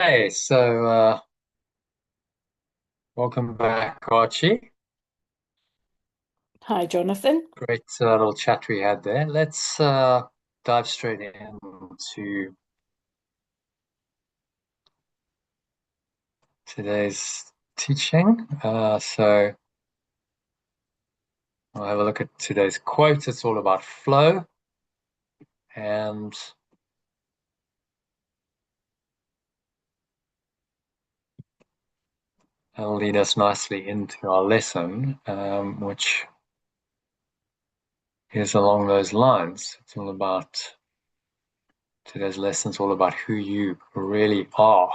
Hey, welcome back, Archie. Hi, Jonathan. Great little chat we had there. Let's dive straight into today's teaching. We'll have a look at today's quote. It's all about flow, and it'll lead us nicely into our lesson, which is along those lines. It's all about today's lesson's all about who you really are.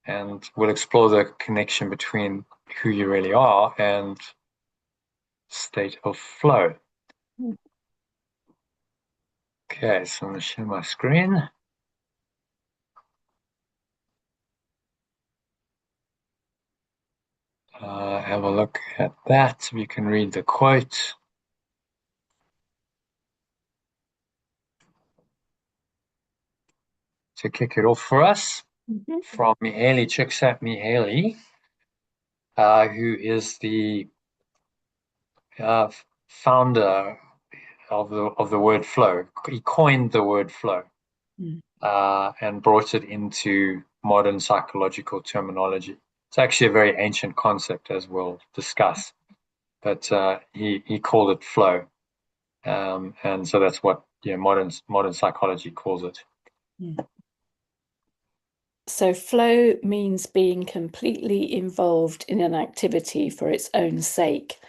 And we'll explore the connection between who you really are and state of flow. Okay, so I'm going to share my screen. Have a look at that. You can read the quote. To kick it off for us, Mhm. from Mihaly Csikszentmihalyi, who is the uh, founder of the word flow. He coined the word flow Mm. and brought it into modern psychological terminology. It's actually a very ancient concept, as we'll discuss, but he called it flow, and so that's what modern psychology calls it. Mm. So, flow means being completely involved in an activity for its own sake.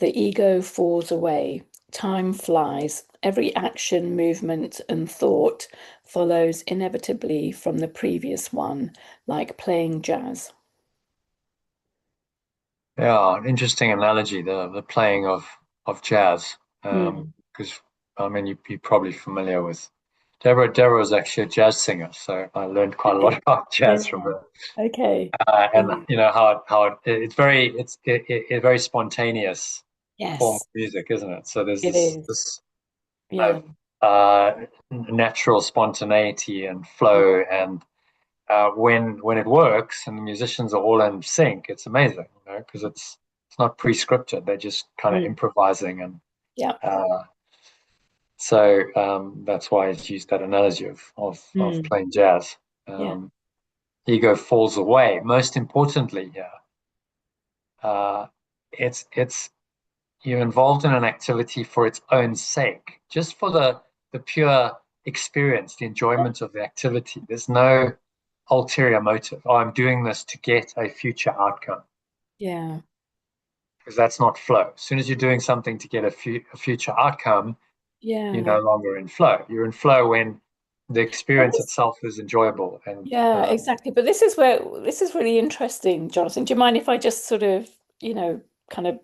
The ego falls away, time flies, every action, movement, and thought follows inevitably from the previous one, like playing jazz. Yeah, an interesting analogy, the playing of jazz, Mm. because I mean you're probably familiar with Deborah. Deborah was actually a jazz singer, so I learned quite a lot Okay. about Yeah. jazz from her. Okay. And Yeah. you know it's very spontaneous form of Yes, music, isn't it? So there's it this is. this kind Yeah. of natural spontaneity and flow, and when it works and the musicians are all in sync, it's amazing, because it's not pre-scripted. They're just kind of Mm. improvising, and Yeah. uh, so that's why it's used that analogy of Mm. playing jazz. Yeah. Um, Ego falls away. Most importantly, yeah, uh, it's you're involved in an activity for its own sake, just for the pure experience, the enjoyment of the activity. There's no ulterior motive. Oh, I'm doing this to get a future outcome, Yeah. because that's not flow. As soon as you're doing something to get a future outcome, you're Yeah. no longer in flow. You're in flow when the Well, experience itself is enjoyable. And yeah, exactly. But this is really interesting, Jonathan. Do you mind if I just sort of, kind of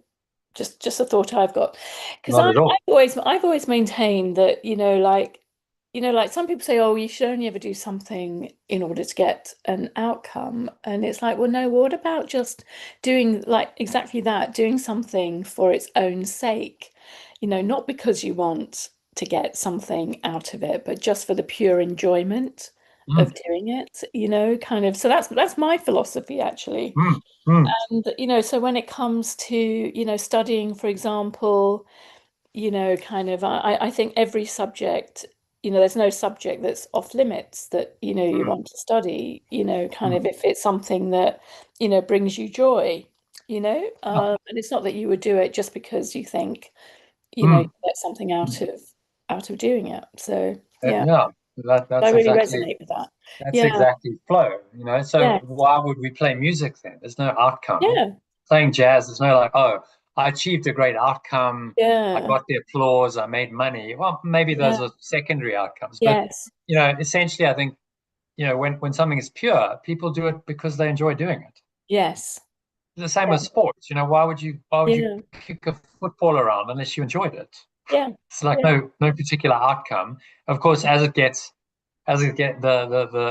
just a thought I've got? Because not at all. I've always maintained that, like some people say, oh, you should only ever do something in order to get an outcome. And it's like, well, no, what about just doing like exactly that, doing something for its own sake? Not because you want to get something out of it, but just for the pure enjoyment Mm, of doing it, kind of. So that's my philosophy actually. mm, mm, And so when it comes to, studying, for example, kind of I think every subject, there's no subject that's off limits that, you mm, want to study, kind mm. of if it's something that, brings you joy, Yeah, and it's not that you would do it just because you think, you mm, get something mm. out of doing it. So yeah, Yeah. I That's really exactly resonate with that. That's Yeah, exactly flow, So yeah, why would we play music then? There's no outcome. yeah, Playing jazz, there's no like, oh, I achieved a great outcome. I yeah, got the applause. I made money. Well, maybe those yeah, are secondary outcomes, but yes, essentially, I think when something is pure, people do it because they enjoy doing it. yes, The same yeah, with sports. Why would you yeah, kick a football around unless you enjoyed it? yeah, It's like yeah, no particular outcome. Of course, the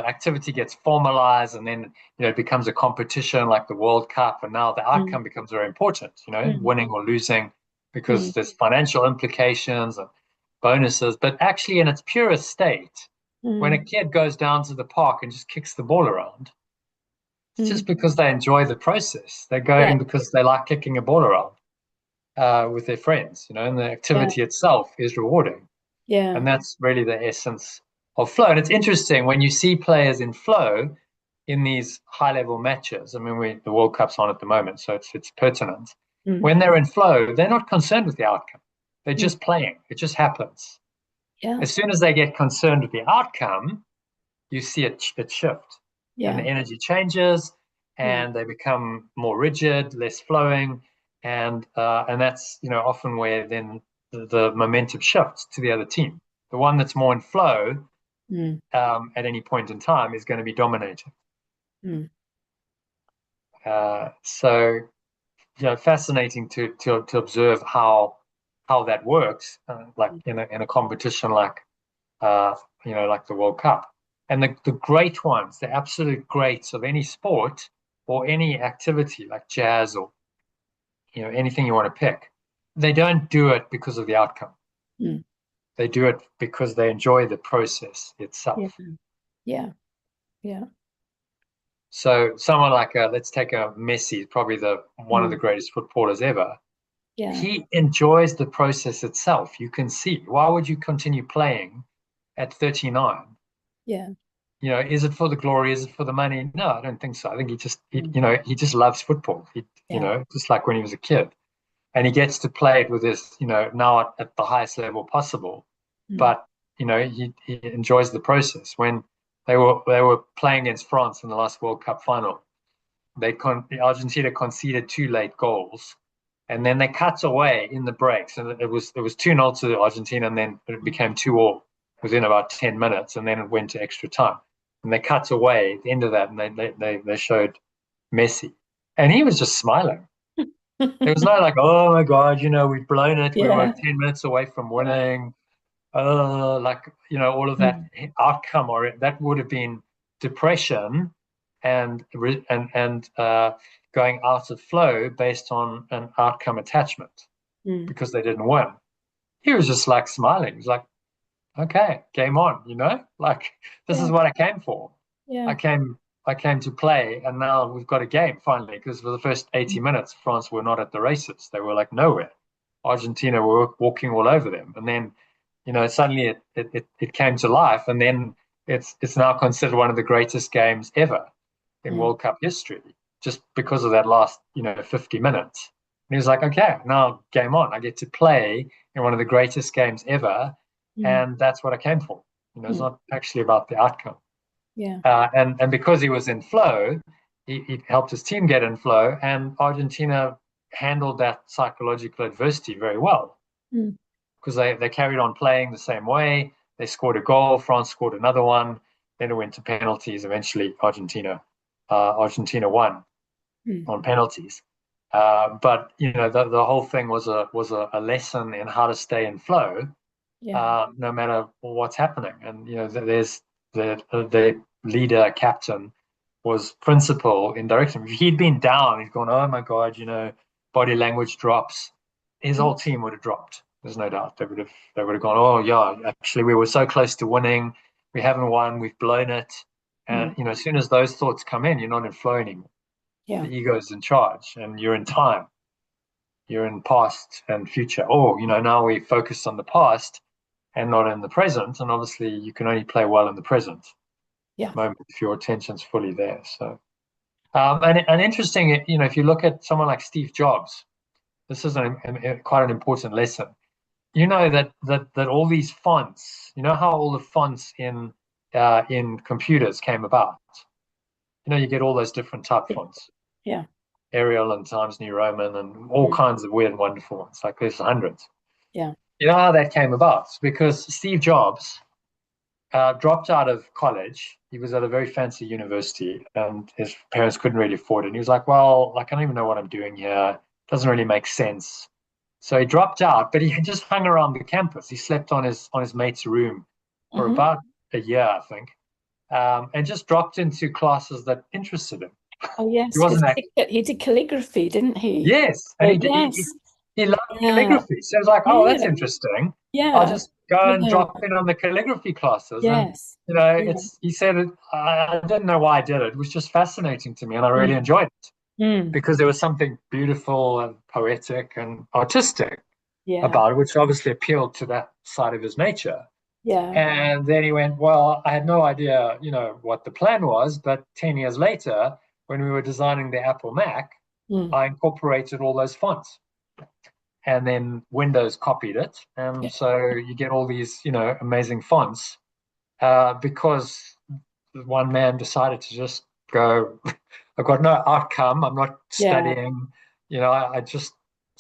activity gets formalized, and then it becomes a competition like the World Cup, and now the mm, outcome becomes very important, mm, winning or losing, mm, because there's financial implications and bonuses. But actually, in its purest state, When a Mm. kid goes down to the park and just kicks the ball around, it's just Mm. because they enjoy the process. They're Yeah. going because they like kicking a ball around with their friends, and the Yeah. activity itself is rewarding. Yeah. And that's really the essence of flow. And it's interesting when you see players in flow in these high level matches. I mean, the World Cup's on at the moment, so it's pertinent. Mm. When they're in flow, they're not concerned with the outcome. They're Mm. just playing. It just happens. Yeah. As soon as they get concerned with the outcome, you see it shift, and the Yeah. energy changes, Yeah. and they become more rigid, less flowing, and that's often where then the momentum shifts to the other team. The one that's more in flow Mm. at any point in time is going to be dominating. Mm. So fascinating to observe how that works, like in a competition like uh, like the World Cup. And the great ones, the absolute greats of any sport or any activity like jazz or anything you want to pick, they don't do it because of the outcome. Mm. They do it because they enjoy the process Yeah. itself. Yeah. Yeah. So someone like let's take a Messi, probably the one of the Mm. greatest footballers ever. Yeah. He enjoys the process itself. You can see. Why would you continue playing at 39? Yeah. Is it for the glory? Is it for the money? No, I don't think so. I think Mm. he just loves football. Yeah. Just like when he was a kid, and he gets to play it with his, now at the highest level possible. Mm. But he enjoys the process. When they were playing against France in the last World Cup final, Argentina conceded two late goals, and then they cut away in the breaks, and it was 2-0 to Argentina, and then it became 2-2 within about 10 minutes, and then it went to extra time, and they cut away at the end of that, and they showed Messi, and he was just smiling. It was not like, oh my God, we've blown it. We were Yeah. 10 minutes away from Yeah. winning. Like, all of that Mm. outcome, or that would have been depression and going out of flow based on an outcome attachment Mm. because they didn't win. He was just like smiling. He's like, okay, game on, like this is Yeah. what I came for. I Yeah. came I came to play, and now we've got a game finally, because for the first 80 minutes, France were not at the races. They were like nowhere. Argentina were walking all over them. And then, suddenly it came to life, and then it's now considered one of the greatest games ever in Mm. World Cup history, just because of that last, 50 minutes. And he was like, okay, now game on. I get to play in one of the greatest games ever, Mm. and that's what I came for. It's Mm. not actually about the outcome. Yeah. And because he was in flow, he helped his team get in flow, and Argentina handled that psychological adversity very well, Mm. because they carried on playing the same way. They scored a goal, France scored another one, then it went to penalties. Eventually, Argentina won Mm. on penalties. But the whole thing was a lesson in how to stay in flow, Yeah. no matter what's happening. And there's the leader, captain, was principal in direction. If he'd been down, he's gone, oh my God, body language drops. His Mm. whole team would have dropped. There's no doubt. They would have gone, oh yeah, actually we were so close to winning. We haven't won. We've blown it. And Mm. as soon as those thoughts come in, you're not in flow anymore. Yeah. The ego is in charge, and you're in time. You're in past and future. Or now we focus on the past and not in the present. And obviously, you can only play well in the present Yeah. moment if your attention's fully there. So, and interesting, if you look at someone like Steve Jobs, this is quite an important lesson. That all these fonts, how all the fonts in computers came about. You get all those different type fonts, Yeah. Arial and Times New Roman, and all Mm. kinds of weird and wonderful ones. Like there's hundreds. Yeah. You know how that came about? It's because Steve Jobs dropped out of college. He was at a very fancy university, and his parents couldn't really afford it. And he was like, well, like, I don't even know what I'm doing here. It doesn't really make sense. So he dropped out, but he had just hung around the campus. He slept on his mate's room for Hmm. about a year, I think, and just dropped into classes that interested him. Oh He yes, because wasn't that, he did calligraphy, didn't he? yes, and So he did. yes. He loved Yeah. calligraphy. So I was like, oh, that's Yeah. interesting. I'll Yeah. just go and Yeah. drop in on the calligraphy classes. And, Yes. you know, Yeah. he said, I didn't know why I did it. It was just fascinating to me. And I really Mm. enjoyed it Mm. because there was something beautiful and poetic and artistic Yeah. about it, which obviously appealed to that side of his nature. Yeah. And then he went, well, I had no idea, what the plan was, but 10 years later, when we were designing the Apple Mac, Mm. I incorporated all those fonts. And then Windows copied it. Yeah. And so you get all these, amazing fonts because one man decided to just go, I've got no outcome. I'm not Yeah. studying, it's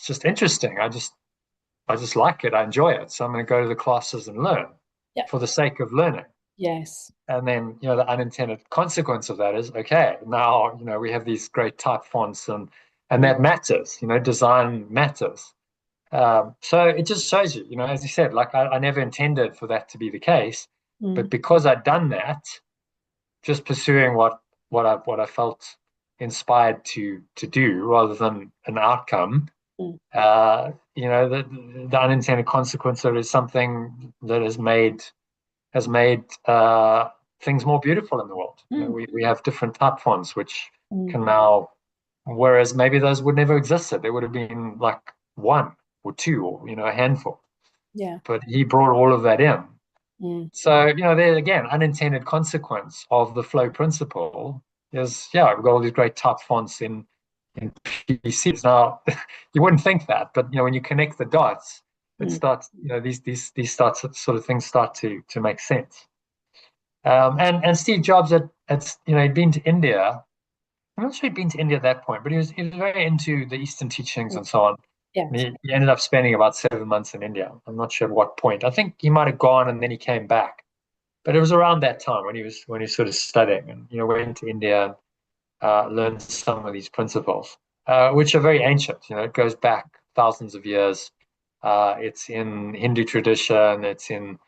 just interesting. I just like it. I enjoy it. So I'm going to go to the classes and learn Yeah. for the sake of learning. Yes. And then, the unintended consequence of that is, okay, now, we have these great type fonts and Mm. that matters, design matters. So it just shows you, as you said, like I never intended for that to be the case, but Mm. because I'd done that, just pursuing what I felt inspired to do rather than an outcome, Mm. the unintended consequence of it is something that has made things more beautiful in the world. Mm. We have different type fonts which Mm. can now, whereas maybe those would never existed. There would have been like one or two or a handful. Yeah. But he brought all of that in. Mm. So, there again, unintended consequence of the flow principle is, yeah, we've got all these great type fonts in PCs. Now, you wouldn't think that, but when you connect the dots, it Mm. starts, these starts sort of things start to make sense. And Steve Jobs he'd been to India. I'm not sure he'd been to India at that point, but he was very into the Eastern teachings Mm. and so on. And Yes. he ended up spending about 7 months in India. I'm not sure at what point. I think he might have gone and then he came back. But it was around that time when he was sort of studying and went to India and learned some of these principles, which are very ancient. It goes back thousands of years. It's in Hindu tradition. It's in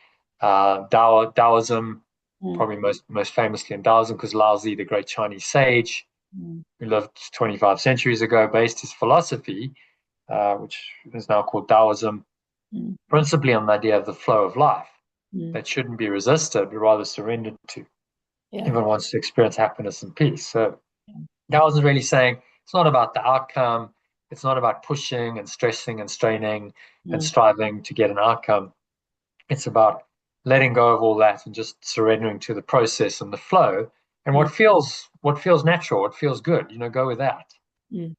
Daoism, Mm. probably most famously in Daoism, because Laozi, the great Chinese sage Mm. who lived 25 centuries ago, based his philosophy, which is now called Daoism, Mm. principally on the idea of the flow of life Mm. that shouldn't be resisted, but rather surrendered to. Yeah. Everyone wants to experience happiness and peace. So Daoism is really saying it's not about the outcome. It's not about pushing and stressing and straining and Mm. striving to get an outcome. It's about letting go of all that and just surrendering to the process and the flow and Mm. what feels natural, what feels good. Go with that. Mm.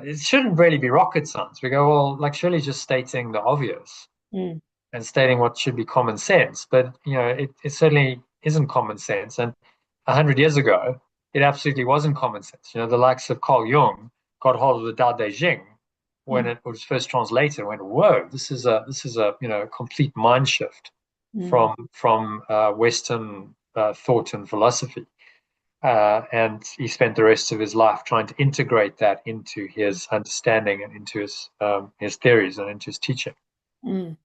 It shouldn't really be rocket science. We go, well, like surely just stating the obvious Mm. and stating what should be common sense. But it certainly isn't common sense. And 100 years ago, it absolutely wasn't common sense. The likes of Carl Jung got hold of the Tao Te Ching when Mm. it was first translated and went, whoa, this is a complete mind shift Mm. from Western thought and philosophy. And he spent the rest of his life trying to integrate that into his understanding and into his theories and into his teaching. Mm.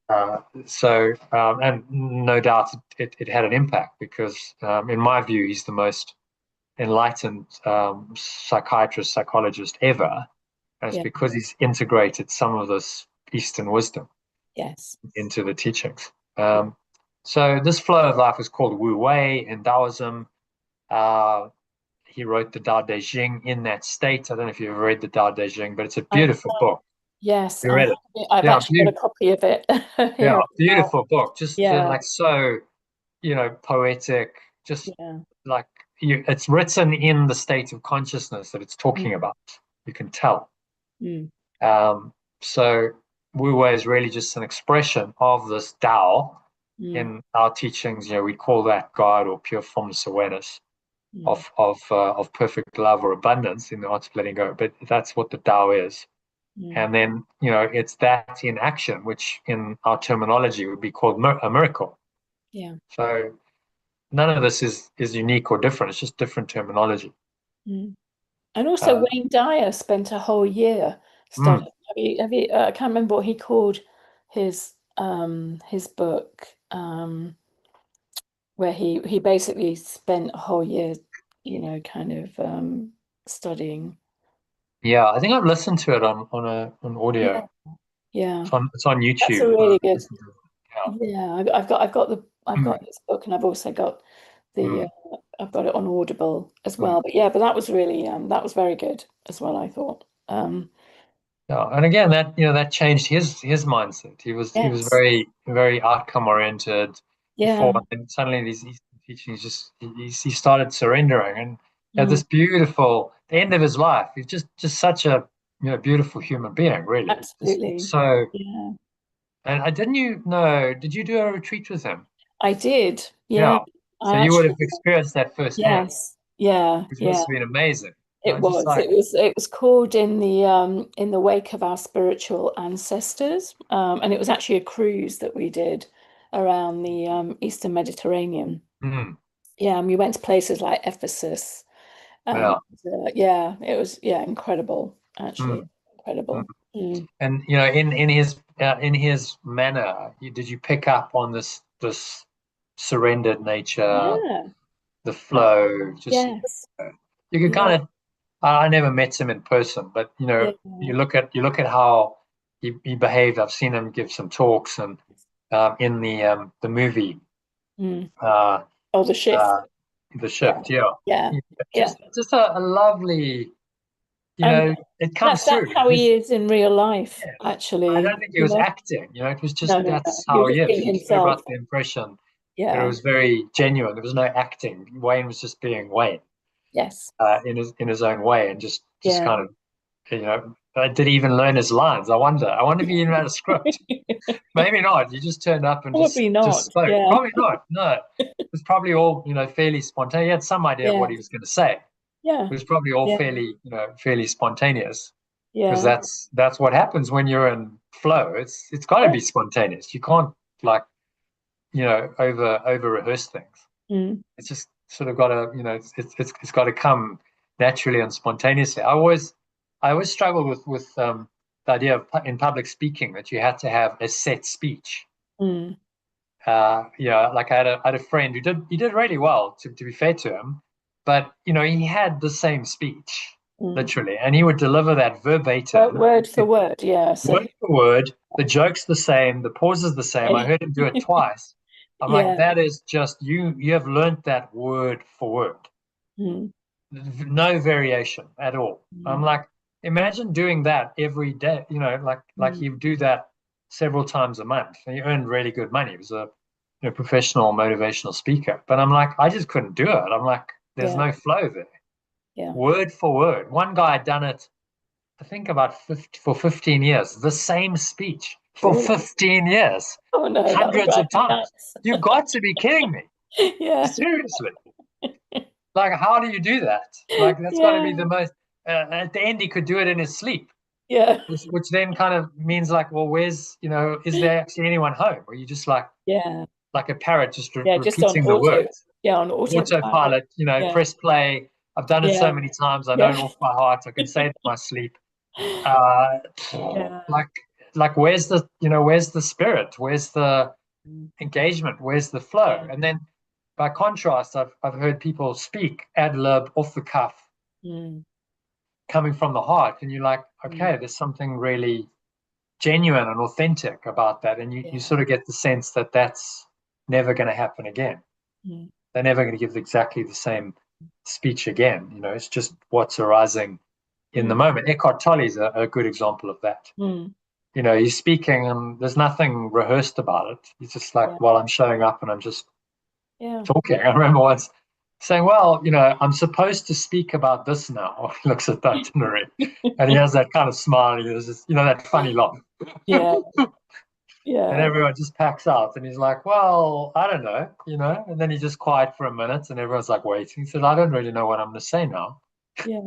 And no doubt it had an impact because, in my view, he's the most enlightened psychiatrist, psychologist ever. And it's Yeah. because he's integrated some of this Eastern wisdom Yes. into the teachings. So this flow of life is called Wu Wei in Taoism. Uh, he wrote the Tao Te Ching in that state. I don't know if you've ever read the Tao Te Ching, but it's a I beautiful book. Yes, You I read have it? it. I've Yeah, actually got a copy of it yeah, here. beautiful book. Just Yeah. like so, poetic. Just Yeah. like it's written in the state of consciousness that it's talking Mm. about. You can tell. Mm. So Wu Wei is really just an expression of this Tao. Mm. In our teachings, we call that God or pure formless awareness Mm. of perfect love or abundance in the art of letting go. But that's what the Tao is. Mm. And then, it's that in action, which in our terminology would be called a miracle. Yeah. So none of this is unique or different. It's just different terminology. Mm. And also Uh, Wayne Dyer spent a whole year mm, studying. Have you I can't remember what he called his book, where he basically spent a whole year, kind of studying. yeah, I think I've listened to it on Yeah. audio. Yeah. It's on That's a YouTube. really good. Listen to it. Yeah. Yeah, I've got this book, and I've also got the Mm. I've got it on Audible as Mm. well. But yeah, but that was really that was very good as well, I thought. Yeah, and again, that that changed his mindset. He was Yes, very outcome oriented before, yeah, and suddenly these Eastern teachings just he started surrendering, and at mm, this beautiful the end of his life. He's just such a beautiful human being, really. Just absolutely. so. Yeah, And I didn't you know? Did you do a retreat with him? I did. Yeah. Yeah, So I you would have actually. experienced that firsthand, Yes, yeah, which yeah. must have been amazing. It Just was. like, It was called in the wake of our spiritual ancestors, and it was actually a cruise that we did around the Eastern Mediterranean. mm, Yeah, and we went to places like Ephesus, and yeah. yeah, it was incredible, Mm, actually, mm. incredible. Mm. And in his manner, did you pick up on this surrendered nature, Yeah, the uh, flow? Just yes, you could yeah, kind of. I never met him in person, but yeah, you look at how he behaved. I've seen him give some talks, and in the movie, mm. uh, Oh, the shift. uh, the Yeah, shift. Yeah, yeah, Yeah, yeah. just a lovely. And It comes that's through. how he is in real life, Yes. I actually. don't think he was acting. It was just No, no, no. that's He how was he just is. being You just never himself. got the impression that it Yeah. was very genuine. There was no acting. Wayne was just being Wayne Yes. in his own way, and just Yeah. kind of did he even learn his lines? I wonder. I wonder if he even had a script. Maybe not. He just turned up and just Probably just not. spoke. Yeah. Probably not. No, it was probably all fairly spontaneous. He had some idea of what Yeah. he was going to say. Yeah. It was probably all Yeah. fairly spontaneous because Yeah. that's what happens when you're in flow. It's got to Yeah. be spontaneous. You can't like over rehearse things. Mm. It's just sort of got to it's got to come naturally and spontaneously. I always struggled with the idea of in public speaking that you had to have a set speech. Mm. Yeah, like I had a friend who did really well to be fair to him, but he had the same speech Mm. literally, and he would deliver that verbatim, Word for word. Yeah. So, word for word. The joke's the same, the pause is the same. I heard him do it twice. I'm like, yeah. that is just you. You have learned that word for word, Mm. no variation at all. I'm Mm. like, imagine doing that every day. Like Mm. you do that several times a month, and you earn really good money. He was a professional motivational speaker, but I'm like, I just couldn't do it. I'm like, there's Yeah. no flow there, Yeah. word for word. One guy had done it, I think, about 50, for 15 years, the same speech for Really. 15 years, Oh no, that would hundreds drive of me times. nuts. You've got to be kidding me. Yeah. Seriously. Like, how do you do that? Like, that's got to be Yeah. the most. At the end, he could do it in his sleep, Yeah. which then kind of means like, well, is there actually anyone home? Or you just Yeah. like a parrot just Yeah. Just on repeating the auto. words? Yeah, on autopilot. Autopilot, Yeah. press play. I've done it so Yeah. many times. I know it Yeah. off by heart. I can say it in my sleep. Uh, Yeah. like where's the spirit? Where's the Mm. engagement? Where's the flow? Yeah. And then by contrast, I've heard people speak ad lib, off the cuff, Mm. coming from the heart, and you're like, Mm. okay, there's something really genuine and authentic about that, and you Yeah. sort of get the sense that that's never going to happen again. Mm. They're never going to give exactly the same speech again. It's just what's arising in the Mm. moment. Eckhart Tolle is a good example of that. Mm. He's speaking and there's nothing rehearsed about it. He's just Yeah. like, well, I'm showing up and I'm just Yeah. talking. I remember once saying, well, I'm supposed to speak about this now. He looks at the itinerary and he has that kind of smile. He has this, that funny laugh. Yeah. And Yeah. everyone just packs out and he's like, well, I don't know, and then he's just quiet for a minute and everyone's like waiting. He said, I don't really know what I'm going to say now. Yeah.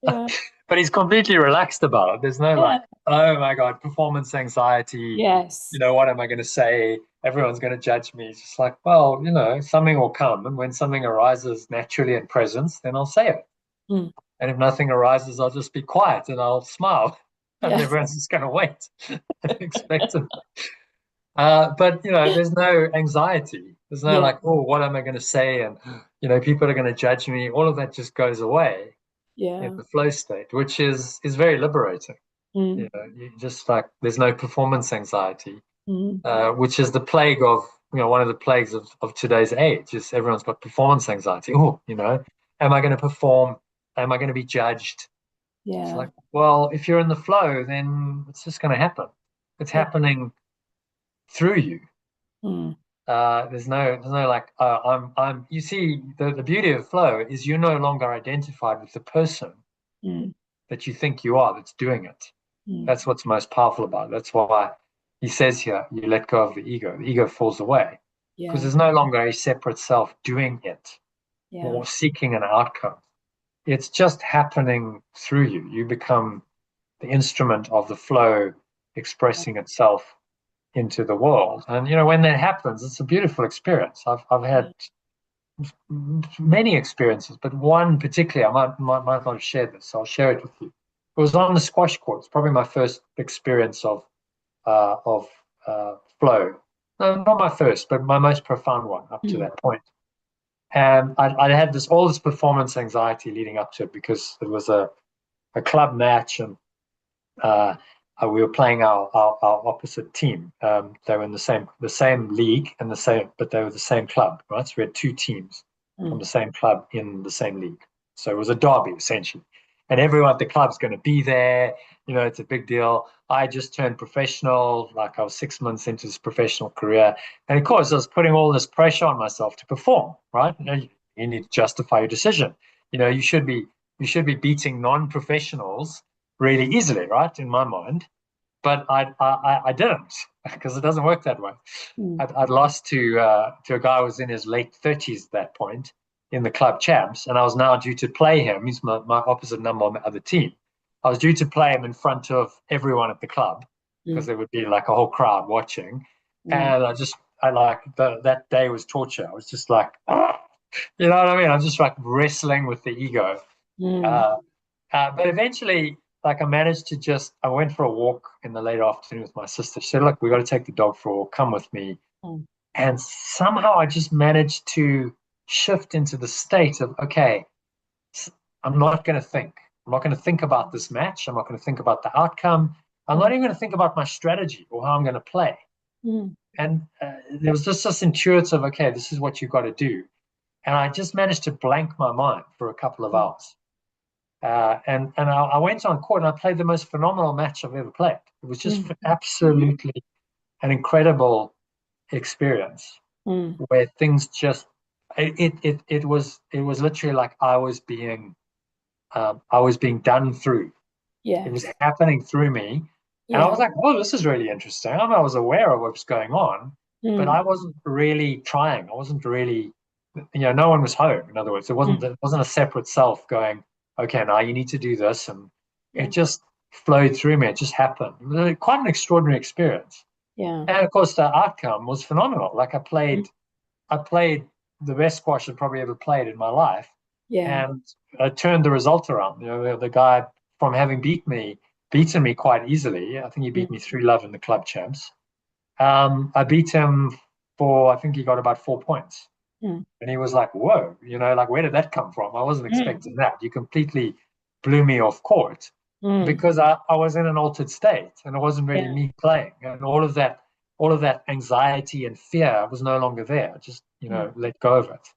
Yeah. But he's completely relaxed about it. There's no like, Yeah. oh my God, performance anxiety. Yes. What am I going to say? Everyone's going to judge me. It's just like, well, something will come. And when something arises naturally in presence, then I'll say it. Mm. And if nothing arises, I'll just be quiet and I'll smile. And Yeah. everyone's just going to wait and expect it. But there's no anxiety. There's no Yeah. like, oh, what am I going to say? And people are going to judge me. All of that just goes away in Yeah. the flow state, which is very liberating. Mm. You just like there's no performance anxiety. Mm. which is the plague of, one of the plagues of today's age is everyone's got performance anxiety. Oh, am I going to perform? Am I going to be judged? It's Yeah. like, well, if you're in the flow, then it's just going to happen. It's Yeah. happening through you. Mm. There's no like, you see, the beauty of flow is you're no longer identified with the person Mm. that you think you are that's doing it. Mm. That's what's most powerful about it. That's why he says here, you let go of the ego. The ego falls away because Yeah. there's no longer a separate self doing it Yeah. or seeking an outcome. It's just happening through you. You become the instrument of the flow expressing itself into the world. And when that happens, it's a beautiful experience. I've had many experiences, but one particularly, I might not have shared this, so I'll share it with you. It was on the squash court. It's probably my first experience of flow. No, not my first, but my most profound one up to Mm. that point. And I had all this performance anxiety leading up to it because it was a club match, and uh, we were playing our opposite team. They were in the same league and but they were the same club, right? So we had two teams from Mm. the same club in the same league. So it was a derby essentially, and everyone at the club's going to be there. It's a big deal. I just turned professional, like I was 6 months into this professional career, and of course I was putting all this pressure on myself to perform. Right? You need to justify your decision. You should be beating non-professionals really easily, right? In my mind, but I didn't because it doesn't work that way. Mm. I'd lost to a guy who was in his late 30s at that point in the club champs, and I was now due to play him. He's my opposite number on the other team. I was due to play him in front of everyone at the club because Mm. there would be like a whole crowd watching, Mm. and I like that day was torture. I was just like, you know what I mean? I'm just like wrestling with the ego. Mm. Uh, but eventually, like I went for a walk in the late afternoon with my sister. She said, look, we got to take the dog for a walk. Come with me. Mm. And somehow I just managed to shift into the state of, okay, I'm not going to think. I'm not going to think about this match. I'm not going to think about the outcome. I'm not Mm. even going to think about my strategy or how I'm going to play. Mm. And there was just this intuitive, okay, this is what you've got to do. And I just managed to blank my mind for a couple of Mm. hours. And I went on court and I played the most phenomenal match I've ever played. It was just Mm. absolutely an incredible experience Mm. where things just it was literally like I was being done through. It was Yes. happening through me, and I Yeah. was like, "Oh, this is really interesting." I was aware of what was going on, but Mm. I wasn't really trying. I wasn't really, no one was home. In other words, Mm. it wasn't a separate self going, "Okay, now you need to do this," and Yeah. it just flowed through me. It just happened. It was quite an extraordinary experience, Yeah. and of course, the outcome was phenomenal. Like Mm. I played the best squash I've probably ever played in my life, Yeah. and I turned the result around. The guy from having beaten me quite easily. I think he beat Mm. me 3-love in the club champs. I beat him I think he got about 4 points. Mm. And he was like, whoa, like, where did that come from? I wasn't Mm. expecting that. You completely blew me off court Mm. because I was in an altered state and it wasn't really Yeah. me playing. And all of that anxiety and fear was no longer there. I just, Mm. let go of it.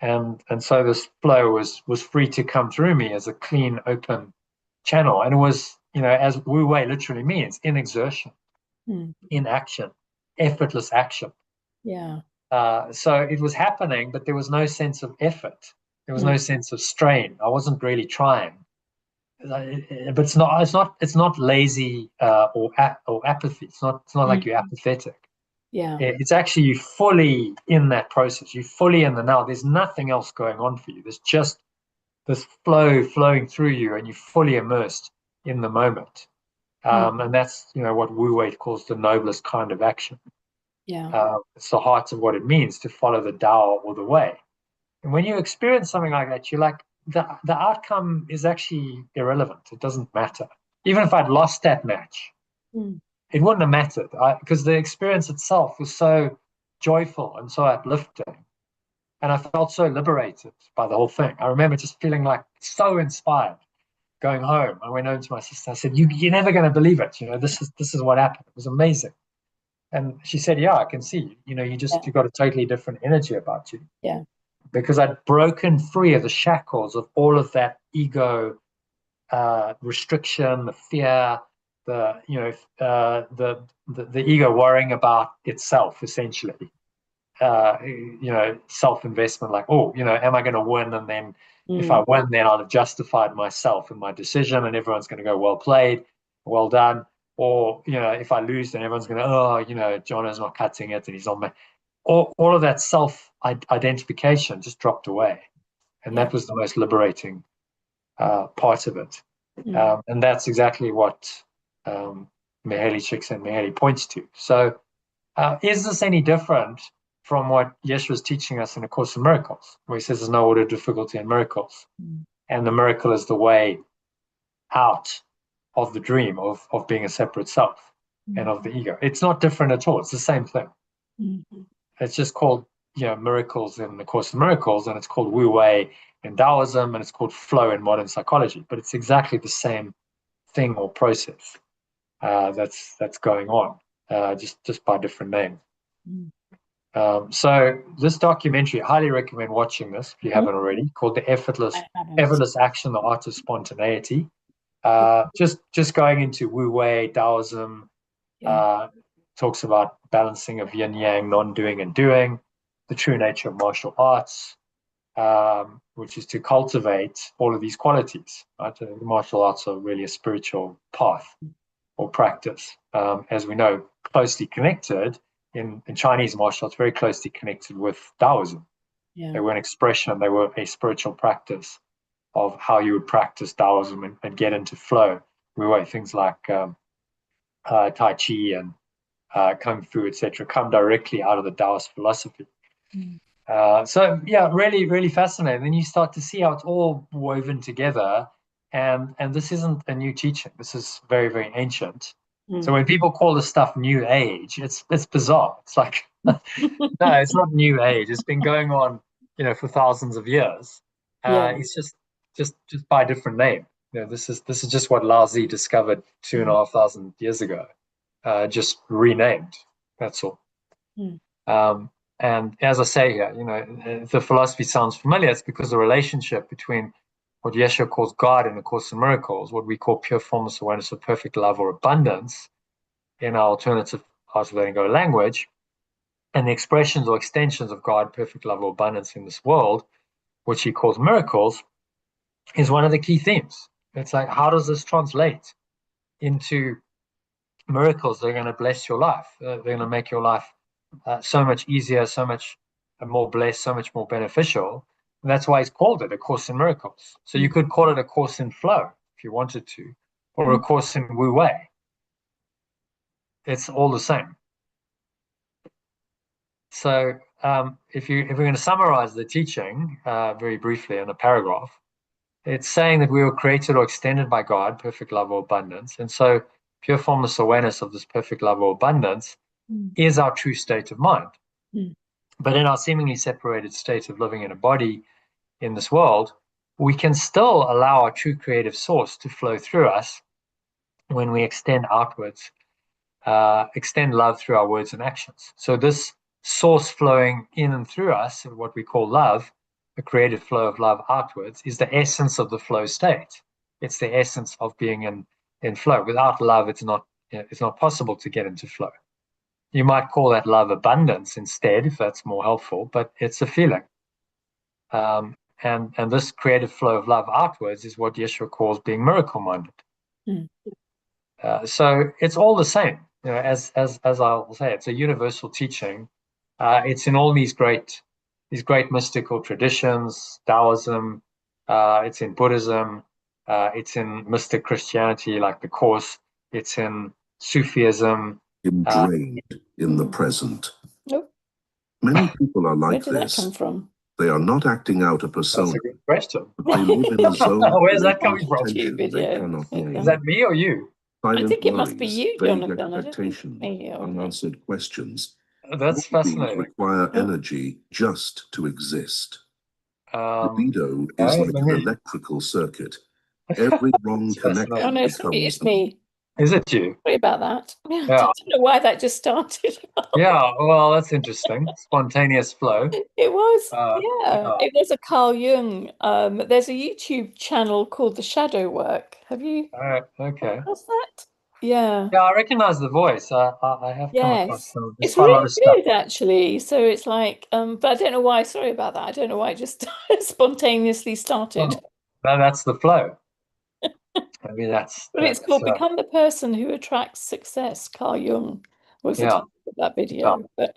And so this flow was free to come through me as a clean, open channel. And it was, as Wu Wei literally means, in exertion, Mm. in action, effortless action. Yeah. So it was happening, but there was no sense of effort. There was Mm. no sense of strain. I wasn't really trying. But it's not lazy or apathy. It's not like Mm. you're apathetic. Yeah. It's actually you fully in that process. You're fully in the now. There's nothing else going on for you. There's just this flow flowing through you, and you're fully immersed in the moment. Mm. And that's what Wu Wei calls the noblest kind of action. Yeah. It's the heart of what it means to follow the Tao or the way. And when you experience something like that, you're like, the outcome is actually irrelevant. It doesn't matter. Even if I'd lost that match, Mm. it wouldn't have mattered because the experience itself was so joyful and so uplifting. And I felt so liberated by the whole thing. I remember just feeling like so inspired going home. I went home to my sister. I said, you're never going to believe it. This is what happened. It was amazing. And she said, yeah, I can see, you know, you've got a totally different energy about you. Yeah. Because I'd broken free of the shackles of all of that ego restriction, the fear, the ego worrying about itself, essentially. Self-investment, like, oh, am I going to win? And then if I win, then I'll have justified myself and my decision, and everyone's going to go, well played, well done. Or, if I lose, then everyone's going to, Jono's not cutting it and he's on my. All of that self-identification just dropped away. And that was the most liberating part of it. And that's exactly what Mihaly Csikszentmihalyi points to. So is this any different from what Yeshua is teaching us in A Course in Miracles, where he says there's no order, difficulty, and miracles? And the miracle is the way out of the dream of being a separate self and of the ego. It's not different at all. It's the same thing. It's just called miracles in The Course in Miracles, and it's called Wu Wei in Daoism, and it's called flow in modern psychology. But it's exactly the same thing or process that's going on, just by different names. So this documentary, I highly recommend watching this if you haven't already, called The Effortless Action, The Art of Spontaneity. Just going into Wu Wei, Daoism, talks about balancing of yin yang, non-doing and doing, the true nature of martial arts, which is to cultivate all of these qualities. Right? Martial arts are really a spiritual path or practice, as we know, closely connected in Chinese martial arts, very closely connected with Daoism. They were an expression, they were a spiritual practice of how you would practice Daoism and get into flow. We were things like Tai Chi and Kung Fu, etc., come directly out of the Taoist philosophy. So really, really fascinating. Then you start to see how it's all woven together, and this isn't a new teaching. This is very, very ancient. So when people call this stuff New Age, it's bizarre. It's like, no, it's not New Age. It's been going on, for thousands of years. It's just by a different name. This is just what Laozi discovered 2,500 years ago, just renamed. That's all. And as I say here, if the philosophy sounds familiar, it's because the relationship between what Yeshua calls God in the Course in Miracles, what we call pure formless awareness of perfect love or abundance in our alternative Art of Letting Go language, and the expressions or extensions of God, perfect love or abundance in this world, which he calls miracles, is one of the key themes. It's like, how does this translate into miracles that are going to bless your life? They're going to make your life so much easier, so much more blessed, so much more beneficial. And that's why he's called it A Course in Miracles. So you could call it A Course in Flow if you wanted to, or A Course in Wu Wei. It's all the same. So if we're going to summarize the teaching very briefly in a paragraph, it's saying that we were created or extended by God, perfect love or abundance. And so pure formless awareness of this perfect love or abundance is our true state of mind. But in our seemingly separated state of living in a body in this world, we can still allow our true creative source to flow through us when we extend outwards, extend love through our words and actions. So this source flowing in and through us, what we call love, the creative flow of love outwards, is the essence of the flow state. It's the essence of being in flow. Without love, it's not possible to get into flow. You might call that love abundance instead, if that's more helpful, but it's a feeling. And this creative flow of love outwards is what Yeshua calls being miracle-minded. So it's all the same, as I'll say, it's a universal teaching. It's in all these great mystical traditions, Taoism, it's in Buddhism, it's in mystic Christianity like the Course, it's in Sufism. Drained in the present. Nope. Many people are like Where did this. that come from? They are not acting out a persona. That's a good question. But they live in a zone. Where's that coming from? Tension they cannot name. Is that me or you? I think it must be worries, you, vague Jonathan. expectation, unanswered questions. That's All these fascinating. require energy just to exist. Libido is like an electrical circuit. Every wrong connection Oh no, it's me. Is it you? Sorry about that. Yeah, Yeah. I don't know why that just started. Yeah, well, that's interesting. Spontaneous flow. It was, Yeah. it was a Carl Jung. There's a YouTube channel called The Shadow Work. Have you Okay. What's that? Yeah. Yeah, I recognize the voice. I have come across Yes. some. There's It's quite a lot really of stuff. good actually. So it's like, but I don't know why. Sorry about that. I don't know why it just spontaneously started. Oh, that's the flow. I mean, that's But it's called Become the Person Who Attracts Success. Carl Jung was the yeah. title of that video. But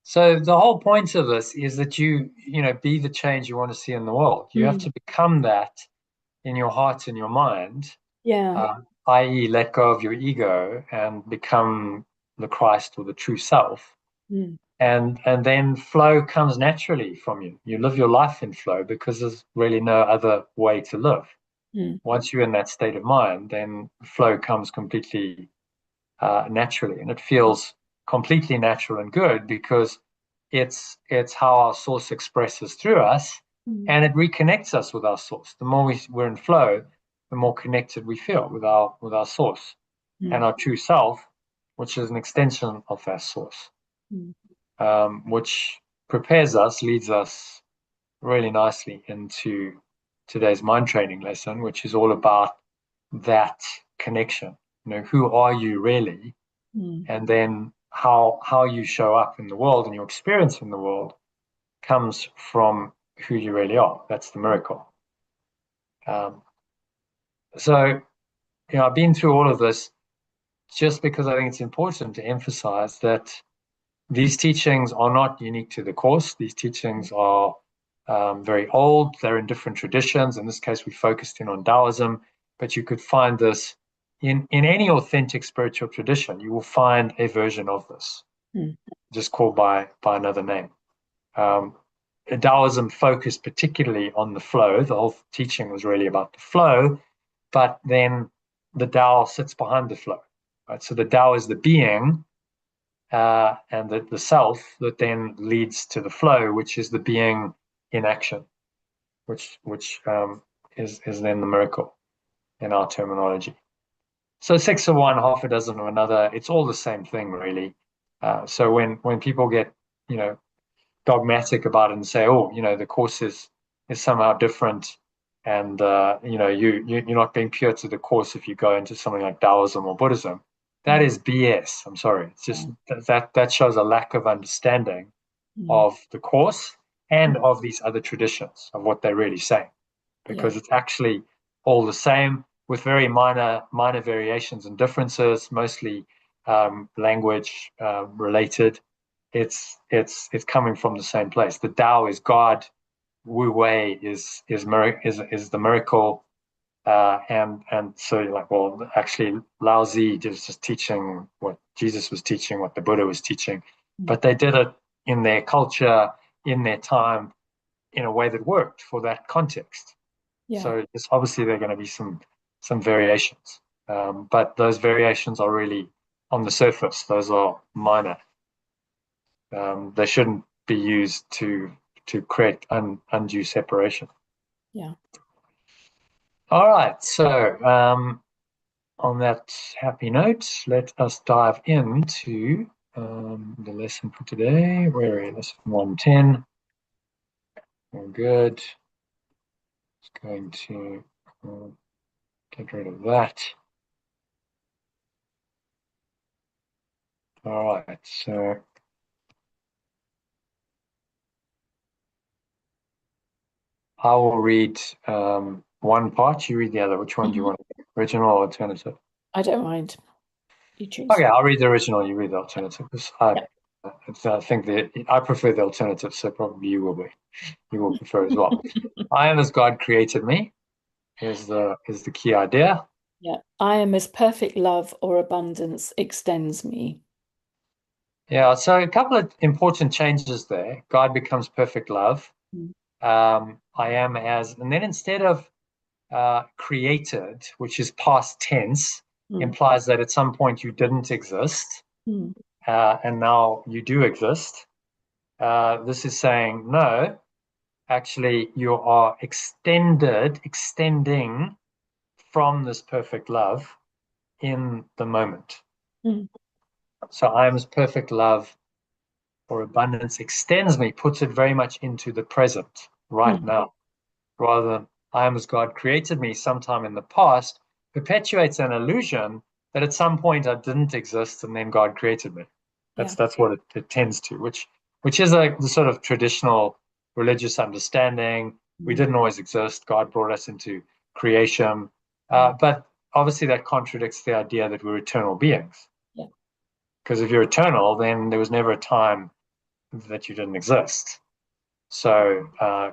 So the whole point of this is that you know, be the change you want to see in the world. You have to become that in your heart and your mind, yeah. i.e., let go of your ego and become the Christ or the true self. And then flow comes naturally from you. You live your life in flow because there's really no other way to live. Once you're in that state of mind, then flow comes completely naturally, and it feels completely natural and good because it's how our source expresses through us, and it reconnects us with our source. The more we're in flow, the more connected we feel with our source and our true self, which is an extension of that source, which prepares us, leads us really nicely into today's mind training lesson, which is all about that connection. You know, who are you really? And then how you show up in the world and your experience in the world comes from who you really are. That's the miracle. So, you know, I've been through all of this just because I think it's important to emphasize that these teachings are not unique to the course. These teachings are very old. They're in different traditions. In this case, we focused in on Daoism, but you could find this in any authentic spiritual tradition. You will find a version of this, just called by another name. Daoism focused particularly on the flow. The whole teaching was really about the flow, but then the Tao sits behind the flow. Right? So the Tao is the being, and the self that then leads to the flow, which is the being in action, which is then the miracle in our terminology. So 6 of one, half a dozen of another. It's all the same thing, really. So when people get, you know, dogmatic about it and say, oh, you know, the course is somehow different, and you know, you're not being pure to the course if you go into something like Taoism or Buddhism. That is BS. I'm sorry. It's just that shows a lack of understanding of the course and of these other traditions of what they're really saying, because it's actually all the same with very minor variations and differences, mostly language related. It's coming from the same place. The Tao is God. Wu Wei is the miracle. And so you're like, well, actually, Laozi was just teaching what Jesus was teaching, what the Buddha was teaching, but they did it in their culture, in their time, in a way that worked for that context. So it's obviously there are going to be some variations, but those variations are really on the surface. Those are minor. They shouldn't be used to create undue separation. Yeah. All right. So on that happy note, let us dive into the lesson for today. Where are we? Lesson 110. We're good. Just going to get rid of that. All right. So I will read one part. You read the other. Which one do you want? Original or alternative? I don't mind. You choose. Okay, I'll read the original. You read the alternative. I think I prefer the alternative, so probably you will prefer as well. I am as God created me. Is the key idea. Yeah, I am as perfect love or abundance extends me. Yeah, so a couple of important changes there. God becomes perfect love. I am as, and then instead of created, which is past tense, implies that at some point you didn't exist, and now you do exist. This is saying, no, actually, you are extending from this perfect love, in the moment. Mm. So I am as perfect love or abundance extends me, puts it very much into the present, right now, rather than I am as God created me sometime in the past, perpetuates an illusion that at some point I didn't exist and then God created me. That's what it tends to, which is the sort of traditional religious understanding. We didn't always exist. God brought us into creation. But obviously that contradicts the idea that we're eternal beings. Because if you're eternal, then there was never a time that you didn't exist. So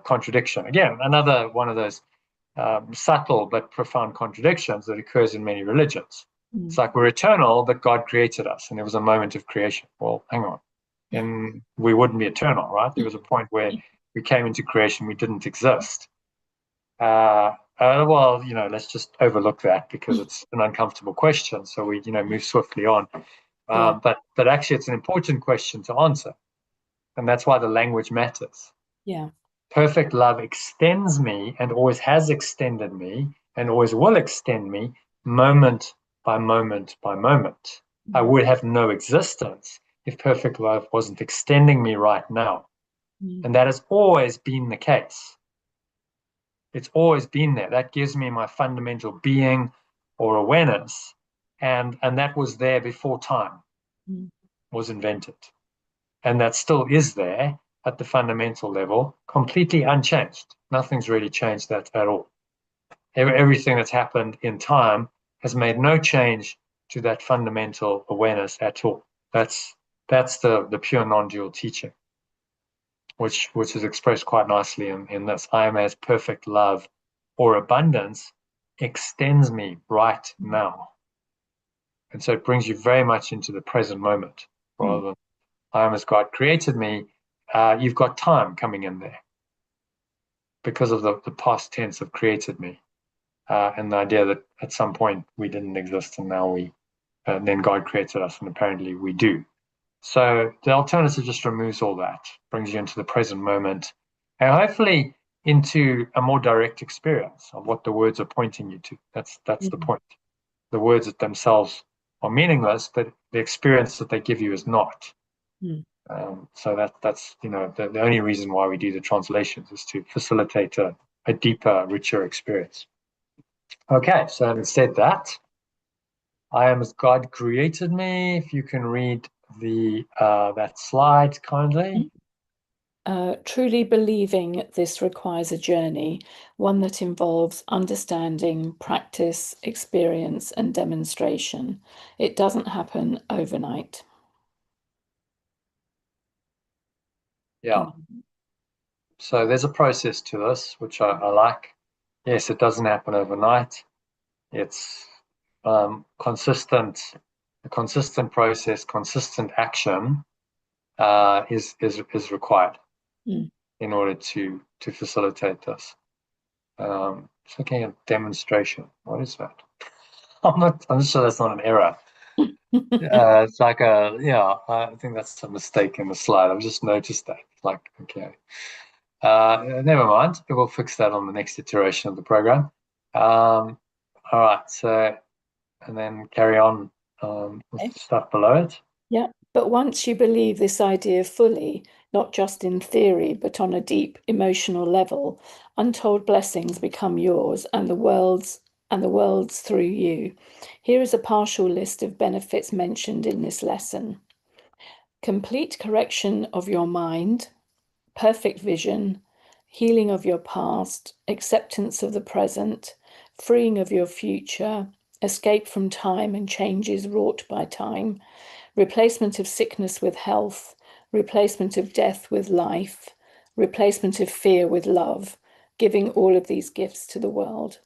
contradiction. Again, another one of those subtle but profound contradictions that occurs in many religions. It's like we're eternal, but God created us, and there was a moment of creation. Well, hang on. And we wouldn't be eternal, right? There was a point where we came into creation, we didn't exist. Well, let's just overlook that because it's an uncomfortable question. So we, move swiftly on. But actually, it's an important question to answer. And that's why the language matters. Yeah. Perfect love extends me and always has extended me and always will extend me moment by moment by moment. I would have no existence if perfect love wasn't extending me right now. And that has always been the case. It's always been there. That gives me my fundamental being or awareness. And that was there before time was invented. And that still is there at the fundamental level, completely unchanged. Nothing's really changed that at all. Everything that's happened in time has made no change to that fundamental awareness at all. That's the pure non-dual teaching, which is expressed quite nicely in this. I am as perfect love or abundance extends me right now. And so it brings you very much into the present moment rather than I am as God created me. You've got time coming in there because of the past tense of created me, and the idea that at some point we didn't exist and now then God created us and apparently we do. So the alternative just removes all that, brings you into the present moment, and hopefully into a more direct experience of what the words are pointing you to. That's the point. The words themselves are meaningless, but the experience that they give you is not. So that's the only reason why we do the translations is to facilitate a deeper, richer experience. Okay, so having said that, I am as God created me. If you can read that slide kindly. Truly believing this requires a journey, one that involves understanding, practice, experience, and demonstration. It doesn't happen overnight. Yeah. So there's a process to this, which I like. Yes, it doesn't happen overnight. It's consistent, a consistent process, consistent action is required in order to facilitate this. Just looking at demonstration. What is that? I'm sure that's not an error. It's like I think that's a mistake in the slide. I've just noticed that. Like, okay. Never mind. We'll fix that on the next iteration of the program. All right. So, and then carry on with the stuff below it. Yeah. But once you believe this idea fully, not just in theory, but on a deep emotional level, untold blessings become yours and the world's through you. Here is a partial list of benefits mentioned in this lesson. Complete correction of your mind, perfect vision, healing of your past, acceptance of the present, freeing of your future, escape from time and changes wrought by time, replacement of sickness with health, replacement of death with life, replacement of fear with love, giving all of these gifts to the world.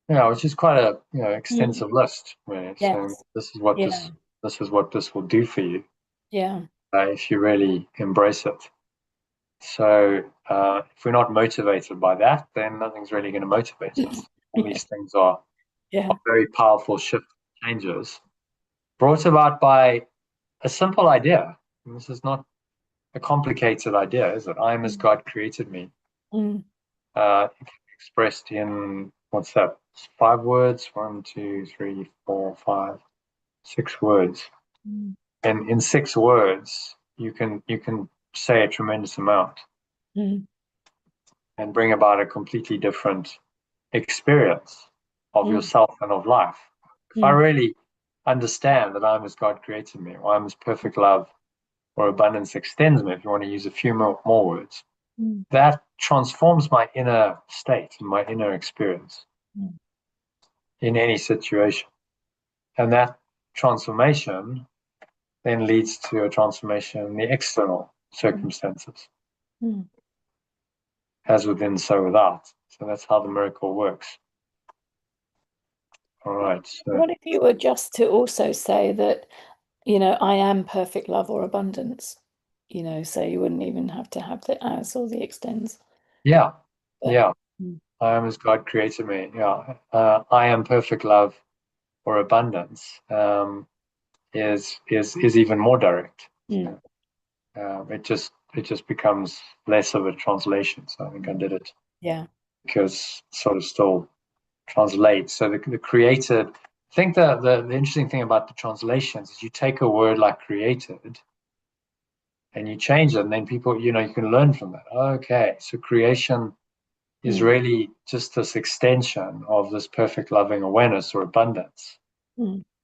Yeah, which is quite a extensive list, really. Yes. So this is what this will do for you. Yeah. If you really embrace it. So if we're not motivated by that, then nothing's really going to motivate us. All these things are very powerful shift changes brought about by a simple idea. And this is not a complicated idea, is it? I am as God created me. Expressed in what's that? 5 words. 1, 2, 3, 4, 5, 6 words. And in 6 words, you can say a tremendous amount and bring about a completely different experience of yourself and of life. If I really understand that I'm as God created me, or I'm as perfect love, or abundance extends me, if you want to use a few more words, that transforms my inner state and my inner experience in any situation. And that transformation then leads to a transformation in the external circumstances. As within, so without. So that's how the miracle works. All right. So what if you were just to also say that, I am perfect love or abundance, so you wouldn't even have to have the as or the extends. Yeah. I am as God created me. Yeah. I am perfect love or abundance is even more direct. It just becomes less of a translation. So I think I did it. Yeah. Because sort of still translates. So the created, I think the interesting thing about the translations is you take a word like created and you change it, and then people, you can learn from that. Okay, so creation is really just this extension of this perfect loving awareness or abundance.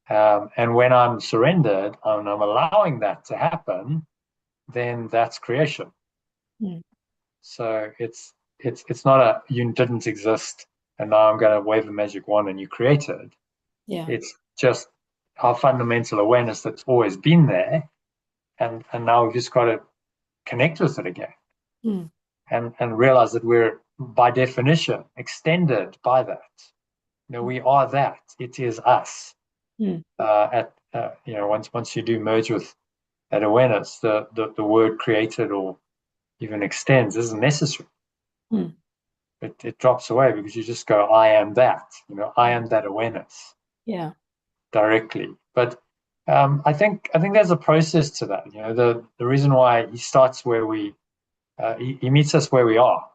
And when I'm surrendered and I'm allowing that to happen, then that's creation. So it's not a you didn't exist and now I'm going to wave a magic wand and you created. Yeah. It's just our fundamental awareness that's always been there, and now we've just got to connect with it again, and realize that we're by definition extended by that. We are that. It is us. Once you do merge with that awareness, the word created or even extends isn't necessary. It drops away because you just go, I am that. I am that awareness. Yeah. Directly. But I think there's a process to that. The reason why he starts where he meets us where we are.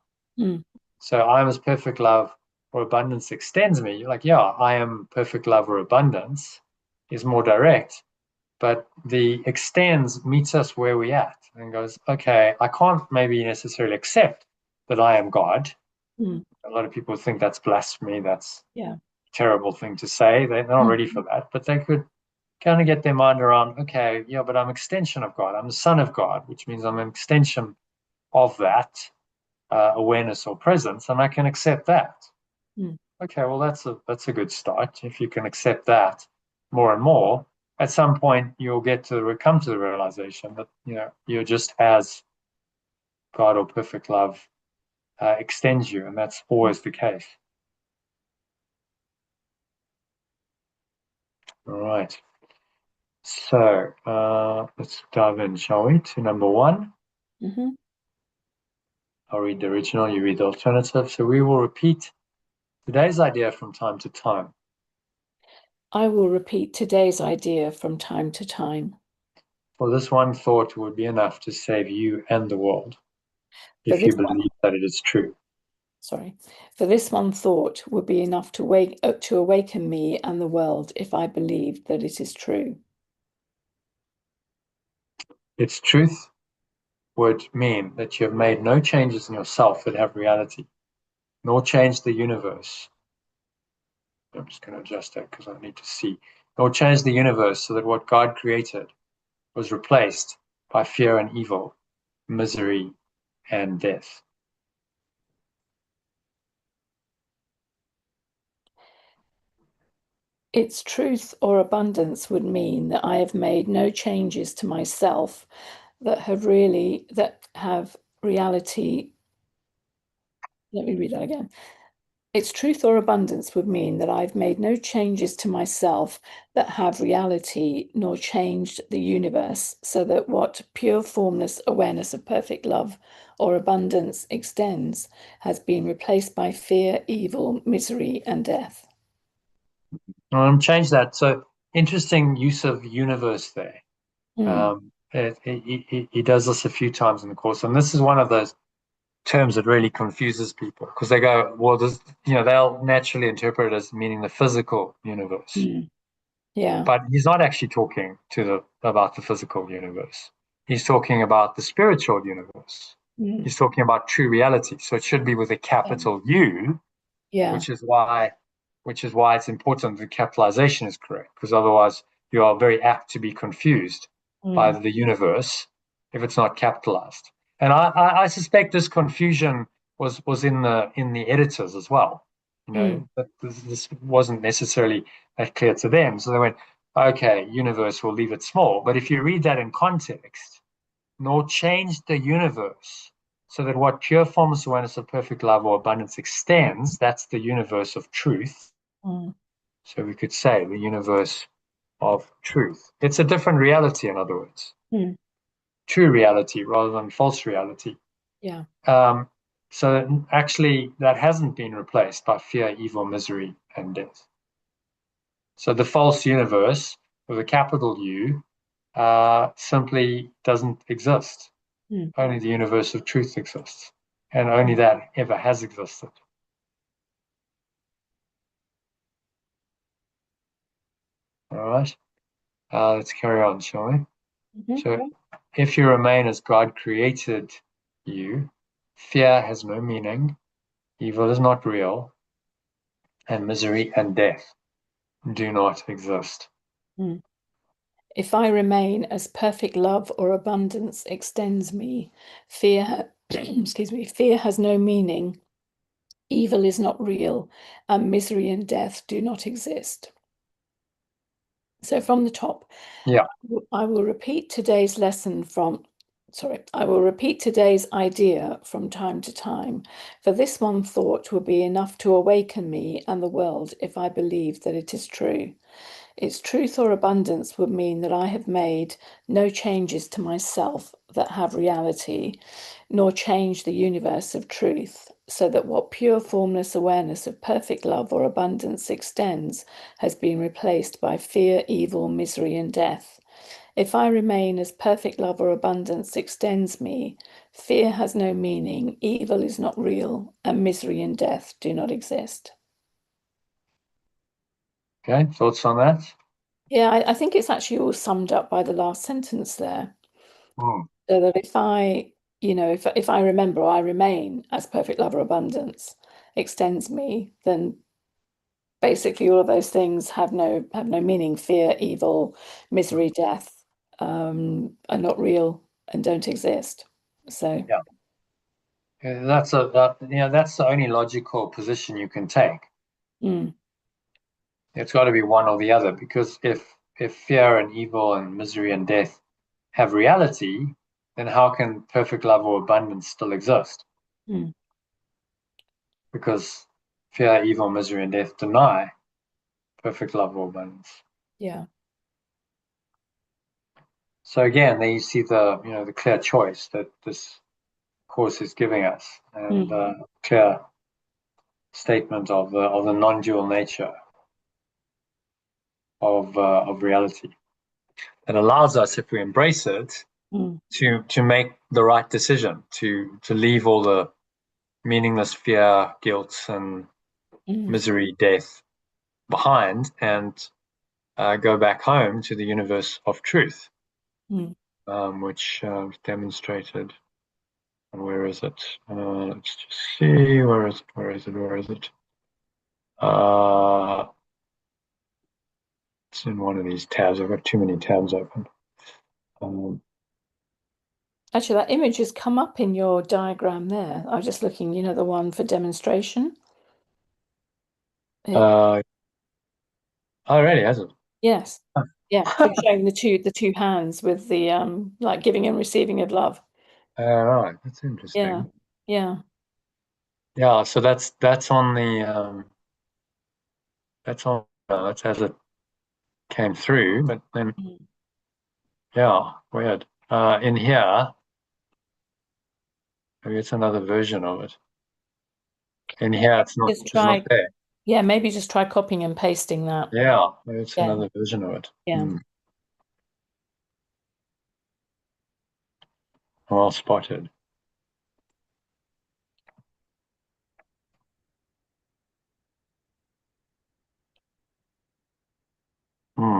So I am as perfect love or abundance extends me. You're like, yeah, I am perfect love or abundance is more direct. But the extends meets us where we at and goes, okay, I can't maybe necessarily accept that I am God. A lot of people think that's blasphemy. That's a terrible thing to say. They're not ready for that, but they could kind of get their mind around, okay, yeah, but I'm an extension of God. I'm the son of God, which means I'm an extension of that awareness or presence, and I can accept that. Okay, well, that's a good start. If you can accept that more and more, at some point you'll come to the realization that you're just as God or perfect love extends you, and that's always the case. All right. So let's dive in, shall we, to number 1. I'll read the original, you read the alternative. So we will repeat today's idea from time to time. I will repeat today's idea from time to time. For this one thought would be enough to save you and the world, if you believe that it is true. For this one thought would be enough to awaken me and the world if I believed that it is true. Its truth would mean that you have made no changes in yourself that have reality, nor changed the universe. I'm just going to adjust that because I need to see. Nor changed the universe so that what God created was replaced by fear and evil, misery and death. Its truth or abundance would mean that I have made no changes to myself that have reality. Let me read that again. Its truth or abundance would mean that I've made no changes to myself that have reality, nor changed the universe, so that what pure formless awareness of perfect love or abundance extends has been replaced by fear, evil, misery, and death. Change that. So interesting use of universe there. He does this a few times in the course, and this is one of those terms that really confuses people, because they go, well, this, they'll naturally interpret it as meaning the physical universe. Yeah. But he's not actually talking about the physical universe. He's talking about the spiritual universe. He's talking about true reality. So it should be with a capital U, which is why it's important the capitalization is correct, because otherwise you are very apt to be confused by the universe if it's not capitalized. And I suspect this confusion was in the editors as well. That this wasn't necessarily that clear to them. So they went, okay, universe, we'll leave it small. But if you read that in context, nor change the universe so that what pure formless awareness of perfect love or abundance extends, that's the universe of truth. So we could say the universe of truth. It's a different reality, in other words. True reality rather than false reality. Yeah. So actually, that hasn't been replaced by fear, evil, misery, and death. So the false universe with a capital U simply doesn't exist. Only the universe of truth exists, and only that ever has existed. All right, let's carry on, shall we? So, if you remain as God created you, fear has no meaning, evil is not real, and misery and death do not exist. If I remain as perfect love or abundance extends me, fear, fear has no meaning, evil is not real, and misery and death do not exist. So from the top, I will repeat today's lesson I will repeat today's idea from time to time, for this one thought will be enough to awaken me and the world if I believe that it is true. Its truth or abundance would mean that I have made no changes to myself that have reality, nor changed the universe of truth, so that what pure formless awareness of perfect love or abundance extends has been replaced by fear, evil, misery, and death. If I remain as perfect love or abundance extends me, fear has no meaning, evil is not real, and misery and death do not exist. Okay, thoughts on that? Yeah, I think it's actually all summed up by the last sentence there. So that if I remember, I remain as perfect love or abundance extends me, then basically all of those things have no meaning. Fear, evil, misery, death are not real and don't exist. So that's the only logical position you can take. It's got to be one or the other, because if fear and evil and misery and death have reality, then how can perfect love or abundance still exist? Because fear, evil, misery, and death deny perfect love or abundance. Yeah. So again, there you see the clear choice that this course is giving us, and clear statement of the non-dual nature of reality. It allows us, if we embrace it, to make the right decision, to leave all the meaningless fear, guilt, and misery, death behind, and go back home to the universe of truth, which was demonstrated. And where is it? Let's just see. Where is it? It's in one of these tabs. I've got too many tabs open. Actually, that image has come up in your diagram there. I was just looking, the one for demonstration. Oh, really? Has it? Yes. Yeah. It's showing the two hands with the like giving and receiving of love. Right. That's interesting. Yeah. Yeah. Yeah. So that's on the that's as it came through, but then yeah, weird. In here, maybe it's another version of it. In here, it's not there. Yeah, maybe just try copying and pasting that. Yeah, maybe it's another version of it. Yeah. Well spotted.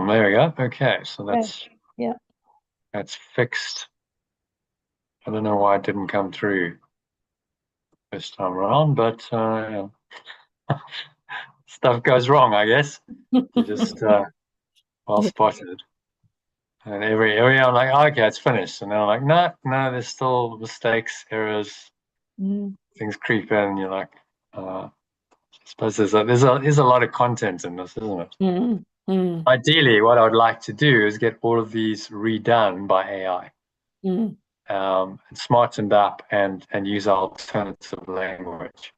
there we go. Okay, so that's fixed. I don't know why it didn't come through this time around, but stuff goes wrong, I guess. You just well spotted. And every area I'm like, oh, okay, it's finished. And then I'm like, no, there's still mistakes, errors, things creep in. You're like, I suppose there's a lot of content in this, isn't it? Ideally, what I'd like to do is get all of these redone by AI, and smartened up and use alternative language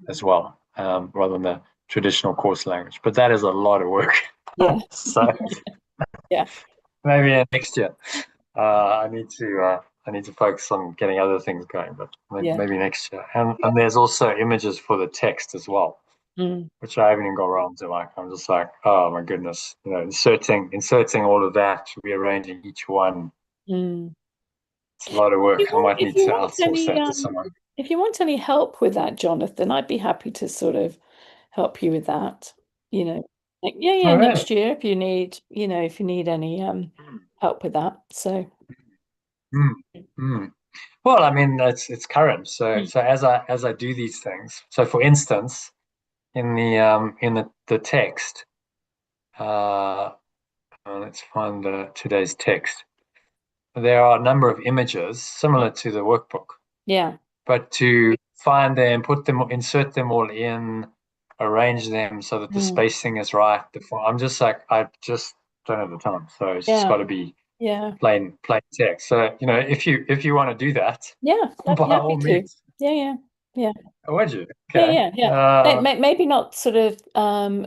as well, rather than the traditional course language. But that is a lot of work. Yeah. So maybe next year. I need to focus on getting other things going, but maybe next year. And there's also images for the text as well, which I haven't even got around to. Like, I'm just like, oh my goodness, inserting all of that, rearranging each one. It's a lot of work. I might need to outsource that to someone. If you want any help with that, Jonathan, I'd be happy to sort of help you with that. Like, next year if you need, any help with that. So. Well, I mean, it's current. So as I do these things. So for instance, in the text, let's find today's text. There are a number of images similar to the workbook. Yeah. But to find them, insert them all in, arrange them so that the spacing is right. I'm just like, I just don't have the time. So it's just got to be plain text. So if you want to do that, by all means. Would you? Okay. Maybe not sort of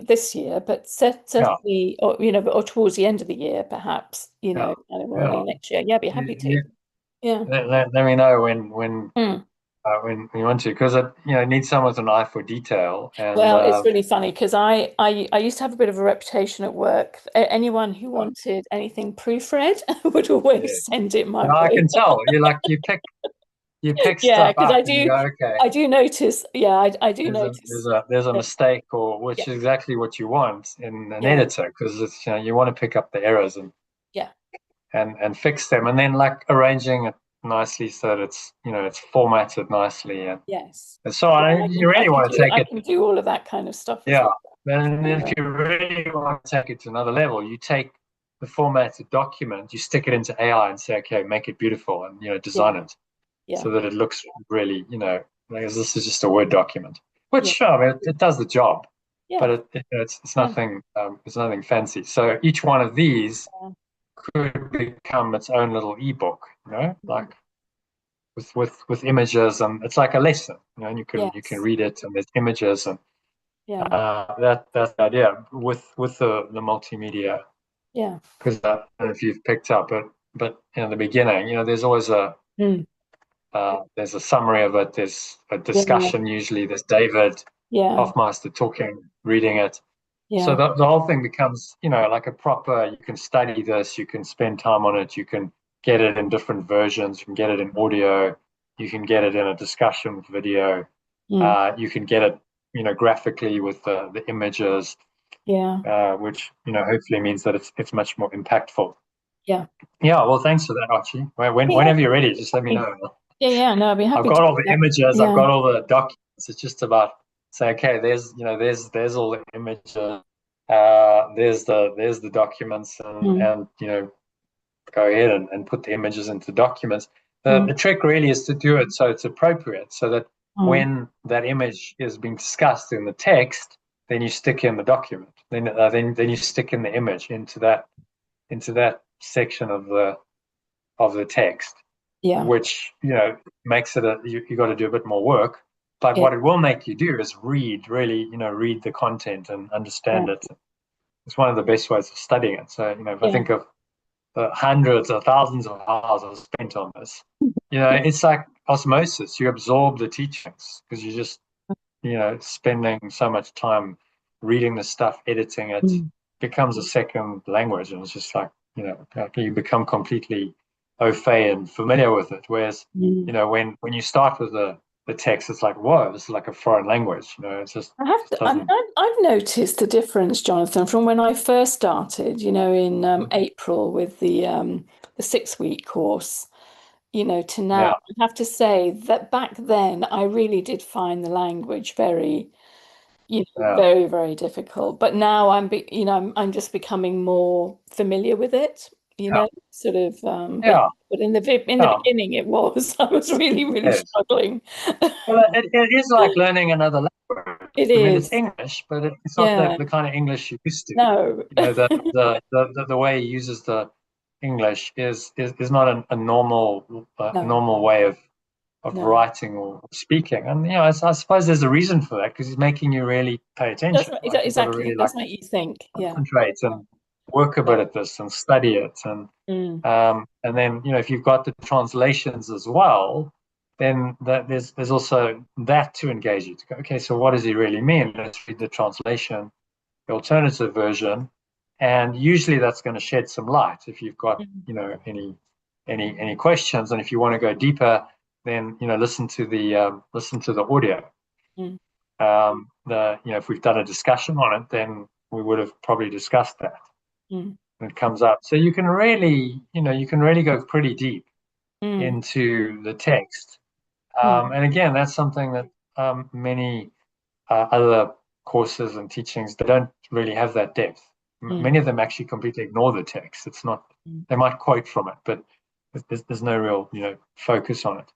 this year, but certainly, or towards the end of the year, perhaps. Early next year. Yeah, I'd be happy to. Let me know when you want to, because I need someone with an eye for detail. And it's really funny because I used to have a bit of a reputation at work. Anyone who wanted anything proofread would always send it my way. I can tell. You pick stuff up and you go, okay. I do notice. Yeah, I do notice. There's a mistake, or which is exactly what you want in an editor, because it's you want to pick up the errors and fix them, and then like arranging it nicely so that it's formatted nicely, and so on. You really want to take it. I can do all of that kind of stuff. And if you really want to take it to another level, you take the formatted document, you stick it into AI and say, okay, make it beautiful, and design it so that it looks really, like this is just a Word document, which it does the job, but it's nothing fancy. So each one of these could become its own little ebook, like with images, and it's like a lesson, and you can read it, and there's images, and that's the idea with the multimedia. Because I don't know if you've picked up, but in the beginning, there's always there's a summary of it, there's a discussion, usually there's David Hoffmeister talking, reading it. So the whole thing becomes, like a proper, you can study this, you can spend time on it, you can get it in different versions, you can get it in audio, you can get it in a discussion with video, you can get it, graphically with the images, which, hopefully means that it's much more impactful. Well, thanks for that, Archie. Whenever you're ready, just let me know. No, I'll be happy. I've got all the images, I've got all the documents. It's just about say, okay, there's all the images, there's the documents, and go ahead and put the images into documents. The trick really is to do it so it's appropriate, so that when that image is being discussed in the text, then you stick in the document. Then you stick in the image into that section of the text. Which makes it you got to do a bit more work, but what it will make you do is read the content and understand it. It's one of the best ways of studying it. So if I think of the hundreds or thousands of hours I've spent on this, it's like osmosis. You absorb the teachings because you're just spending so much time reading the stuff, editing it. Becomes a second language, and it's just like you become completely au fait and familiar with it. Whereas when you start with a the text, it's like, whoa, this is like a foreign language. It's just I've noticed a difference, Jonathan, from when I first started, in April with the 6-week course, to now. Yeah. I have to say that back then I really did find the language very, very, very difficult. But now I'm just becoming more familiar with it, sort of. But in the beginning, I was really, really struggling. Well, it is like learning another language. It I mean, is. it's English, but it's not the kind of English you used to. No. The way he uses the English is not a normal way of writing or speaking. And I suppose there's a reason for that, because he's making you really pay attention. Exactly. Really, It does make you think. concentrate and work a bit at this and study it. And then if you've got the translations as well, then there's also that to engage you. To go, okay, so what does he really mean? Let's read the translation, the alternative version, and usually that's going to shed some light if you've got any questions. And if you want to go deeper, then listen to the audio. If we've done a discussion on it, then we would have probably discussed that. When it comes up, so you can really go pretty deep into the text. And again, that's something that many other courses and teachings, they don't really have that depth. Many of them actually completely ignore the text. It's not, they might quote from it, but there's no real focus on it.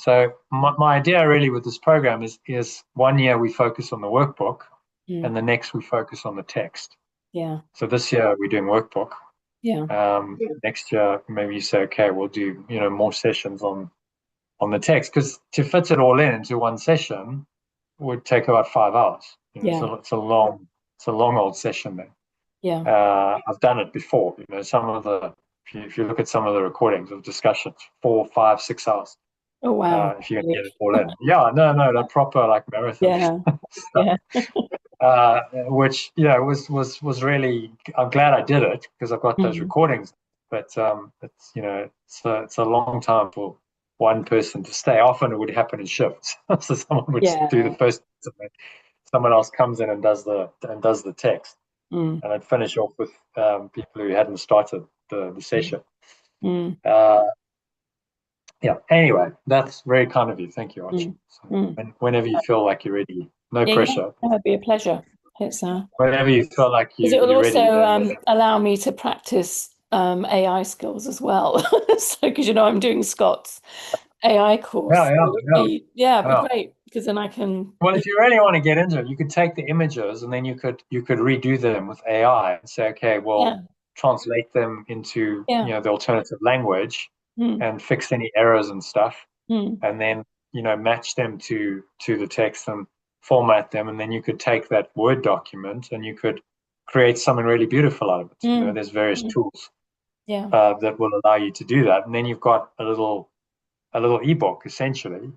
So my idea really with this program is 1 year we focus on the workbook, and the next we focus on the text. So this year we're doing workbook. Next year maybe you say, okay, we'll do more sessions on the text, because to fit it all into one session would take about 5 hours. So it's a long old session then. I've done it before. Some of the, if you look at some of the recordings of discussions, 4, 5, 6 hours. Oh wow! If you can get it all in, no, proper like marathon stuff. Which was really. I'm glad I did it, because I've got those recordings. But it's a long time for one person to stay. Often it would happen in shifts. So someone would do the first, someone else comes in and does the text, and I'd finish off with people who hadn't started the session. Anyway, that's very kind of you. Thank you, Archie. So whenever you feel like you're ready, no pressure. That'd be a pleasure. It's whenever you feel like it will you're also ready, allow me to practice AI skills as well. So because I'm doing Scott's AI course. It'd be great, because then I can. Well, if you really want to get into it, you could take the images and then you could redo them with AI and say, okay, well, translate them into the alternative language and fix any errors and stuff, and then match them to the text and format them, and then you could take that Word document and you could create something really beautiful out of it. There's various tools that will allow you to do that, and then you've got a little ebook essentially,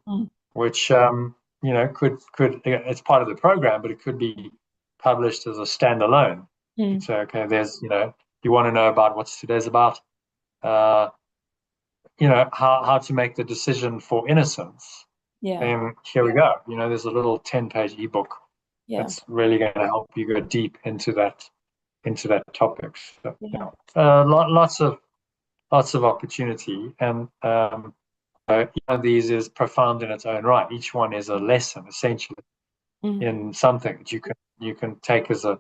which could it's part of the program, but it could be published as a standalone. So okay, there's you want to know about what's today's about, how to make the decision for innocence. And here we go. There's a little 10-page ebook that's really going to help you go deep into that topic. So, lots of opportunity, and each of these is profound in its own right. Each one is a lesson, essentially, in something that you can take as a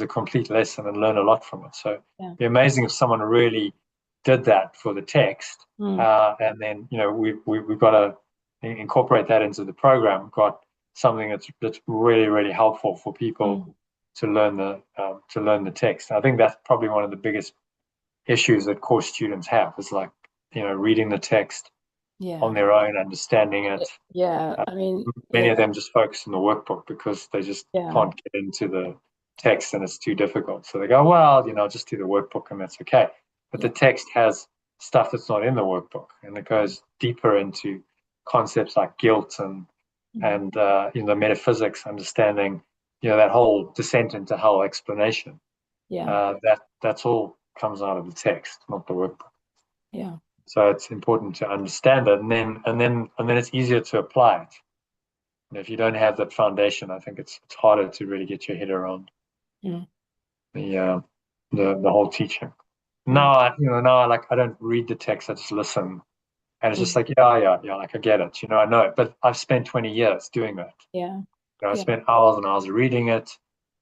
complete lesson and learn a lot from it. So it'd be amazing if someone really did that for the text, and then we've got to incorporate that into the program. We've got something that's really, really helpful for people to learn the text. And I think that's probably one of the biggest issues that course students have, is like reading the text on their own, understanding it. I mean, many of them just focus on the workbook because they just can't get into the text and it's too difficult. So they go, well, I'll just do the workbook and that's okay. But the text has stuff that's not in the workbook, and it goes deeper into concepts like guilt and metaphysics, understanding that whole descent into hell explanation. That's all comes out of the text, not the workbook. So it's important to understand it, and then it's easier to apply it. And if you don't have that foundation, I think it's harder to really get your head around the whole teaching. Now I don't read the text, I just listen. And it's just like, yeah, like I get it, I know it. But I've spent 20 years doing that. Yeah. I spent hours and hours reading it,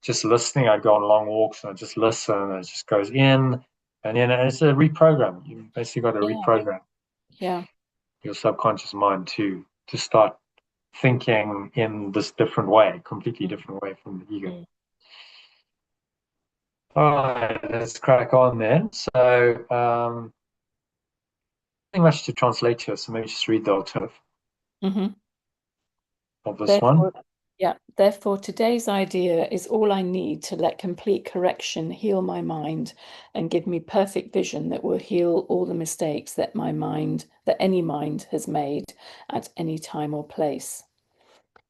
just listening. I'd go on long walks and I just listen, and it just goes in. And then it's a reprogram. You basically got to reprogram your subconscious mind to start thinking in this different way, completely different way from the ego. All right, let's crack on then. So, nothing much to translate here, so maybe just read the alternative of this one. Yeah, therefore today's idea is all I need to let complete correction heal my mind and give me perfect vision that will heal all the mistakes that any mind has made at any time or place.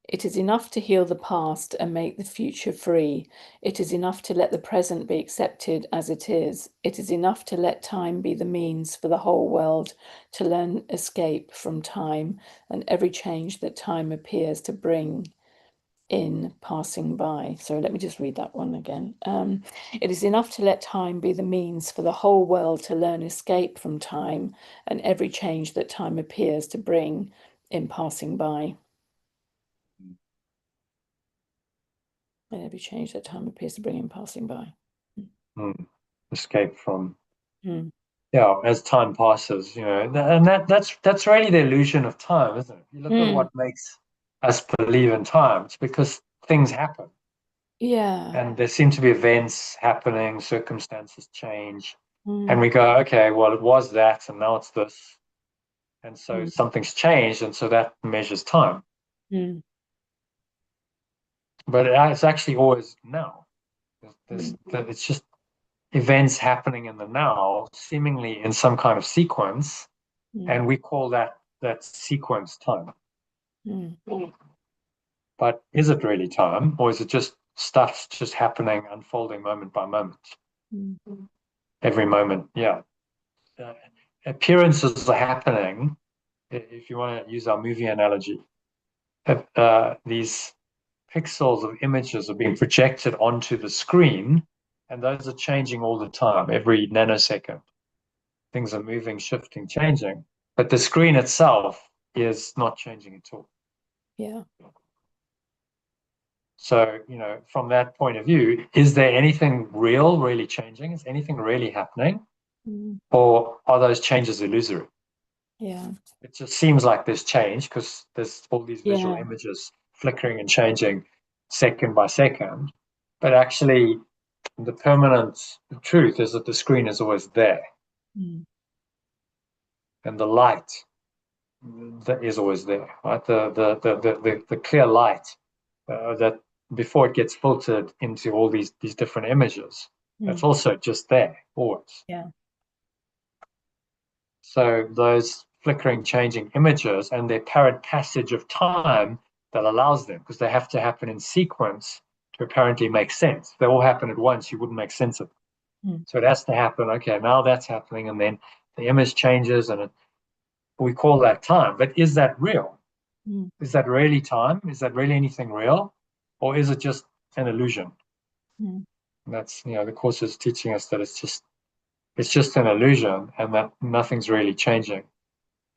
It is enough to heal the past and make the future free. It is enough to let the present be accepted as it is. It is enough to let time be the means for the whole world to learn escape from time and every change that time appears to bring in passing by. So let me just read that one again. It is enough to let time be the means for the whole world to learn escape from time and every change that time appears to bring in passing by. And every change that time appears to bring in passing by. Escape from as time passes, and that's really the illusion of time, isn't it? You look at what makes us believe in time. It's because things happen. Yeah. And there seem to be events happening, circumstances change, and we go, okay, well, it was that, and now it's this, and so something's changed, and so that measures time. But it's actually always now. It's just events happening in the now, seemingly in some kind of sequence, and we call that sequence time. But is it really time, or is it just stuff just happening, unfolding moment by moment? Every moment, appearances are happening. If you want to use our movie analogy, these pixels of images are being projected onto the screen, and those are changing all the time, every nanosecond. Things are moving, shifting, changing, but the screen itself is not changing at all. Yeah. So, from that point of view, is there anything real really changing? Is anything really happening? Or are those changes illusory? Yeah. It just seems like there's change because there's all these visual images flickering and changing second by second. But actually, the permanent truth is that the screen is always there. And the light that is always there, right? The clear light that before it gets filtered into all these different images, it's also just there always. Yeah. So those flickering, changing images and the apparent passage of time that allows them, because they have to happen in sequence to apparently make sense. If they all happen at once, you wouldn't make sense of them. So it has to happen. Okay, now that's happening, and then the image changes, and we call that time. But is that real? Is that really time? Is that really anything real? Or is it just an illusion? And that's, the course is teaching us that it's just an illusion, and that nothing's really changing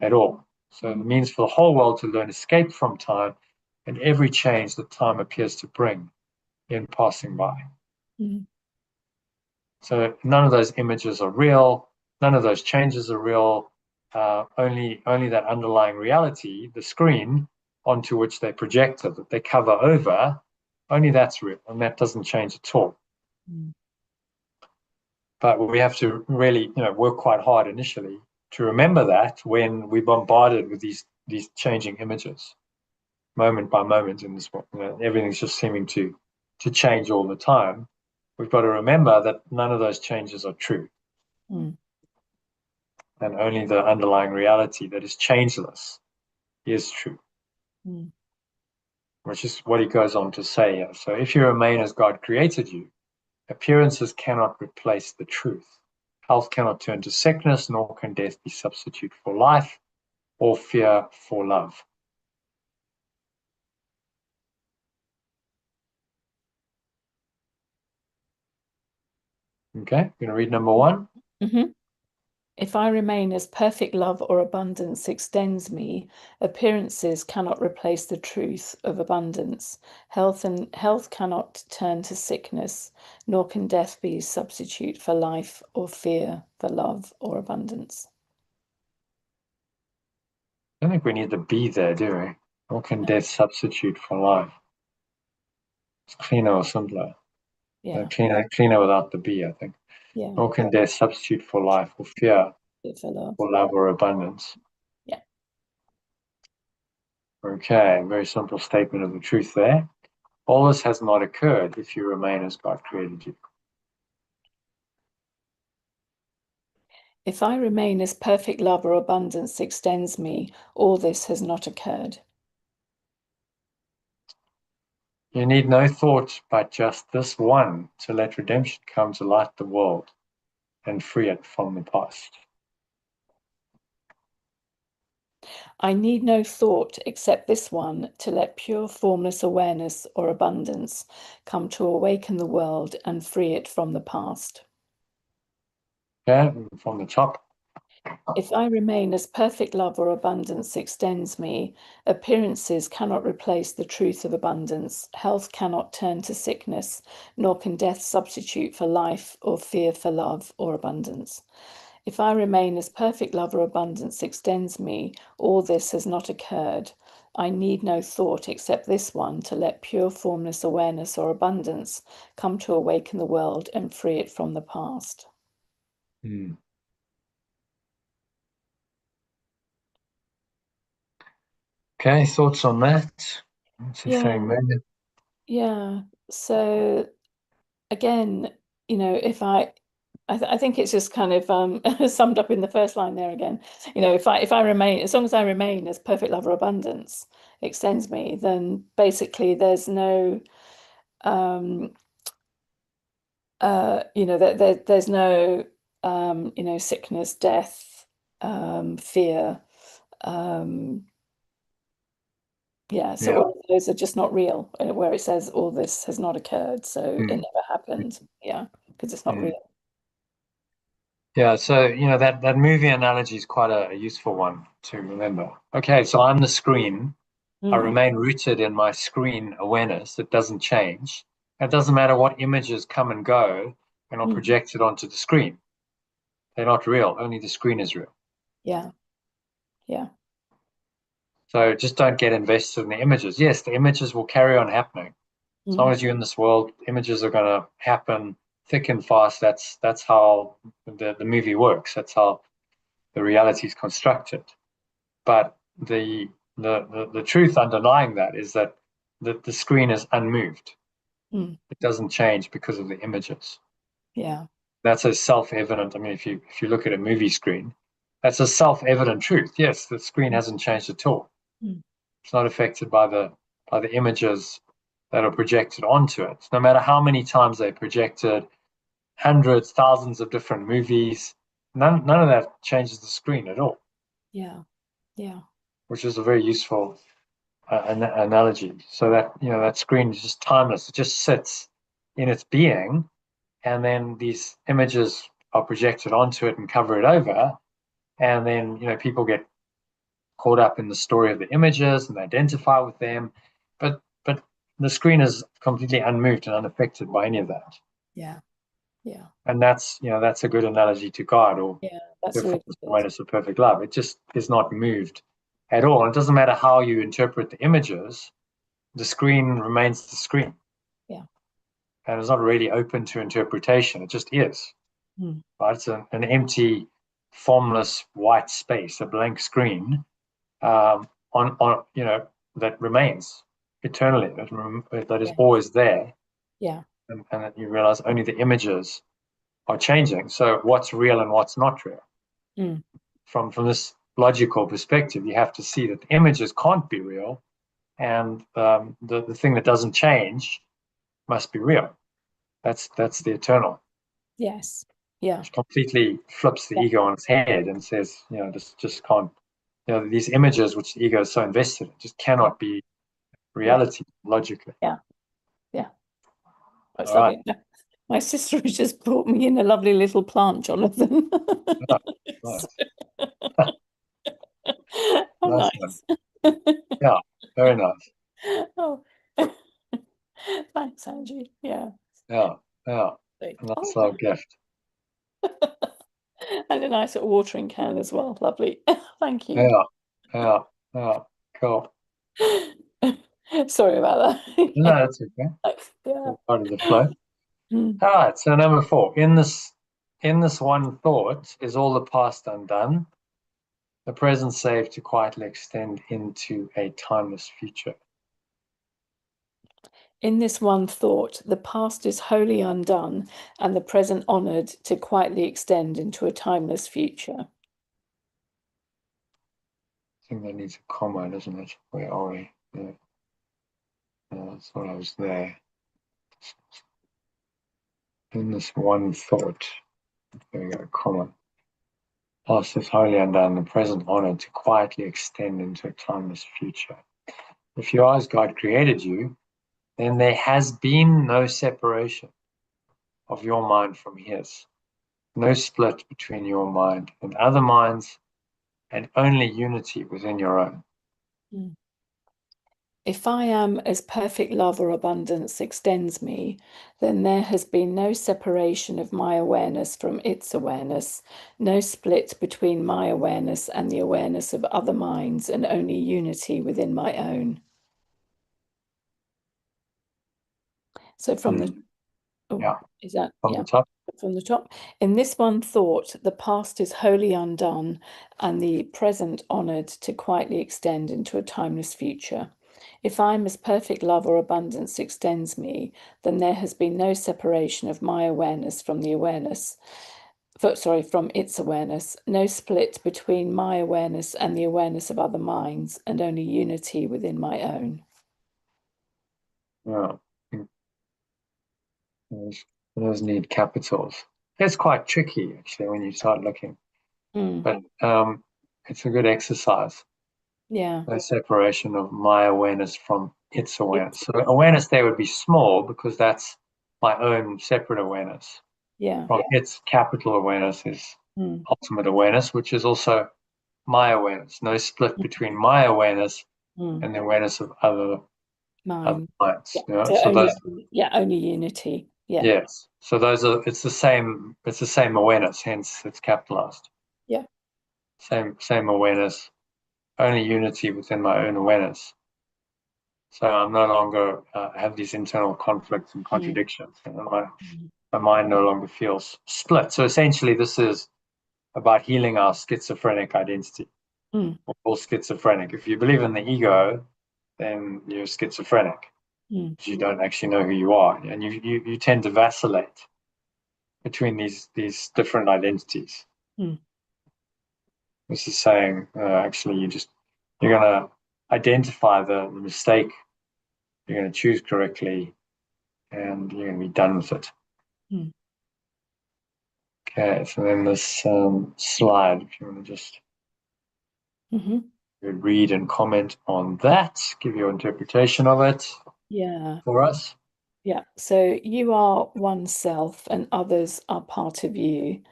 at all. So it means for the whole world to learn escape from time and every change that time appears to bring in passing by. So none of those images are real. None of those changes are real. Only that underlying reality, the screen onto which they projected, that they cover over, only that's real, and that doesn't change at all. But we have to really, work quite hard initially to remember that when we're bombarded with these changing images, moment by moment in this world. Everything's just seeming to change all the time. We've got to remember that none of those changes are true. And only the underlying reality that is changeless is true. Which is what he goes on to say here. So if you remain as God created you, appearances cannot replace the truth. Health cannot turn to sickness, nor can death be substitute for life or fear for love. Okay, I'm going to read number 1. If I remain as perfect love or abundance extends me, appearances cannot replace the truth of abundance. Health cannot turn to sickness, nor can death be substitute for life or fear for love or abundance. I don't think we need the be there, do we? Nor can death substitute for life. It's cleaner or simpler. Yeah. Cleaner without the be, I think. Yeah. Nor can death substitute for life or fear for love or abundance. Yeah. Okay, very simple statement of the truth there. All this has not occurred if you remain as God created you. If I remain as perfect love or abundance extends me, all this has not occurred. You need no thought but just this one to let redemption come to light the world and free it from the past. I need no thought except this one to let pure formless awareness or abundance come to awaken the world and free it from the past. Okay, from the top. If I remain as perfect love or abundance extends me, appearances cannot replace the truth of abundance. Health cannot turn to sickness, nor can death substitute for life or fear for love or abundance. If I remain as perfect love or abundance extends me, all this has not occurred. I need no thought except this one to let pure formless awareness or abundance come to awaken the world and free it from the past. Okay, thoughts on that? What's he saying there? Yeah. So again, if I think it's just kind of summed up in the first line there again. If I remain, as long as I remain as perfect love or abundance extends me, then basically there's no there's no sickness, death, fear. So all of those are just not real, where it says all this has not occurred, so it never happened. Yeah, because it's not real. Yeah, so that movie analogy is quite a useful one to remember. Okay, so I'm the screen. I remain rooted in my screen awareness. It doesn't change. It doesn't matter what images come and go and are projected onto the screen. They're not real. Only the screen is real. Yeah. So just don't get invested in the images. Yes, the images will carry on happening. As long as you're in this world, images are going to happen thick and fast. That's how the movie works. That's how the reality is constructed. But the truth underlying that is that the screen is unmoved. It doesn't change because of the images. Yeah. That's a self-evident. I mean, if you look at a movie screen, that's a self-evident truth. Yes, the screen hasn't changed at all. It's not affected by the images that are projected onto it. No matter how many times they projected, hundreds, thousands of different movies, none of that changes the screen at all. Yeah. Which is a very useful analogy. So that screen is just timeless. It just sits in its being, and then these images are projected onto it and cover it over, and then people get caught up in the story of the images and identify with them, but the screen is completely unmoved and unaffected by any of that. Yeah. And that's a good analogy to God or that's really good. awareness of perfect love. It just is not moved at all. It doesn't matter how you interpret the images, the screen remains the screen. Yeah. And it's not really open to interpretation. It just is. Right? It's an empty, formless white space, a blank screen on that remains eternally, that is always there. Yeah. And then you realize only the images are changing. So what's real and what's not real? From this logical perspective, you have to see that the images can't be real, and the thing that doesn't change must be real. That's the eternal. Yes. Yeah. Which completely flips the ego on its head and says, this just can't, these images which the ego is so invested in just cannot be reality logically. Yeah. Yeah. That's All lovely. My sister has just brought me in a lovely little plant, Jonathan. Oh, nice. Oh, Nice. nice. Yeah, very nice. Oh, thanks, Angie. Yeah. Yeah. A nice little gift. And a nice little watering can as well. Lovely. Thank you. Yeah. Cool. Sorry about that. No, that's okay. Yeah. Part of the flow. Mm. All right. So number 4, in this one thought is all the past undone, the present saved to quietly extend into a timeless future. In this one thought, the past is wholly undone and the present honoured to quietly extend into a timeless future. I think that needs a comma, doesn't it? Where are we? Yeah. I thought I was there. In this one thought, there we go, comma. Past is wholly undone, the present honoured to quietly extend into a timeless future. If you are as God created you, then there has been no separation of your mind from His, no split between your mind and other minds, and only unity within your own. If I am as perfect love or abundance extends me, then there has been no separation of my awareness from its awareness, no split between my awareness and the awareness of other minds, and only unity within my own. So from the is that from the top? From the top. In this one thought, the past is wholly undone and the present honoured to quietly extend into a timeless future. If I'm as perfect love or abundance extends me, then there has been no separation of my awareness from the awareness. From its awareness, no split between my awareness and the awareness of other minds, and only unity within my own. Yeah. Those need capitals. It's quite tricky, actually, when you start looking. But it's a good exercise. Yeah. The separation of my awareness from its awareness. So awareness there would be small because that's my own separate awareness. Yeah. From its capital awareness is ultimate awareness, which is also my awareness. No split between my awareness and the awareness of other minds. Yeah. Only unity. Yeah. Yes. So it's the same awareness, hence it's capitalized. Yeah. Same awareness, only unity within my own awareness. So I'm no longer have these internal conflicts and contradictions. My mind no longer feels split. So essentially, this is about healing our schizophrenic identity. We're all schizophrenic. If you believe in the ego, then you're schizophrenic. Because you don't actually know who you are, and you tend to vacillate between these different identities. This is saying actually you're going to identify the mistake, you're going to choose correctly, and you're going to be done with it. Okay, so then this slide, if you want to just read and comment on that, give your interpretation of it. Yeah. For us. Yeah. So you are oneself and others are part of you.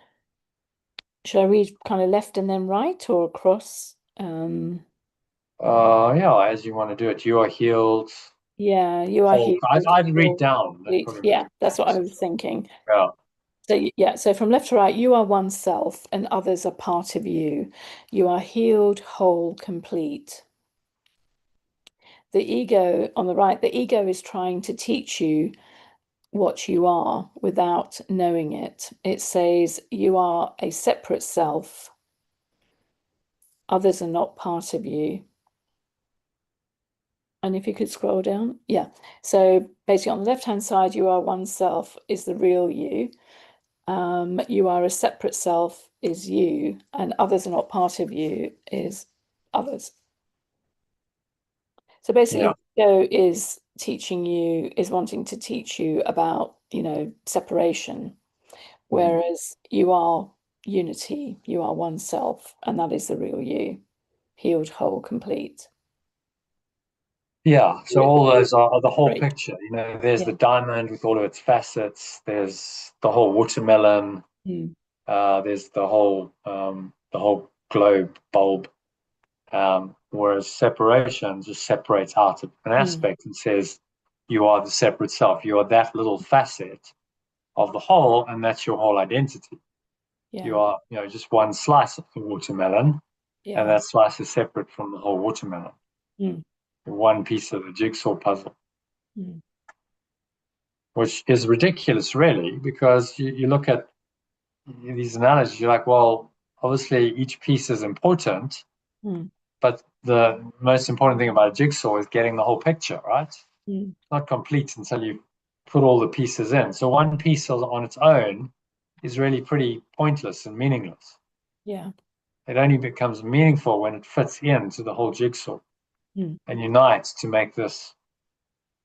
Should I read kind of left and then right or across? Yeah, as you want to do it. You are healed. Yeah, you are healed. I'd read down. Yeah, that's what I was thinking. Yeah. So from left to right, you are oneself and others are part of you. You are healed, whole, complete. The ego on the right, the ego is trying to teach you what you are without knowing it. It says you are a separate self. Others are not part of you. And if you could scroll down, yeah. So basically on the left-hand side, you are oneself is the real you. You are a separate self is you, and others are not part of you is others. So basically, ego is wanting to teach you about, separation. whereas you are unity, you are oneself, and that is the real you, healed, whole, complete. Yeah, so all those are the whole Great. picture. You know, there's the diamond with all of its facets. There's the whole watermelon. There's the whole globe bulb. Whereas separation just separates out an aspect and says you are the separate self. You are that little facet of the whole, and that's your whole identity. Yeah. You are, just one slice of the watermelon, and that slice is separate from the whole watermelon. One piece of the jigsaw puzzle, which is ridiculous, really, because you look at these analogies, you're like, well, obviously each piece is important, but the most important thing about a jigsaw is getting the whole picture, right? It's not complete until you put all the pieces in. So one piece on its own is really pretty pointless and meaningless. Yeah. It only becomes meaningful when it fits into the whole jigsaw and unites to make this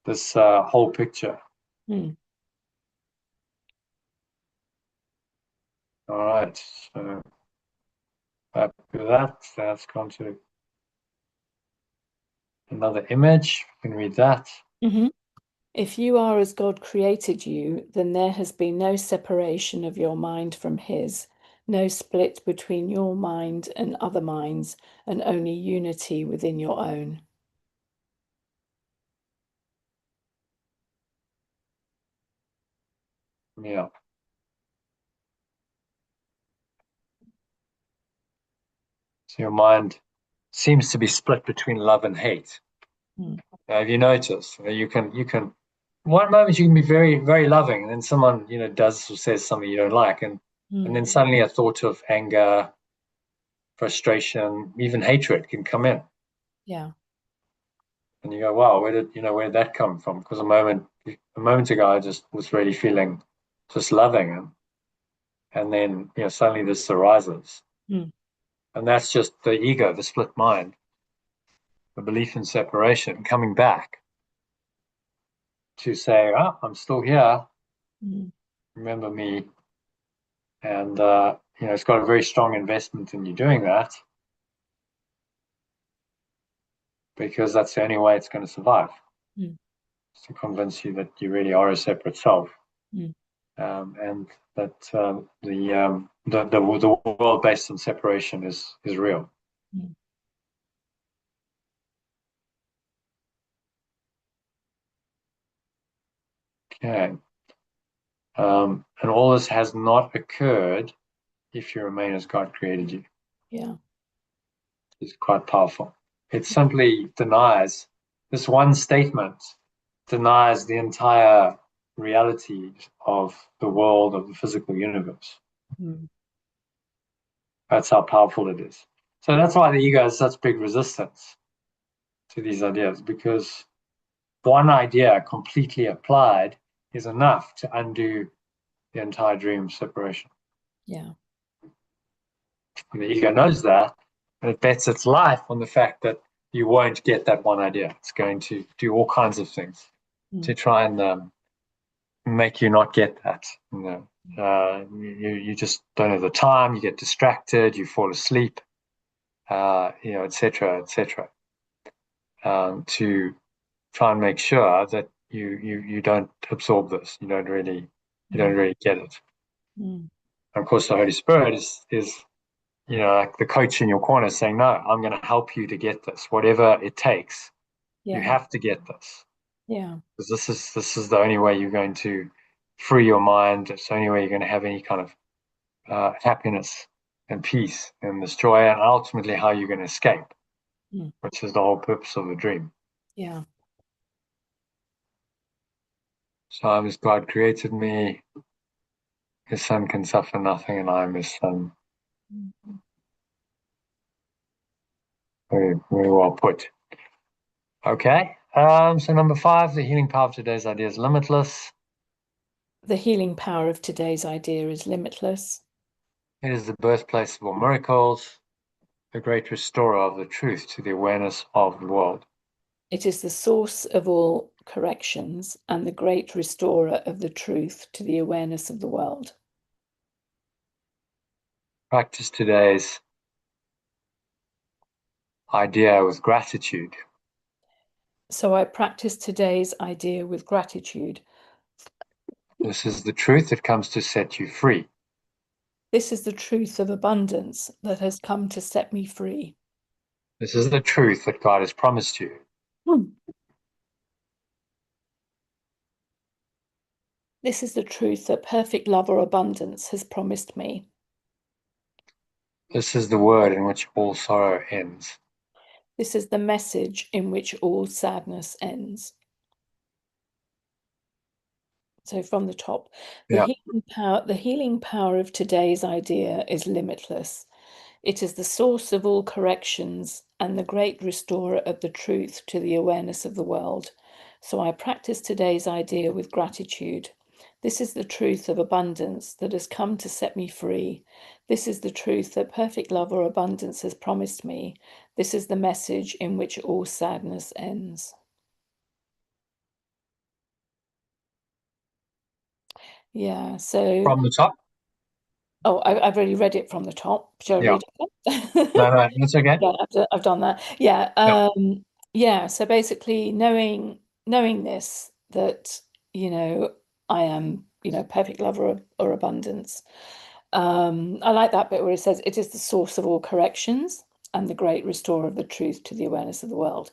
whole picture. All right. So after that, let's go to another image. You can read that. If you are as God created you, then there has been no separation of your mind from his, no split between your mind and other minds, and only unity within your own. Yeah. So your mind seems to be split between love and hate. Have you noticed? You can one moment you can be very, very loving, and then someone, does or says something you don't like, and then suddenly a thought of anger, frustration, even hatred can come in. Yeah. And you go, wow, where did that come from? Because a moment ago I just was really feeling just loving, and then suddenly this arises. And that's just the ego, the split mind, the belief in separation coming back to say, oh, I'm still here. Remember me. And, it's got a very strong investment in you doing that because that's the only way it's going to survive. To convince you that you really are a separate self. And that the world based on separation is real. Okay. And all this has not occurred if you remain as God created you. Yeah. It's quite powerful. It simply denies, this one statement denies the entire reality of the world, of the physical universe. That's how powerful it is. So that's why the ego has such big resistance to these ideas, because one idea completely applied is enough to undo the entire dream of separation. Yeah. And the ego knows that, and it bets its life on the fact that you won't get that one idea. It's going to do all kinds of things to try and make you not get that. You just don't have the time. You get distracted. You fall asleep. Et cetera, et cetera. To try and make sure that you don't absorb this. You don't really get it. And of course, the Holy Spirit is like the coach in your corner saying, no, I'm going to help you to get this, whatever it takes. You have to get this. Yeah. Because this is the only way you're going to free your mind. It's the only way you're going to have any kind of happiness and peace and this joy, and ultimately how you're going to escape, which is the whole purpose of the dream. Yeah. So I'm as God created me. His son can suffer nothing, and I am his son. Very, very well put. Okay. So number 5, the healing power of today's idea is limitless. The healing power of today's idea is limitless. It is the birthplace of all miracles, the great restorer of the truth to the awareness of the world. It is the source of all corrections and the great restorer of the truth to the awareness of the world. Practice today's idea with gratitude. So I practice today's idea with gratitude. This is the truth that comes to set you free. This is the truth of abundance that has come to set me free. This is the truth that God has promised you. This is the truth that perfect love or abundance has promised me. This is the word in which all sorrow ends. This is the message in which all sadness ends. So from the top, the healing power of today's idea is limitless. It is the source of all corrections and the great restorer of the truth to the awareness of the world. So I practice today's idea with gratitude. This is the truth of abundance that has come to set me free. This is the truth that perfect love or abundance has promised me. This is the message in which all sadness ends. Yeah, so from the top. Oh, I've already read it from the top. Shall I read it? No, that's okay. Yeah, I've done that. Yeah, yeah. So basically, knowing this, that I am perfect love or abundance. I like that bit where it says it is the source of all corrections and the great restorer of the truth to the awareness of the world.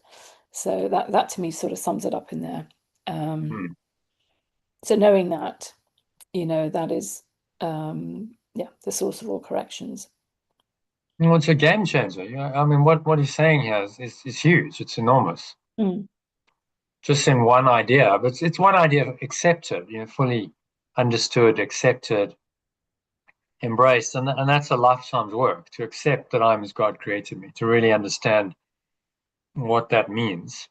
So that to me sort of sums it up in there. So knowing that, that is the source of all corrections. Well, it's a game changer. I mean, what he's saying here is huge. It's enormous. Just in one idea, but it's one idea accepted, fully understood, accepted, embraced, and that's a lifetime's work to accept that I'm as God created me. To really understand what that means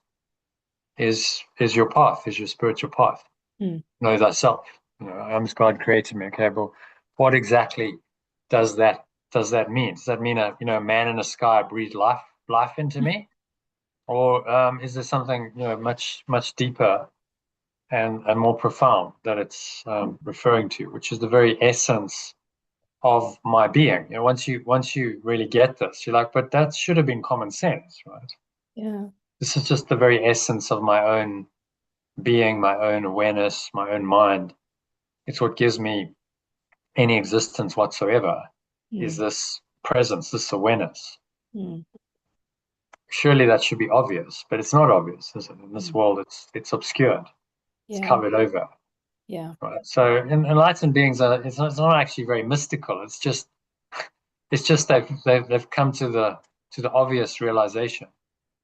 is your path, is your spiritual path. Know thyself. I'm as God created me. Okay, but what exactly does that mean? Does that mean a man in the sky breathed life into me, or is there something much deeper and more profound that it's referring to, which is the very essence of my being? Once you really get this, you're like, but that should have been common sense, right? Yeah. This is just the very essence of my own being, my own awareness, my own mind. It's what gives me any existence whatsoever, is this presence, this awareness. Surely that should be obvious, but it's not obvious, is it? In this world, it's obscured. It's covered over. Yeah. Right. So enlightened beings it's not actually very mystical. It's just they've come to the obvious realization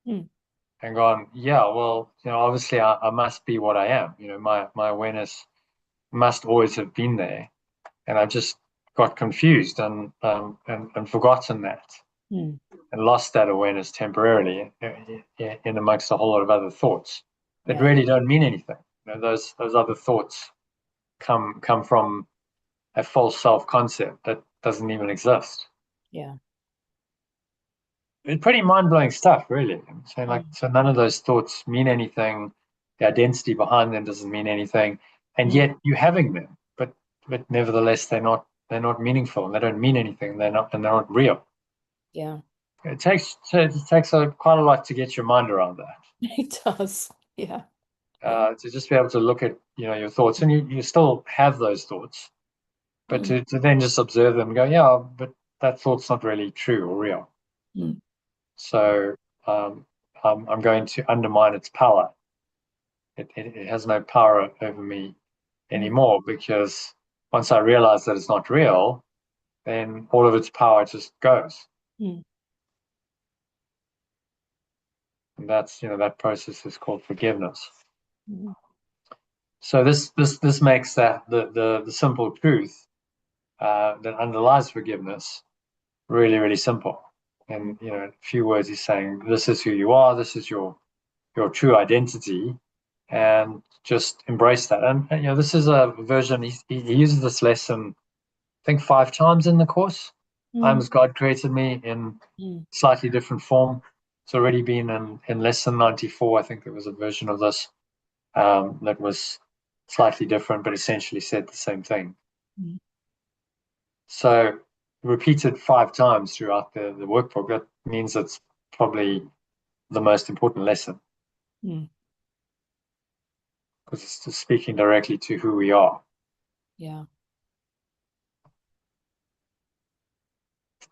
and gone, yeah, well, obviously I must be what I am. My awareness must always have been there, and I've just got confused and forgotten that and lost that awareness temporarily in amongst a whole lot of other thoughts that really don't mean anything. Those other thoughts come from a false self-concept that doesn't even exist. Yeah. It's pretty mind-blowing stuff, really. So none of those thoughts mean anything. The identity behind them doesn't mean anything, and yet you're having them. But nevertheless, they're not meaningful, and they don't mean anything. They're not real. Yeah. It takes quite a lot to get your mind around that. It does. Yeah. To just be able to look at your thoughts, and you still have those thoughts, but to then just observe them and go, yeah, but that thought's not really true or real. So I'm going to undermine its power. It has no power over me anymore, because once I realize that it's not real, then all of its power just goes. And that's that process is called forgiveness. So this makes that the simple truth that underlies forgiveness really, really simple. And in a few words, he's saying, this is who you are, this is your true identity, and just embrace that. And this is a version, he uses this lesson, I think 5 times in the course. I'm as God created me, in slightly different form. It's already been in lesson 94. I think there was a version of this that was slightly different, but essentially said the same thing. So repeated 5 times throughout the workbook, that means it's probably the most important lesson. Mm. Because it's just speaking directly to who we are. Yeah.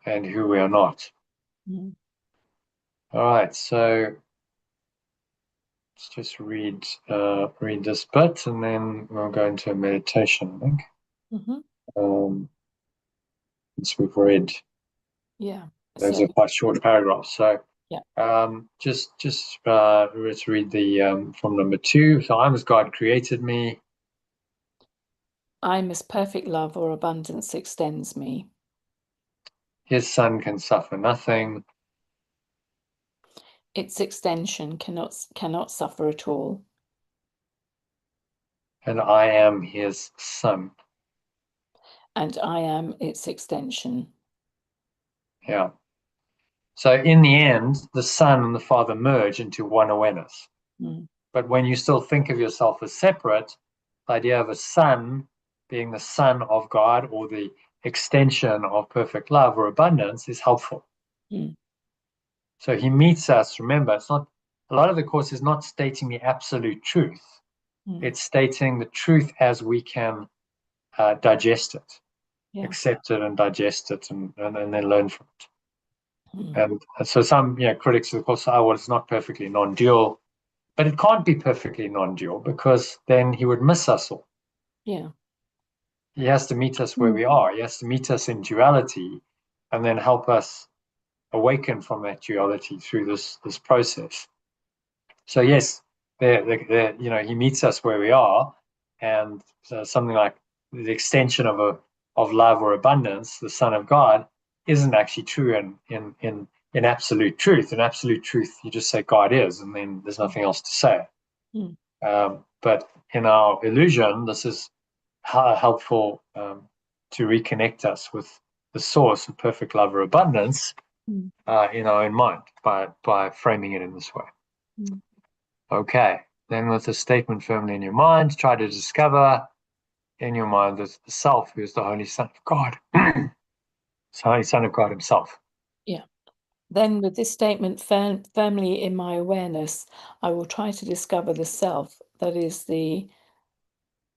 And who we are not. Mm. All right, so let's just read this bit, and then we'll go into a meditation, I think. Since we've read, those are quite short paragraphs. So just let's read the from number 2. So I'm as God created me. I'm as perfect love or abundance extends me. His son can suffer nothing. Its extension cannot suffer at all. And I am his son. And I am its extension. Yeah. So in the end, the Son and the Father merge into one awareness. Mm. But when you still think of yourself as separate, the idea of a son being the Son of God or the extension of perfect love or abundance is helpful. Mm. So he meets us. Remember, it's not, a lot of the course is not stating the absolute truth. Mm. It's stating the truth as we can digest it, accept it and digest it, and then learn from it. And so some critics of the course say, oh, well, it's not perfectly non-dual, but it can't be perfectly non-dual because then he would miss us all. Yeah. He has to meet us where we are. He has to meet us in duality and then help us awaken from that duality through this process. So yes, he meets us where we are, and something like the extension of love or abundance, the Son of God, isn't actually true in absolute truth. In absolute truth, you just say God is, and then there's nothing else to say. But in our illusion, this is helpful to reconnect us with the source of perfect love or abundance in our own mind by framing it in this way. Okay, then with a statement firmly in your mind, try to discover in your mind the self who is the Holy Son of God. It's the Holy Son of God himself. Yeah. Then with this statement firmly in my awareness, I will try to discover the self that is the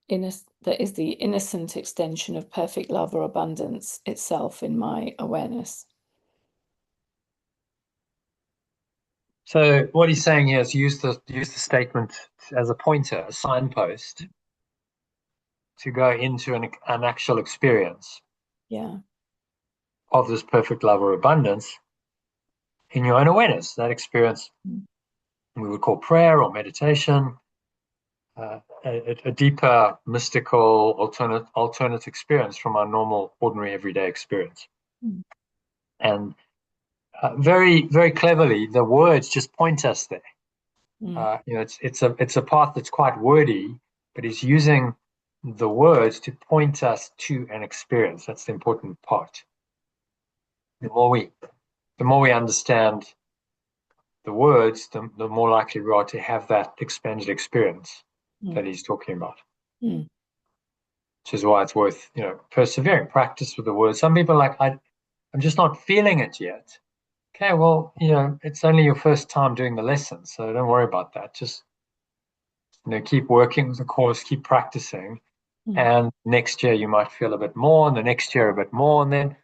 innocent extension of perfect love or abundance itself in my awareness. So what he's saying here is use the statement as a pointer, a signpost, to go into an actual experience of this perfect love or abundance in your own awareness. That experience we would call prayer or meditation, a deeper mystical alternate experience from our normal ordinary everyday experience. And very, very cleverly, the words just point us there. It's a path that's quite wordy, but he's using the words to point us to an experience. That's the important part. The more we understand the words, the more likely we are to have that expanded experience that he's talking about. Which is why it's worth persevering, practice with the words. Some people are like, I'm just not feeling it yet. Okay, well, it's only your first time doing the lesson, so don't worry about that. Just keep working with the course, keep practicing, and next year you might feel a bit more, and the next year a bit more, and then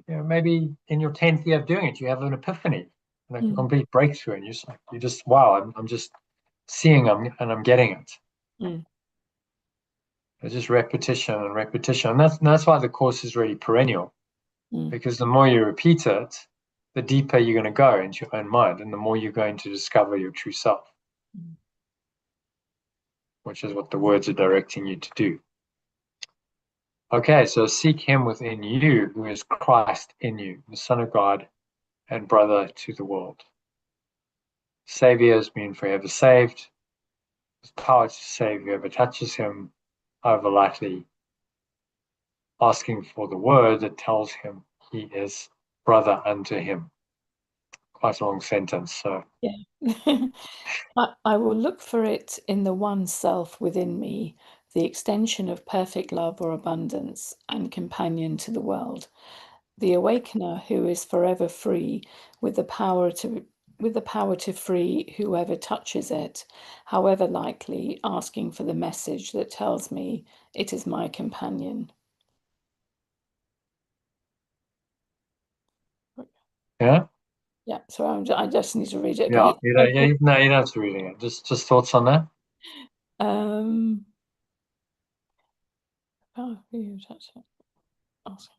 maybe in your 10th year of doing it, you have an epiphany, like a complete breakthrough, and you just wow, I'm just seeing and I'm getting it. It's just repetition and repetition, and that's why the course is really perennial, because the more you repeat it, the deeper you're going to go into your own mind, and the more you're going to discover your true self, which is what the words are directing you to do. Okay, so seek him within you who is Christ in you, the Son of God and brother to the world. Savior has been forever saved. His power to save whoever touches him, however lightly, asking for the word that tells him he is brother unto him. Quite a long sentence. So yeah. I will look for it in the one self within me, the extension of perfect love or abundance and companion to the world. the awakener who is forever free with the power to free whoever touches it, however likely, asking for the message that tells me it is my companion. Yeah. Yeah. So I just need to read it. Yeah. You don't have to read it. Just thoughts on that. Oh, you touch it. Awesome.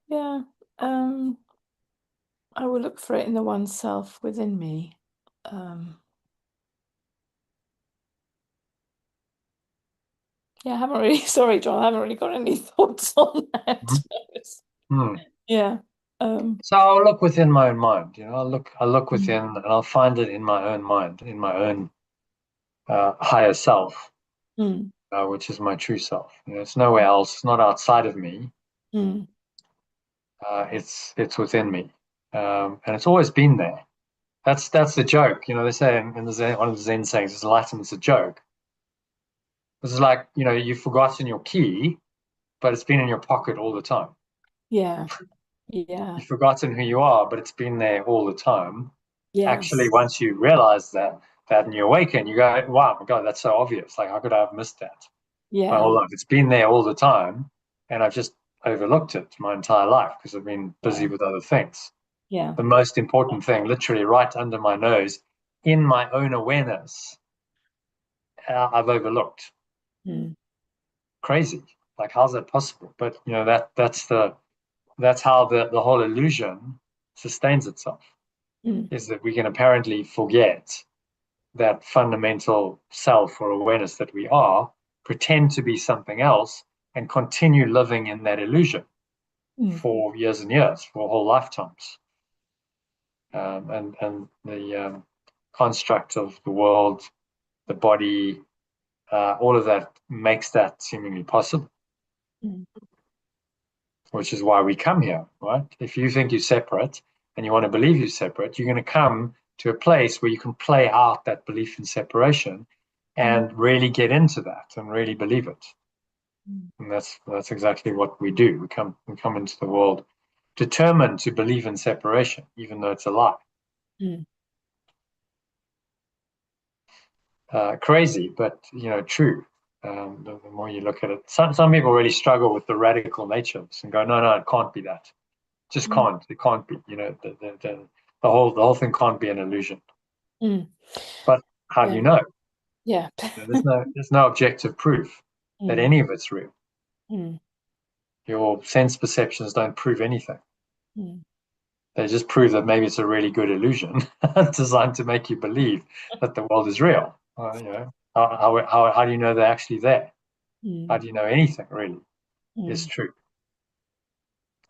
Yeah, I will look for it in the one self within me. Yeah, I haven't really, sorry, John, I haven't really got any thoughts on that. Yeah. So I'll look within my own mind, I'll look within and I'll find it in my own mind, in my own higher self, which is my true self. It's nowhere else. It's not outside of me. It's within me, and it's always been there. That's the joke. They say in the Zen, one of the Zen sayings, "It's enlightenment's a joke." This is like you've forgotten your key, but it's been in your pocket all the time. Yeah. Yeah. You've forgotten who you are, but it's been there all the time. Yes. Actually, once you realize that and you awaken, you go, "Wow, my God, that's so obvious. Like, how could I have missed that?" Yeah. My whole life, it's been there all the time, and I've just overlooked it my entire life because I've been busy with other things. Yeah. The most important thing, literally right under my nose, in my own awareness, I've overlooked. Crazy. Like, how's that possible? But that's how the whole illusion sustains itself. Is that we can apparently forget that fundamental self or awareness that we are, pretend to be something else, and continue living in that illusion for years and years, for whole lifetimes. And the construct of the world, the body, all of that makes that seemingly possible. Which is why we come here, right? If you think you're separate and you want to believe you're separate, you're going to come to a place where you can play out that belief in separation and really get into that and really believe it. And that's exactly what we do. We come into the world determined to believe in separation, even though it's a lie. Crazy, but true. The more you look at it, some people really struggle with the radical nature of this and go, no, it can't be that. Just can't. It can't be. The whole thing can't be an illusion. But how do you know? Yeah. There's no objective proof that any of it's real. Your sense perceptions don't prove anything. They just prove that maybe it's a really good illusion designed to make you believe that the world is real. How do you know they're actually there? How do you know anything really is true?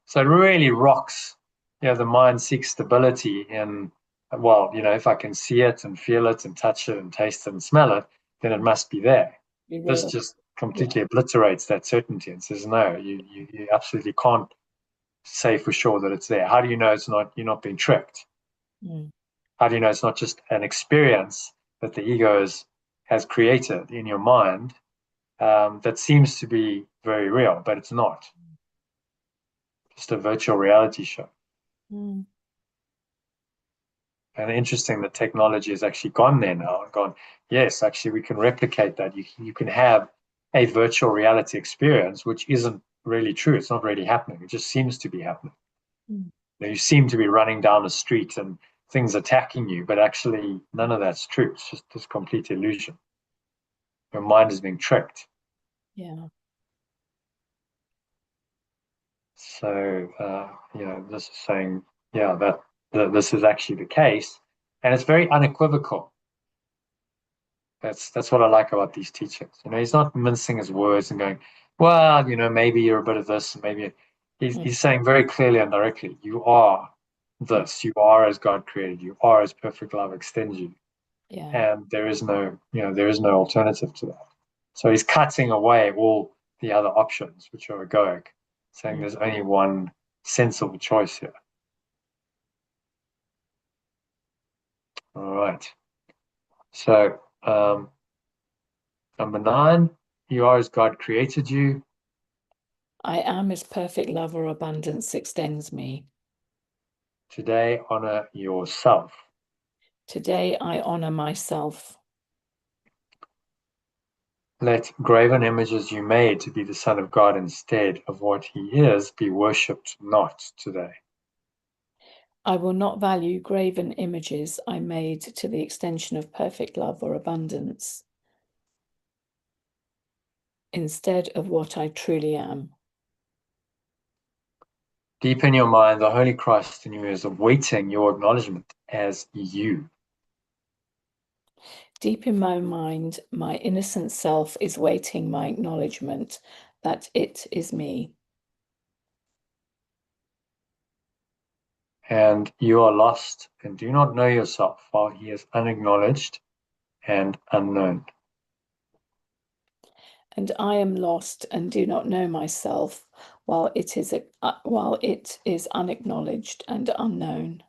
So it really rocks. The mind seeks stability in, well, if I can see it and feel it and touch it and taste it and smell it, then it must be there. This just completely obliterates that certainty and says, no, you absolutely can't say for sure that it's there. How do you know you're not being tricked? How do you know it's not just an experience that the ego has created in your mind that seems to be very real, but it's not. Just a virtual reality show. And interesting that technology has actually gone there now and gone, yes, actually we can replicate that. You can have a virtual reality experience, which isn't really true. It's not really happening. It just seems to be happening. You seem to be running down the street and things attacking you, but actually none of that's true. It's just this complete illusion. Your mind is being tricked. Yeah. So, this is saying, that this is actually the case. And it's very unequivocal. That's what I like about these teachings. He's not mincing his words and going, well, maybe you're a bit of this, and maybe he's saying very clearly and directly, you are this, you are as God created you, are as perfect love extends you. Yeah. And there is no alternative to that. So he's cutting away all the other options, which are egoic, saying there's only one sensible choice here. All right. So, number 9, you are as God created you. I am as perfect love or abundance extends me. Today, honor yourself. Today, I honor myself. Let graven images you made to be the Son of God instead of what he is be worshipped not today. I will not value graven images I made to the extension of perfect love or abundance instead of what I truly am. Deep in your mind, the Holy Christ in you is awaiting your acknowledgement as you. Deep in my mind, my innocent self is waiting my acknowledgement that it is me. And you are lost and do not know yourself, while he is unacknowledged and unknown. And I am lost and do not know myself, while it is unacknowledged and unknown.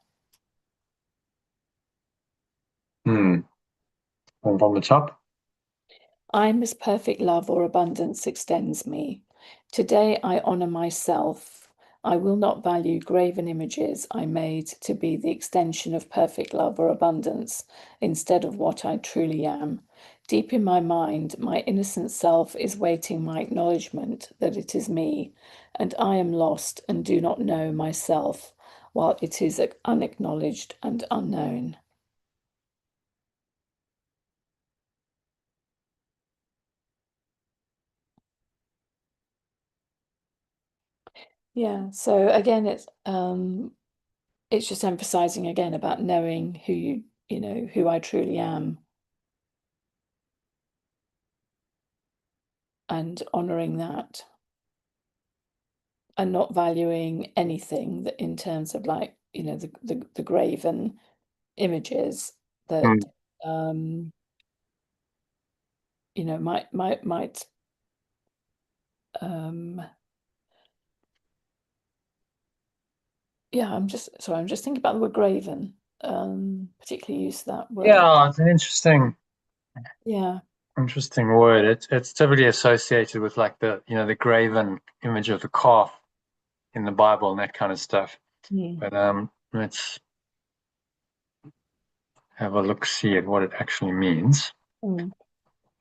And from the top. I am as perfect love or abundance extends me. Today I honor myself. I will not value graven images I made to be the extension of perfect love or abundance instead of what I truly am. Deep in my mind, my innocent self is waiting my acknowledgement that it is me, and I am lost and do not know myself, while it is unacknowledged and unknown. Yeah, so again, it's just emphasizing again about knowing who I truly am and honoring that and not valuing anything that in terms of like, the graven images that might I'm just thinking about the word graven, particularly use that word. Yeah, it's an interesting Yeah. interesting word. It's typically associated with like the graven image of the calf in the Bible and that kind of stuff. But let's have a look, see at what it actually means.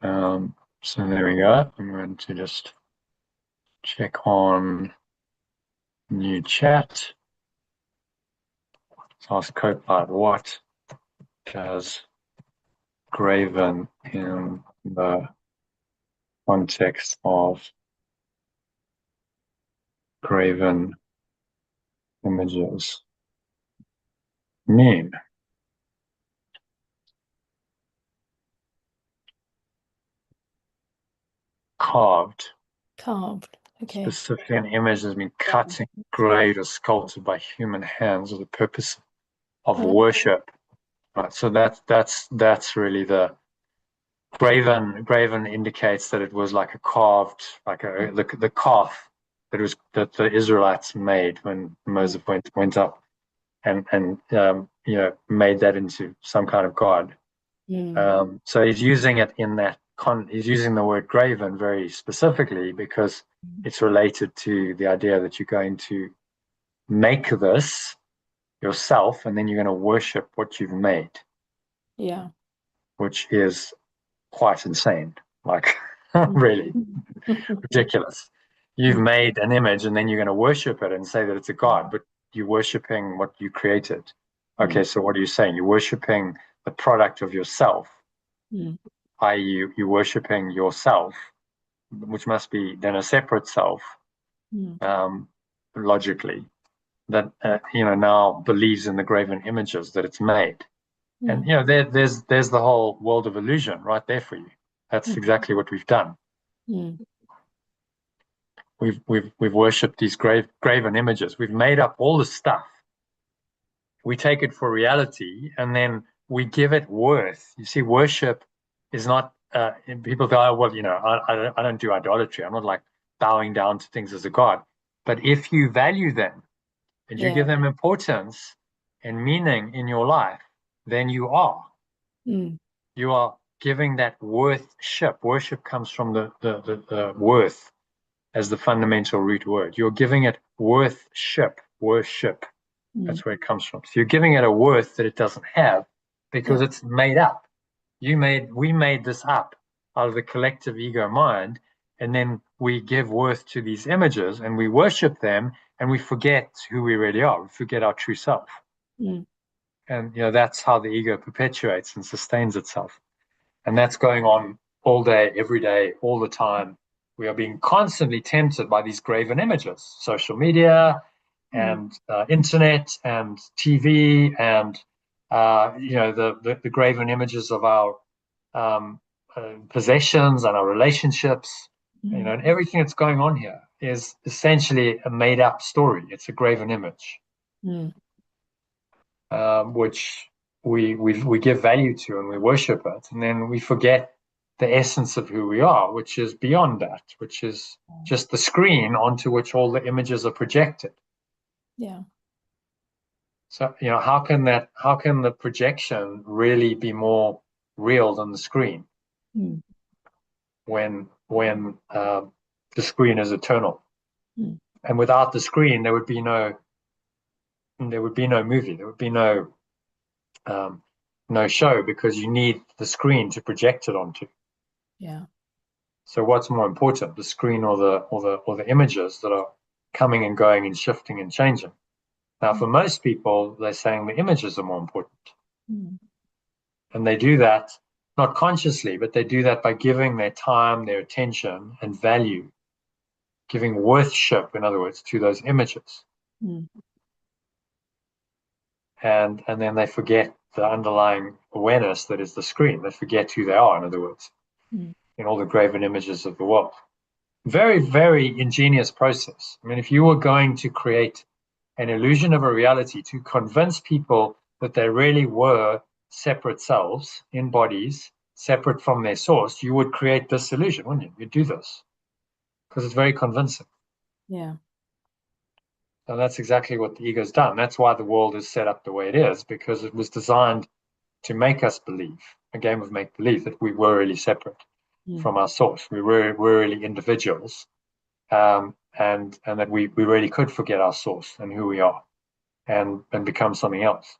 So there we go. I'm going to just check on new chat. Let's ask Copilot, what does graven in the context of graven images mean? Carved. Okay. Specifically, an image has been cut, engraved, or sculpted by human hands for the purpose of worship. Right. So that's really the graven. Graven indicates that it was like a carved, like the calf that the Israelites made when Moses went up and made that into some kind of god. So he's using it in that he's using the word graven very specifically because it's related to the idea that you're going to make this yourself and then you're going to worship what you've made. Yeah. Which is quite insane, like really ridiculous. You've made an image and then you're going to worship it and say that it's a god, but you're worshiping what you created. Okay, so what are you saying? You're worshiping the product of yourself, i.e., you're worshiping yourself, which must be then a separate self, logically, that now believes in the graven images that it's made. And there's the whole world of illusion right there for you. That's exactly what we've done. We've worshipped these graven images. We've made up all this stuff. We take it for reality, and then we give it worth. You see, worship is not. People go, oh, well, I don't do idolatry. I'm not like bowing down to things as a god. But if you value them and you give them importance and meaning in your life, then you are. Mm. You are giving that worship. Worship comes from the worth as the fundamental root word. You're giving it worship. That's where it comes from. So you're giving it a worth that it doesn't have because it's made up. We made this up out of the collective ego mind, and then we give worth to these images and we worship them and we forget who we really are. We forget our true self. Mm. And that's how the ego perpetuates and sustains itself. And that's going on all day, every day, all the time. We are being constantly tempted by these graven images, social media and internet and TV and the graven images of our possessions and our relationships. And everything that's going on here is essentially a made-up story. It's a graven image, which we give value to and we worship it, and then we forget the essence of who we are, which is beyond that, which is just the screen onto which all the images are projected. Yeah. So how can the projection really be more real than the screen when the screen is eternal? And without the screen, there would be no movie, there would be no show, because you need the screen to project it onto. Yeah. So what's more important, the screen or the images that are coming and going and shifting and changing? Now, for most people, they're saying the images are more important. And they do that not consciously, but they do that by giving their time, their attention, and value, giving worship, in other words, to those images. And then they forget the underlying awareness that is the screen. They forget who they are, in other words, in all the graven images of the world. Very, very ingenious process. I mean, if you were going to create an illusion of a reality to convince people that they really were separate selves in bodies, separate from their source, you would create this illusion, wouldn't you? You'd do this because it's very convincing. Yeah. And that's exactly what the ego's done. That's why the world is set up the way it is, because it was designed to make us believe, a game of make-believe, that we were really separate from our source. We were really individuals, and that we really could forget our source and who we are and become something else.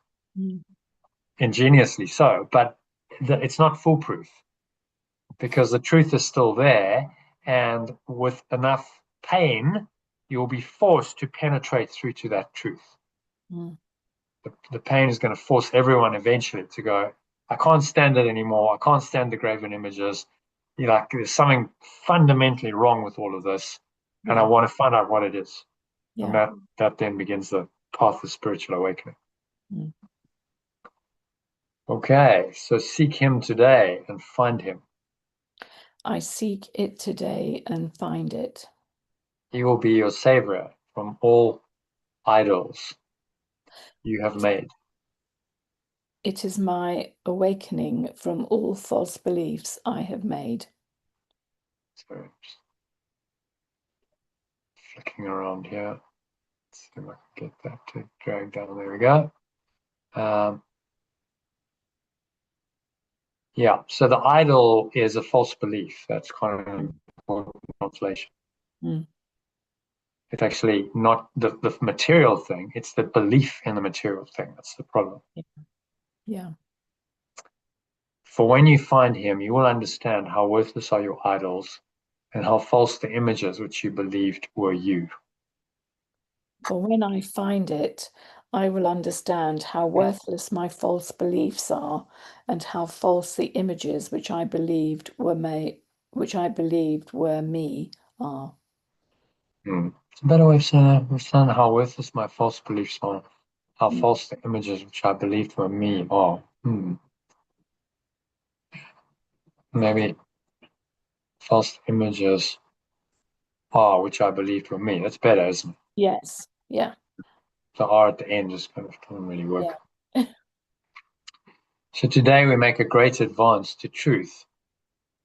Ingeniously so, but it's not foolproof, because the truth is still there, and with enough pain, you'll be forced to penetrate through to that truth. The pain is going to force everyone eventually to go, I can't stand it anymore. I can't stand the graven images. There's something fundamentally wrong with all of this, and I want to find out what it is. And that then begins the path of spiritual awakening. Okay, so seek him today and find him. I seek it today and find it. He will be your savior from all idols you have made. It is my awakening from all false beliefs I have made. So just flicking around here. Let's see if I can get that to drag down. There we go. Yeah, so the idol is a false belief. That's kind of an important translation. It's actually not the material thing, it's the belief in the material thing. That's the problem. Yeah. For when you find him, you will understand how worthless are your idols and how false the images which you believed were you. For when I find it, I will understand how worthless my false beliefs are and how false the images which I believed were me are. It's a better way of saying that. Understand how worthless my false beliefs are, how false the images which I believed were me are. Maybe false images are which I believed were me. That's better, isn't it? Yes. Yeah. The R at the end just kind of doesn't really work. Yeah. So today we make a great advance to truth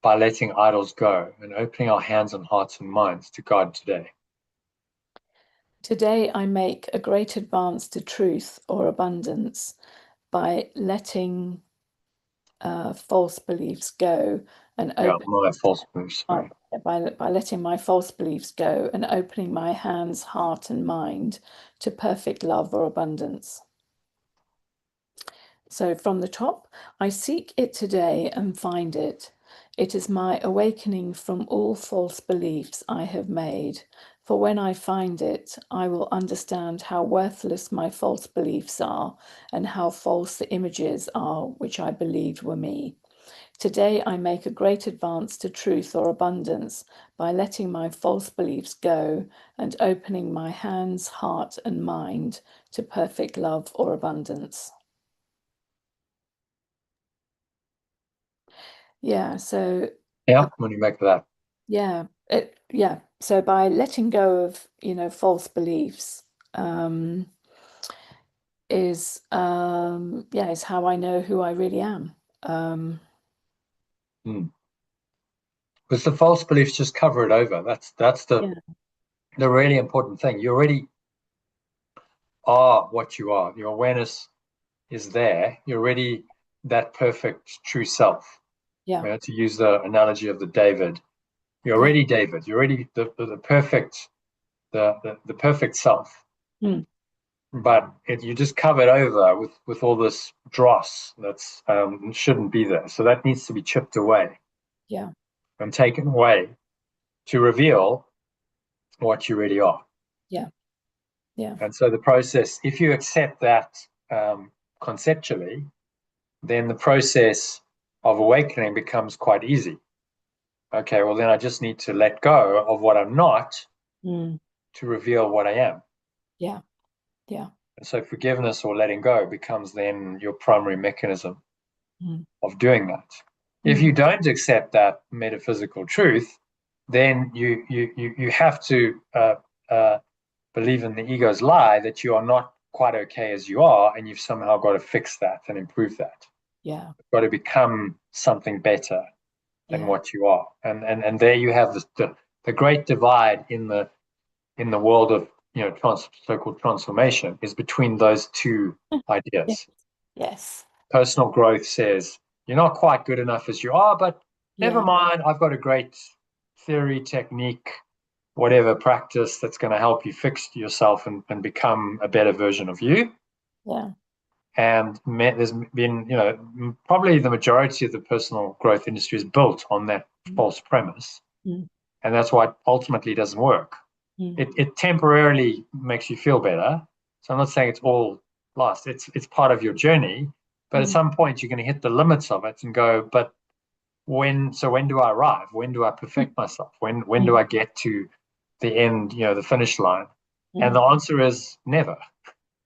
by letting idols go and opening our hands and hearts and minds to God today. Today I make a great advance to truth or abundance by letting false beliefs go and my false beliefs. By letting my false beliefs go and opening my hands, heart, and mind to perfect love or abundance. So from the top, I seek it today and find it. It is my awakening from all false beliefs I have made. For when I find it, I will understand how worthless my false beliefs are and how false the images are which I believed were me. Today I make a great advance to truth or abundance by letting my false beliefs go and opening my hands, heart, and mind to perfect love or abundance. Yeah, so yeah, when you make that. Yeah, so by letting go of, false beliefs, is how I know who I really am. Because the false beliefs just cover it over. That's the really important thing. You already are what you are. Your awareness is there. You're already that perfect true self. Yeah. To use the analogy of the David, you're already David. You're already the perfect the perfect self. But you just covered over with all this dross that's shouldn't be there. So that needs to be chipped away. Yeah. And taken away to reveal what you really are. Yeah. Yeah. And so the process, if you accept that conceptually, then the process of awakening becomes quite easy. Okay, well, then I just need to let go of what I'm not to reveal what I am. Yeah. Yeah. And so forgiveness or letting go becomes then your primary mechanism of doing that. If you don't accept that metaphysical truth, then you have to believe in the ego's lie that you are not quite okay as you are, and you've somehow got to fix that and improve that. Yeah. You've got to become something better than what you are. And there you have the great divide in the world of so-called transformation is between those two ideas. Yes. Personal growth says you're not quite good enough as you are, but never mind, I've got a great theory, technique, whatever practice that's going to help you fix yourself and become a better version of you. Yeah. And there's been, probably the majority of the personal growth industry is built on that false premise. And that's why it ultimately doesn't work. It temporarily makes you feel better. So I'm not saying it's all lost. It's part of your journey. But at some point you're going to hit the limits of it and go, but when do I arrive? When do I perfect myself? When do I get to the end, the finish line? And the answer is never.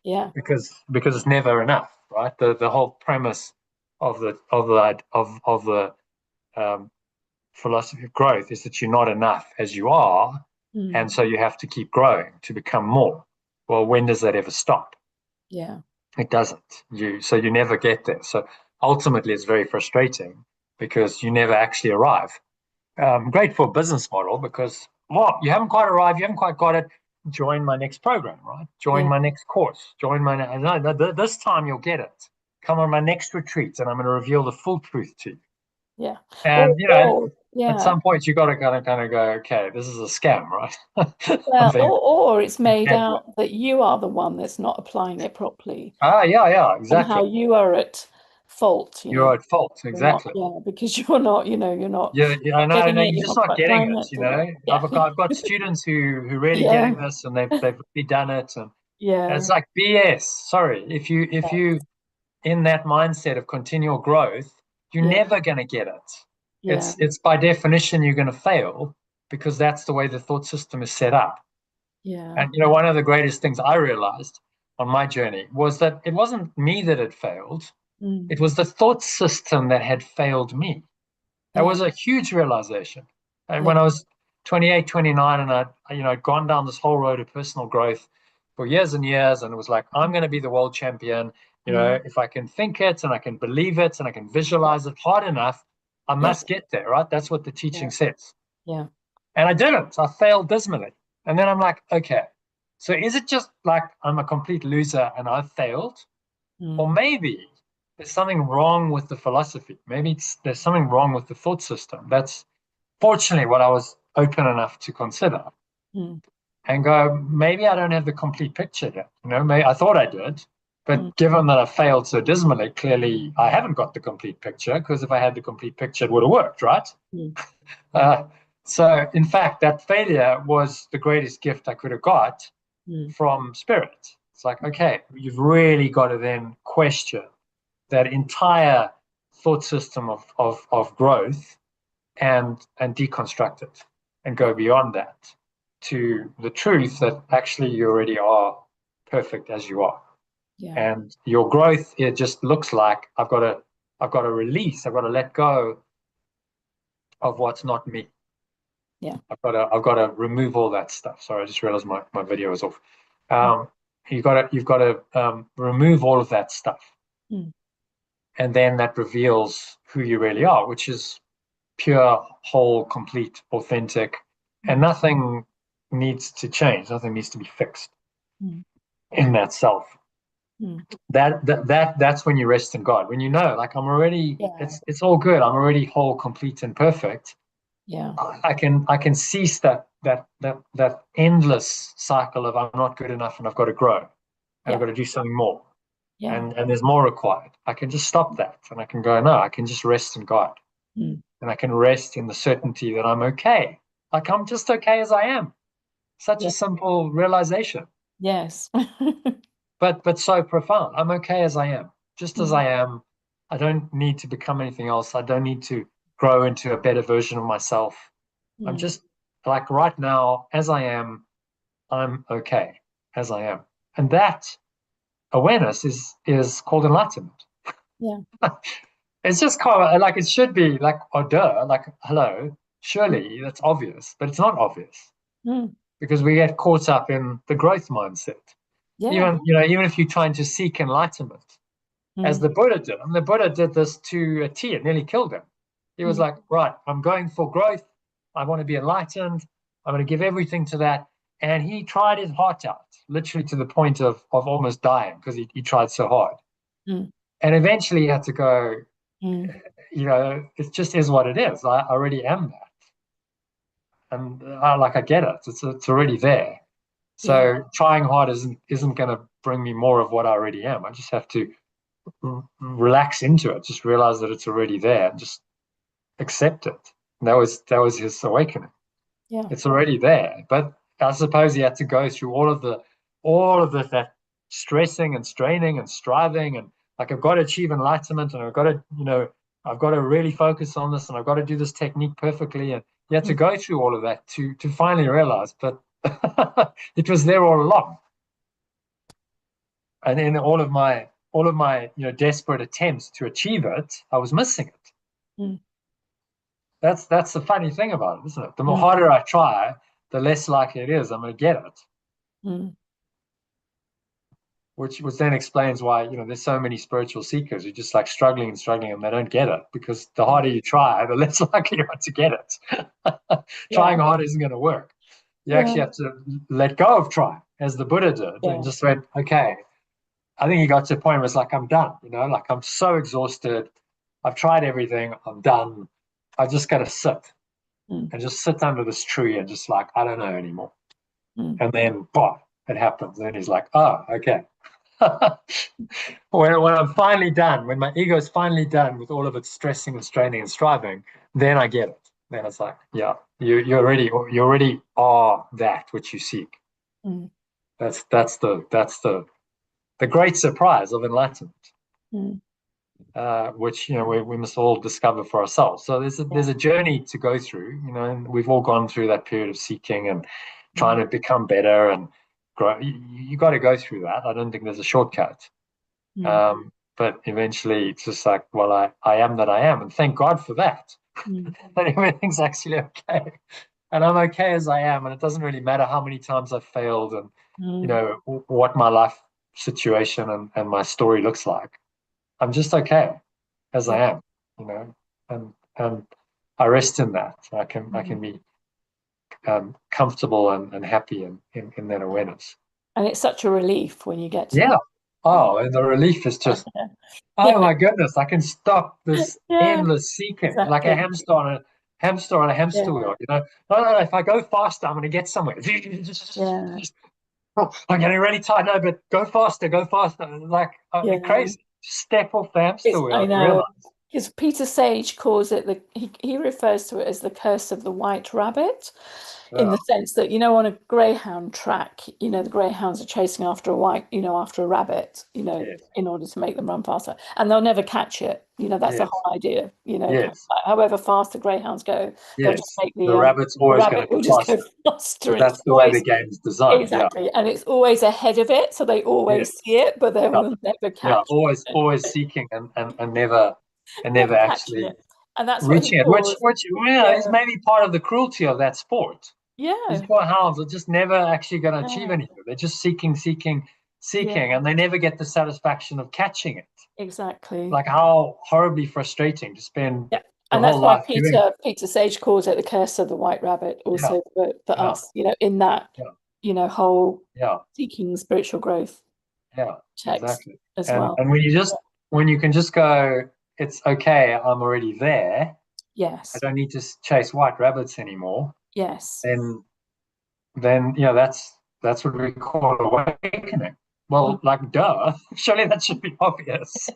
Yeah. Because it's never enough, right? The whole premise of the philosophy of growth is that you're not enough as you are, and so you have to keep growing to become more. Well, when does that ever stop? Yeah. It doesn't. So you never get there. So ultimately, it's very frustrating because you never actually arrive. Great for a business model because, well, you haven't quite arrived, you haven't quite got it. Join my next program, right? Join my next course. This time you'll get it. Come on my next retreat, and I'm going to reveal the full truth to you. Yeah. And at some point you got to kind of go, okay, this is a scam, right? Well, or it's made out that you are the one that's not applying it properly. Yeah, exactly. And how you are at fault. You're at fault, exactly. Because you're not, you're not. Yeah, I know. You're just not getting it. Yeah. I've got students who really getting this, and they've really done it, and it's like BS. Sorry, if you in that mindset of continual growth, you're never going to get it. It's by definition you're going to fail because that's the way the thought system is set up. Yeah. And one of the greatest things I realized on my journey was that it wasn't me that had failed. It was the thought system that had failed me. That was a huge realization. And when I was 28, 29, and I'd gone down this whole road of personal growth for years and years, and it was like, I'm going to be the world champion. If I can think it and I can believe it and I can visualize it hard enough, I must get there, right? That's what the teaching says. Yeah. And I didn't. I failed dismally. And then I'm like, okay, so is it just like I'm a complete loser and I've failed? Or maybe there's something wrong with the philosophy. Maybe there's something wrong with the thought system. That's fortunately what I was open enough to consider. And go, maybe I don't have the complete picture yet. Maybe I thought I did, but given that I failed so dismally, clearly I haven't got the complete picture, because if I had the complete picture, it would have worked, right? So in fact, that failure was the greatest gift I could have got from spirit. It's like, okay, you've really got to then question that entire thought system of growth and deconstruct it and go beyond that to the truth that actually you already are perfect as you are. And your growth, it just looks like I've got to release, I've got to let go of what's not me. I've got to remove all that stuff. Sorry, I just realized my video is off. You've got to remove all of that stuff. And then that reveals who you really are, which is pure, whole, complete, authentic, and nothing needs to change. Nothing needs to be fixed in that self. That's when you rest in God. When you know, like, I'm already, it's all good. I'm already whole, complete, and perfect. I can cease that endless cycle of I'm not good enough and I've got to grow and I've got to do something more. And there's more required. I can just stop that and I can go, no, I can just rest in God. And I can rest in the certainty that I'm okay. Like, I'm just okay as I am. Such a simple realization. Yes. but so profound. I'm okay as I am, just as I am. I don't need to become anything else. I don't need to grow into a better version of myself. I'm just like right now, as I am, I'm okay as I am. And that awareness is called enlightenment. It's just kind of like, it should be like, oh, duh, like, hello, surely that's obvious, but it's not obvious because we get caught up in the growth mindset. Even if you're trying to seek enlightenment, as the Buddha did, and the Buddha did this to a T, it nearly killed him. He was like, right, I'm going for growth. I want to be enlightened. I'm going to give everything to that. And he tried his heart out, literally to the point of almost dying because he tried so hard. And eventually he had to go, it just is what it is. I already am that. And I get it. It's already there. So trying hard isn't going to bring me more of what I already am. I just have to relax into it, just realize that it's already there and just accept it. And that was his awakening. It's already there. But I suppose he had to go through all of that stressing and straining and striving and like, I've got to achieve enlightenment and I've got to really focus on this and I've got to do this technique perfectly. And you had to go through all of that to finally realize, but it was there all along. And in all of my desperate attempts to achieve it, I was missing it. That's the funny thing about it, isn't it? The more harder I try, the less likely it is I'm going to get it. Which then explains why there's so many spiritual seekers who just like struggling and they don't get it, because the harder you try, the less likely you are to get it. Trying hard isn't going to work. You actually have to let go of trying, as the Buddha did, and just went, okay. I think he got to a point where it's like, I'm done, like I'm so exhausted. I've tried everything. I'm done. I just got to sit and just sit under this tree and just like, I don't know anymore. And then, it happens. And he's like, oh, okay. when I'm finally done, when my ego is finally done with all of its stressing and straining and striving, then I get it. Then it's like, yeah, you already are that which you seek. That's the great surprise of enlightenment, which we must all discover for ourselves. So there's a journey to go through, and we've all gone through that period of seeking and trying to become better and grow. You got to go through that. I don't think there's a shortcut. But eventually it's just like, well, I am that I am, and thank God for that. And everything's actually okay. And I'm okay as I am, and it doesn't really matter how many times I've failed and what my life situation and my story looks like. I'm just okay as I am, and I rest in that. I can be comfortable and happy in that awareness. And it's such a relief when you get to Oh, and the relief is just, oh my goodness, I can stop this endless seeking, like a hamster on a hamster wheel, you know. No, if I go faster, I'm going to get somewhere. I'm getting really tired. No, but go faster, go faster. Like, I'd be crazy. Just step off the hamster wheel. I know. Because Peter Sage calls it he refers to it as the curse of the white rabbit, in the sense that, you know, on a greyhound track, you know, the greyhounds are chasing after after a rabbit, you know, in order to make them run faster, and they'll never catch it. You know, that's the whole idea. You know, kind of like, however fast the greyhounds go, they'll just make the rabbit's always going to go faster. faster. That's the way the game's designed. Exactly, and it's always ahead of it, so they always see it, but they will never catch it. Always seeking and never actually it. And that's reaching it, which is maybe part of the cruelty of that sport. Yeah, these poor hounds are just never actually going to achieve anything. They're just seeking, and they never get the satisfaction of catching it. Exactly. Like, how horribly frustrating to spend. And that's why Peter Sage calls it the curse of the white rabbit. Also, for us, you know, in that whole seeking spiritual growth. Yeah, text exactly. As well. And when you can just go, it's okay, I'm already there. Yes. I don't need to chase white rabbits anymore. Yes. Then that's what we call awakening. Well, like, duh, surely that should be obvious.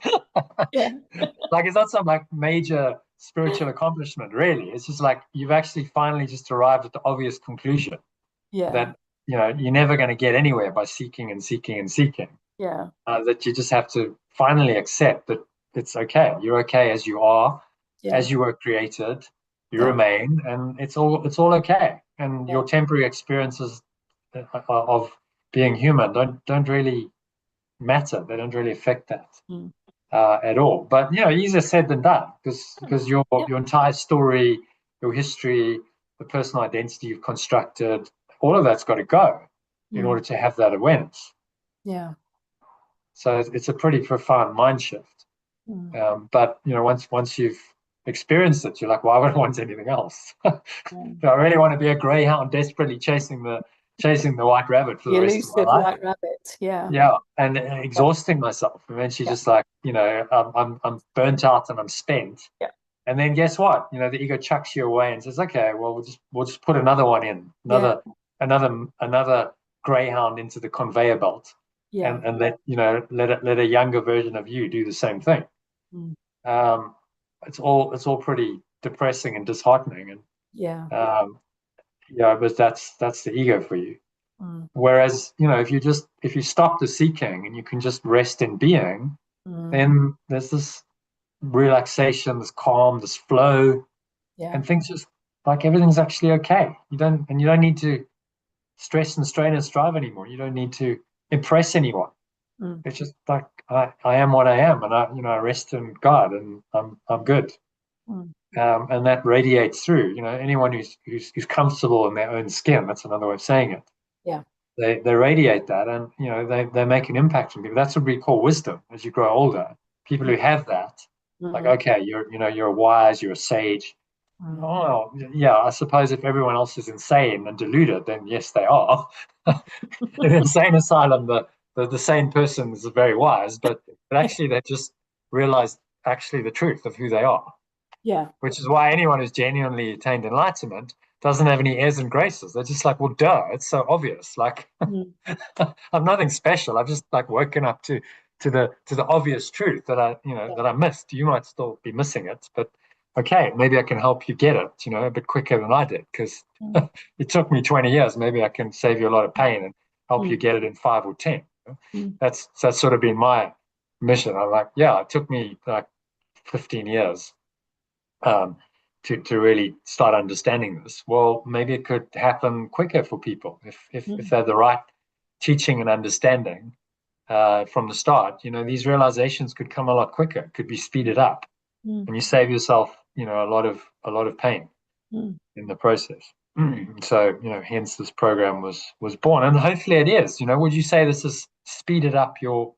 Like, it's not some like major spiritual accomplishment, really. It's just like you've actually finally just arrived at the obvious conclusion that, you know, you're never going to get anywhere by seeking and seeking and seeking. That you just have to finally accept that it's okay. You're okay as you are, as you were created. You remain, and it's all okay. And your temporary experiences of being human don't really matter. They don't really affect that at all. But, you know, easier said than done, because your entire story, your history, the personal identity you've constructed, all of that's got to go in order to have that awareness. Yeah. So it's a pretty profound mind shift. But, you know, once you've experienced it, you're like, why would I want anything else? Do I really want to be a greyhound desperately chasing the white rabbit for the rest of my life? White rabbit, and exhausting myself. Eventually, just like, you know, I'm burnt out and I'm spent. And then guess what? You know, the ego chucks you away and says, okay, well, we'll just put another one in, another greyhound into the conveyor belt, and let a younger version of you do the same thing. It's all pretty depressing and disheartening, and but that's the ego for you. Whereas, you know, if you stop the seeking and you can just rest in being, then there's this relaxation, this calm, this flow, and things just like everything's actually okay. You don't need to stress and strain and strive anymore. You don't need to impress anyone. It's just like I am what I am, and I rest in God, and I'm good. And that radiates through. You know, anyone who's comfortable in their own skin. That's another way of saying it. They radiate that, and, you know, they make an impact on people. That's what we call wisdom. As you grow older, people who have that, like, okay, you're wise, you're a sage. Oh, yeah, I suppose if everyone else is insane and deluded, then yes, they are. In an insane asylum, the sane person is very wise, but actually they just realize actually the truth of who they are. Which is why anyone who's genuinely attained enlightenment doesn't have any airs and graces. They're just like, well, duh, it's so obvious. Like, I'm nothing special. I've just like woken up to the obvious truth that I missed. You might still be missing it, but okay, maybe I can help you get it, you know, a bit quicker than I did, because it took me 20 years. Maybe I can save you a lot of pain and help you get it in 5 or 10. That's sort of been my mission. I'm like, yeah, it took me like 15 years to really start understanding this. Well, maybe it could happen quicker for people if they have the right teaching and understanding from the start. You know, these realizations could come a lot quicker, could be speeded up, and you save yourself, you know, a lot of pain in the process. So, you know, hence this program was born, and hopefully it is. You know, would you say this has speeded up your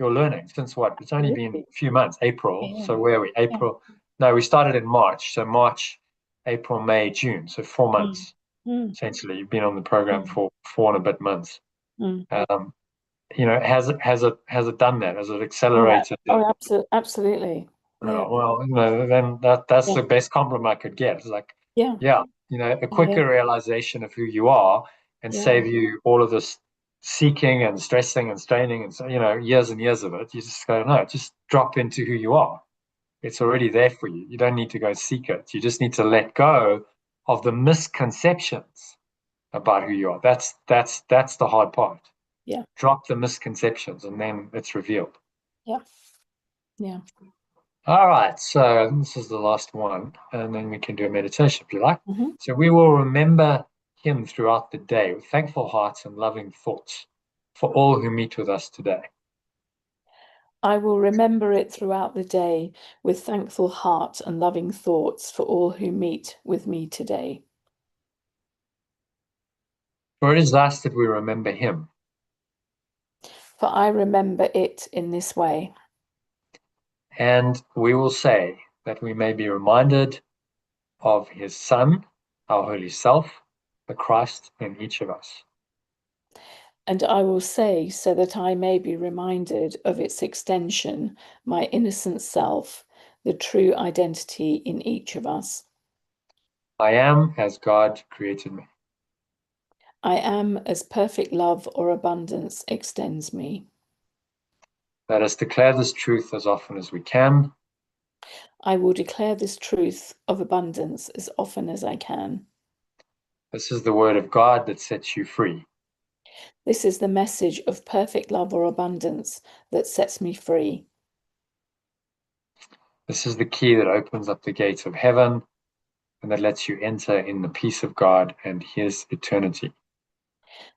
learning since what? It's only been a few months. April. So where are we? April. No, we started in March. So March, April, May, June. So 4 months essentially. You've been on the program for 4 and a bit months. has it done that? Has it Oh, accelerated it? absolutely. Yeah. Well, then that's Yeah. the best compliment I could get. It's like, Yeah. yeah, a quicker realization of who you are and save you all of this seeking and stressing and straining and years and years of it. You just go, no, just drop into who you are. It's already there for you. You don't need to go seek it. You just need to let go of the misconceptions about who you are. That's the hard part. Yeah. Drop the misconceptions and then it's revealed. Yeah. Yeah. All right, so this is the last one, and then we can do a meditation if you like. Mm-hmm. So we will remember him throughout the day with thankful hearts and loving thoughts for all who meet with us today. I will remember it throughout the day with thankful heart and loving thoughts for all who meet with me today. For it is thus that we remember him. For I remember it in this way. And we will say that we may be reminded of his Son, our Holy Self, the Christ in each of us. And I will say, so that I may be reminded of its extension, my innocent self, the true identity in each of us. I am as God created me. I am as perfect love or abundance extends me. Let us declare this truth as often as we can. I will declare this truth of abundance as often as I can. This is the word of God that sets you free. This is the message of perfect love or abundance that sets me free. This is the key that opens up the gates of heaven and that lets you enter in the peace of God and his eternity.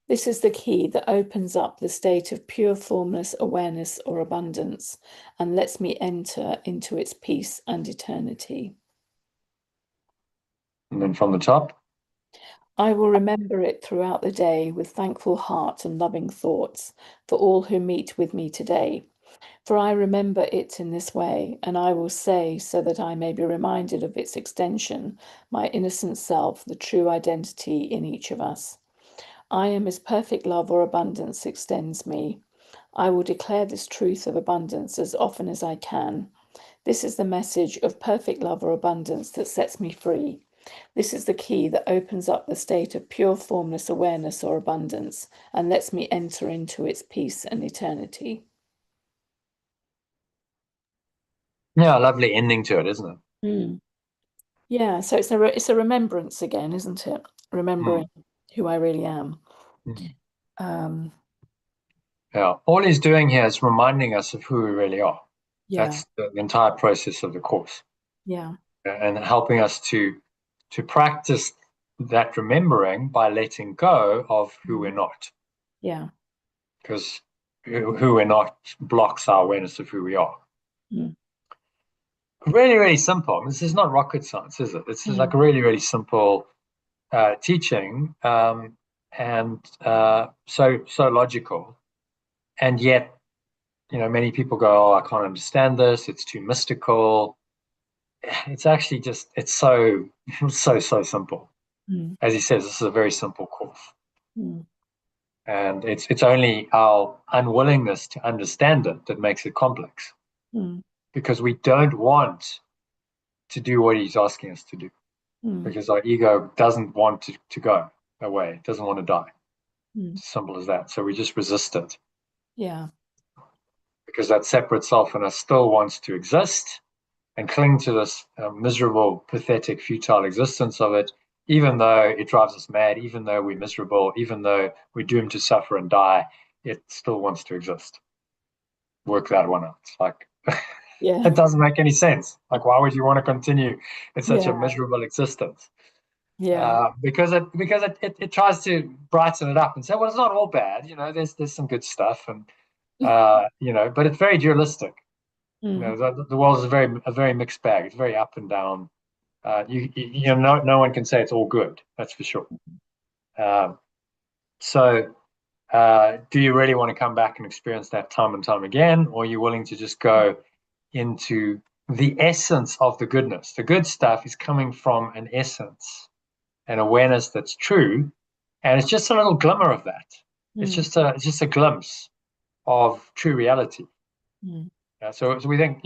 This is the key that opens up the state of pure formless awareness or abundance and lets me enter into its peace and eternity. And then from the top, I will remember it throughout the day with thankful heart and loving thoughts for all who meet with me today. For I remember it in this way, and I will say, so that I may be reminded of its extension, my innocent self, the true identity in each of us. I am as perfect love or abundance extends me. I will declare this truth of abundance as often as I can. This is the message of perfect love or abundance that sets me free. This is the key that opens up the state of pure formless awareness or abundance and lets me enter into its peace and eternity. yeah, lovely ending to it, isn't it? Mm. Yeah, so it's a remembrance again, isn't it? Remembering who I really am. Yeah, all he's doing here is reminding us of who we really are. Yeah. That's the entire process of the course. Yeah. And helping us to practice that remembering by letting go of who we're not. Yeah. Because who we're not blocks our awareness of who we are. Mm. Really, really simple. I mean, this is not rocket science, is it? It's just like a really, really simple teaching, and so logical. And yet, many people go, "Oh, I can't understand this. It's too mystical." It's actually just, it's so simple. As he says, this is a very simple course. And it's only our unwillingness to understand it that makes it complex. Because we don't want to do what he's asking us to do. Because our ego doesn't want to go away, it doesn't want to die. It's as simple as that. So we just resist it. Yeah. Because that separate self in us still wants to exist and cling to this miserable, pathetic, futile existence of it, even though it drives us mad, even though we're miserable, even though we're doomed to suffer and die, it still wants to exist. Work that one out. It's like, it doesn't make any sense. Like, why would you want to continue in such a miserable existence? Because it tries to brighten it up and say, well, it's not all bad. There's some good stuff, and but it's very dualistic. The world is a very mixed bag. It's very up and down. No one can say it's all good. That's for sure. So, do you really want to come back and experience that time and time again, or are you willing to just go into the essence of the goodness? The good stuff is coming from an essence, an awareness that's true, and it's just a little glimmer of that. It's just a glimpse of true reality. So we think,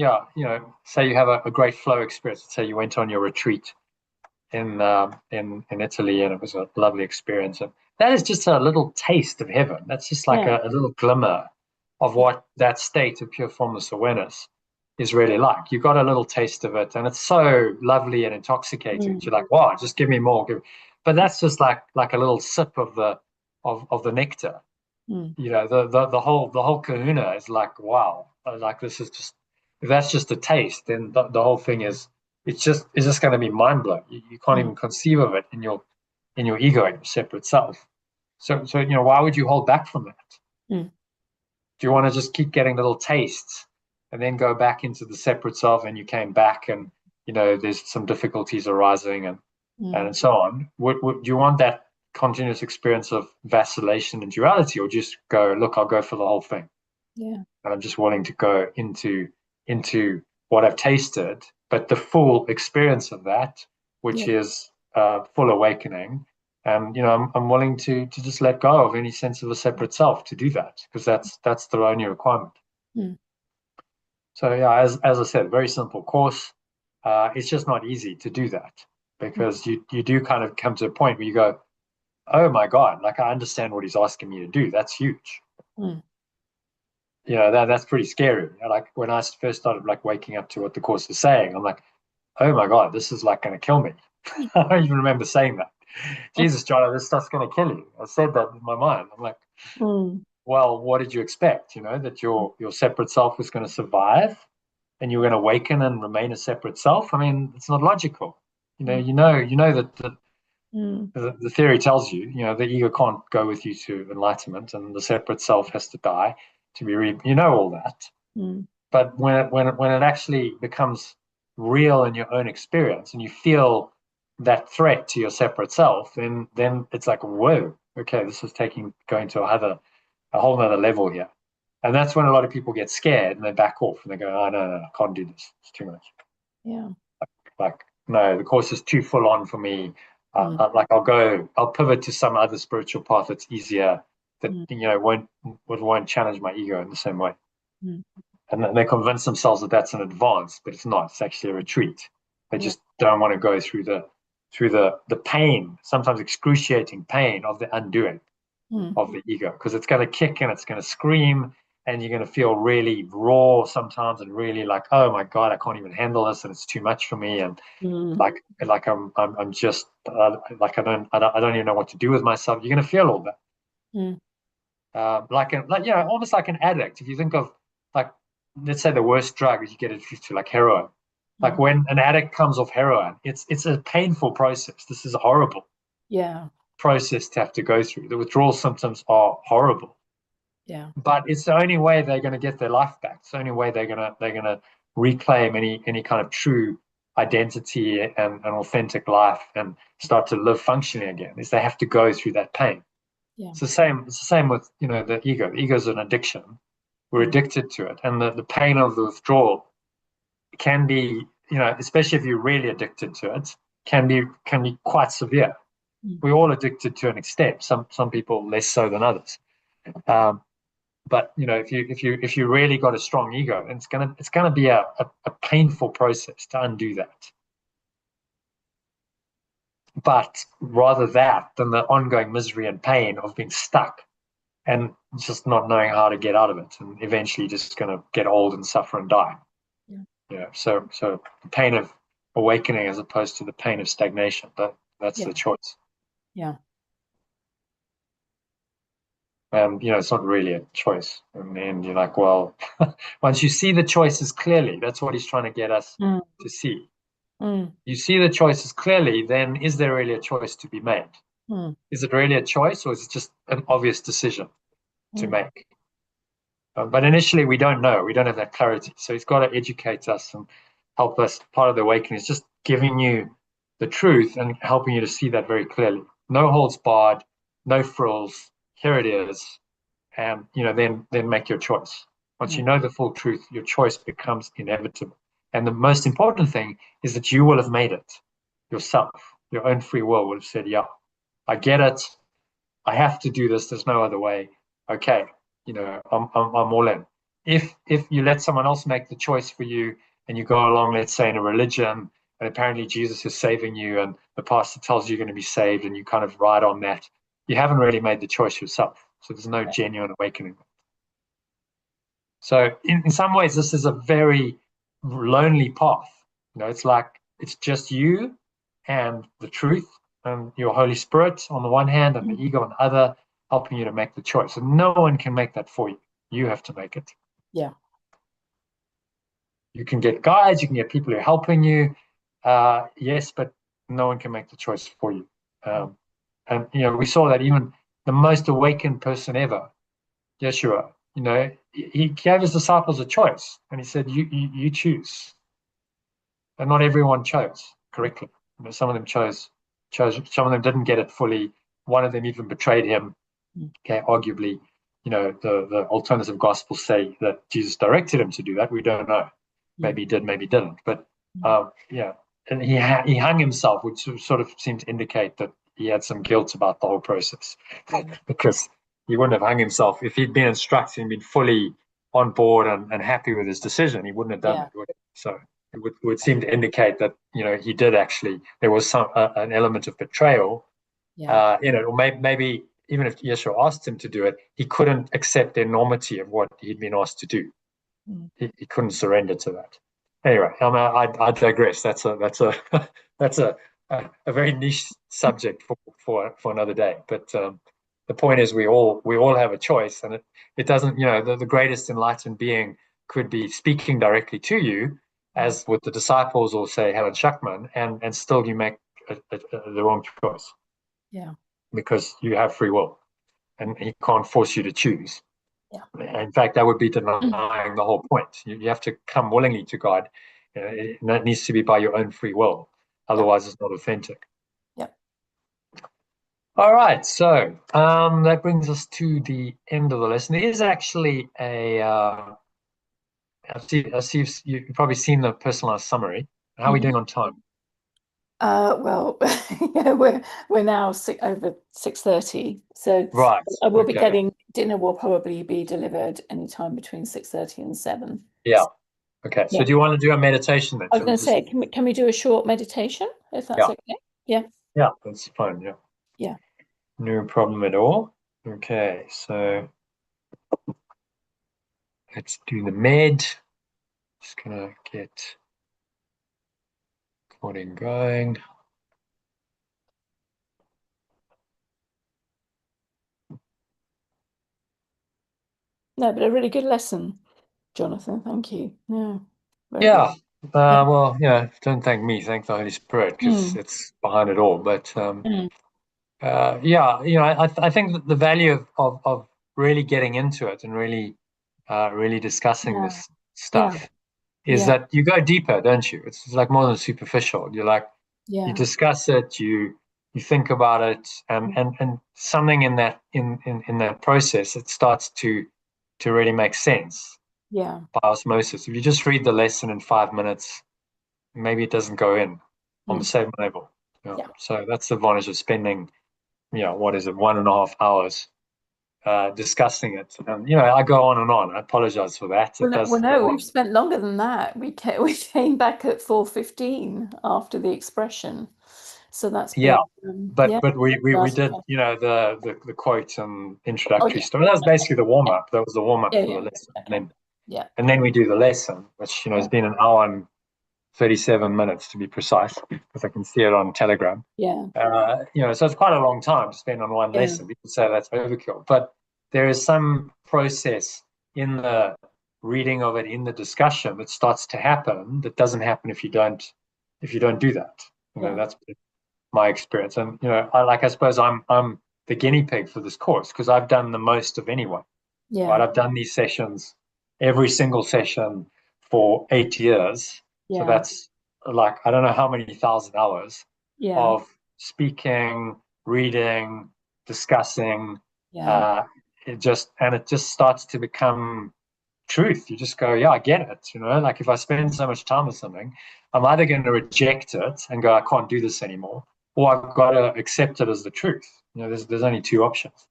say you have a great flow experience. Say you went on your retreat in Italy, and it was a lovely experience. And that is just a little taste of heaven. That's just like a little glimmer of what that state of pure formless awareness is really like. You got a little taste of it, and it's so lovely and intoxicating. You're like, wow, just give me more. But that's just like a little sip of the nectar. The whole kahuna is like, wow, like this is just, if that's just a taste, then the whole thing is, it's just going to be mind blowing. You can't even conceive of it in your ego, in your separate self. So why would you hold back from that? Do you want to just keep getting little tastes and then go back into the separate self, and you came back and there's some difficulties arising and so on? Do you want that continuous experience of vacillation and duality, or just go, look, I'll go for the whole thing? And I'm just willing to go into what I've tasted, but the full experience of that, which is full awakening. And I'm willing to just let go of any sense of a separate self to do that, because that's the only requirement. So as I said, very simple course. It's just not easy to do that, because you do kind of come to a point where you go, oh my God, like I understand what he's asking me to do. That's huge. That's pretty scary. Like when I first started like waking up to what the course is saying, I'm like, oh my God, this is like going to kill me. I don't even remember saying that. Jesus, John, this stuff's going to kill you. I said that in my mind. I'm like, well, what did you expect? That your separate self was going to survive and you're going to awaken and remain a separate self? I mean, it's not logical. That the theory tells you, the ego can't go with you to enlightenment, and the separate self has to die to be all that. But when it actually becomes real in your own experience, and you feel that threat to your separate self, then it's like, whoa, okay, this is going to a whole nother level here. And that's when a lot of people get scared and they back off and they go, oh, no, I can't do this. It's too much. Like, no, the course is too full on for me. I'll pivot to some other spiritual path that's easier, that won't challenge my ego in the same way. And then they convince themselves that that's an advance, but it's not. It's actually a retreat. They just don't want to go through the pain, sometimes excruciating pain of the undoing of the ego, because it's going to kick and it's going to scream, and you're going to feel really raw sometimes, and really like, oh my God, I can't even handle this, and it's too much for me, and like I'm just like I don't even know what to do with myself. You're going to feel all that, almost like an addict. If you think of, like, let's say the worst drug is you get addicted to, like heroin. Like when an addict comes off heroin, it's a painful process. This is a horrible process to have to go through. The withdrawal symptoms are horrible. But it's the only way they're going to get their life back. It's the only way they're gonna reclaim any kind of true identity and an authentic life and start to live functionally again, is they have to go through that pain. It's the same with the ego. The ego is an addiction. We're addicted to it, and the pain of the withdrawal can be, especially if you're really addicted to it, can be quite severe. We're all addicted to an extent. Some people less so than others. But if you really got a strong ego, it's gonna be a painful process to undo that. But rather that than the ongoing misery and pain of being stuck and just not knowing how to get out of it, and eventually just going to get old and suffer and die. So the pain of awakening as opposed to the pain of stagnation, that's the choice. And it's not really a choice. In the end, you're like, well, once you see the choices clearly, that's what he's trying to get us to see. You see the choices clearly, then is there really a choice to be made? Is it really a choice, or is it just an obvious decision to make? But initially, we don't know. We don't have that clarity. So he's got to educate us and help us. Part of the awakening is just giving you the truth and helping you to see that very clearly. No holds barred, no frills. Here it is. And then make your choice. Once you know the full truth, your choice becomes inevitable. And the most important thing is that you will have made it yourself. Your own free will would have said, yeah, I get it. I have to do this. There's no other way. Okay, I'm all in. If you let someone else make the choice for you, and you go along, let's say, in a religion, and apparently Jesus is saving you, and the pastor tells you you're going to be saved, and you kind of ride on that, you haven't really made the choice yourself. So there's no genuine awakening. So in some ways, this is a very lonely path. It's like it's just you and the truth and your Holy Spirit on the one hand, and the ego on the other, helping you to make the choice. And no one can make that for you. You have to make it. Yeah. You can get guides, you can get people who are helping you. Yes, but no one can make the choice for you. And we saw that even the most awakened person ever, Yeshua, he gave his disciples a choice, and he said, you choose. And not everyone chose correctly. Some of them chose, some of them didn't get it fully. One of them even betrayed him. Okay, arguably, the alternative gospels say that Jesus directed him to do that. We don't know. Maybe he did, maybe he didn't. But and he hung himself, which sort of seemed to indicate that he had some guilt about the whole process, because he wouldn't have hung himself if he'd been instructed and been fully on board and happy with his decision. He wouldn't have done it, would he? So it would seem to indicate that he did actually. There was an element of betrayal in it, or maybe even if Yeshua asked him to do it, he couldn't accept the enormity of what he'd been asked to do. He couldn't surrender to that. Anyway, I digress. That's a that's a very niche subject for another day. But the point is, we all have a choice, and it doesn't. The greatest enlightened being could be speaking directly to you, as with the disciples, or say Helen Schuckman, and still you make the wrong choice. Yeah. Because you have free will, and he can't force you to choose. Yeah. In fact, that would be denying the whole point. You have to come willingly to God, and that needs to be by your own free will. Otherwise, it's not authentic. Yeah. All right, so that brings us to the end of the lesson. There is actually I see you've probably seen the personalized summary. How are we doing on time? Well, we're now over 6:30, so right. I will be getting dinner. Will probably be delivered anytime between 6:30 and 7. Yeah. Okay. So do you want to do a meditation then? I was going to say, can we do a short meditation if that's okay? Yeah. Yeah, that's fine. Yeah. Yeah. No problem at all. Okay, so let's do the med. Just gonna get recording going. No, but a really good lesson, Jonathan. Thank you. Yeah. Yeah. Well, don't thank me. Thank the Holy Spirit, because it's behind it all. But I think that the value of really getting into it and really discussing this stuff is that you go deeper, don't you? It's like more than superficial. You're like, you discuss it, you think about it, and something in that process, it starts to really make sense. Yeah. By osmosis. If you just read the lesson in 5 minutes, maybe it doesn't go in on the same level. So that's the advantage of spending, what is it, 1.5 hours discussing it. And I go on and on. I apologize for that. No, we've spent longer than that. We came back at 4:15 after the expression. So that's been, but we did the quote and introductory stuff. That was basically the warm up. That was the warm up for the lesson. And then we do the lesson, which has been 1 hour and 37 minutes to be precise, because I can see it on Telegram. So it's quite a long time to spend on one lesson. People say that's overkill, but there is some process in the reading of it, in the discussion, that starts to happen that doesn't happen if you don't do that. That's my experience. And I suppose I'm the guinea pig for this course, because I've done the most of anyone. Right? I've done these sessions, every single session, for 8 years. So that's like, I don't know how many thousand hours of speaking, reading, discussing. It just starts to become truth. You just go, I get it. Like, if I spend so much time with something, I'm either going to reject it and go, I can't do this anymore, or I've got to accept it as the truth. There's only two options.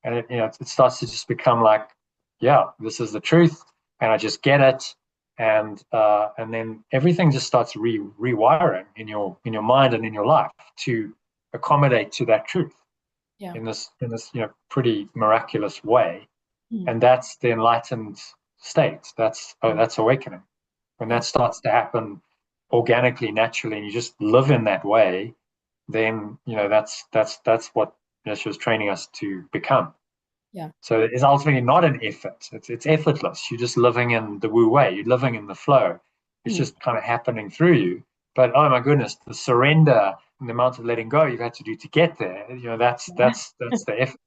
And it starts to just become like yeah, this is the truth, and I just get it, and then everything just starts rewiring in your mind and in your life to accommodate to that truth in this pretty miraculous way. And that's the enlightened state. That's awakening. When that starts to happen organically, naturally, and you just live in that way, then that's what Yeshua is training us to become. Yeah. So it's ultimately not an effort. It's effortless. You're just living in the Wu way. You're living in the flow. It's just kind of happening through you. But oh my goodness, the surrender and the amount of letting go you've had to do to get there. That's the effort.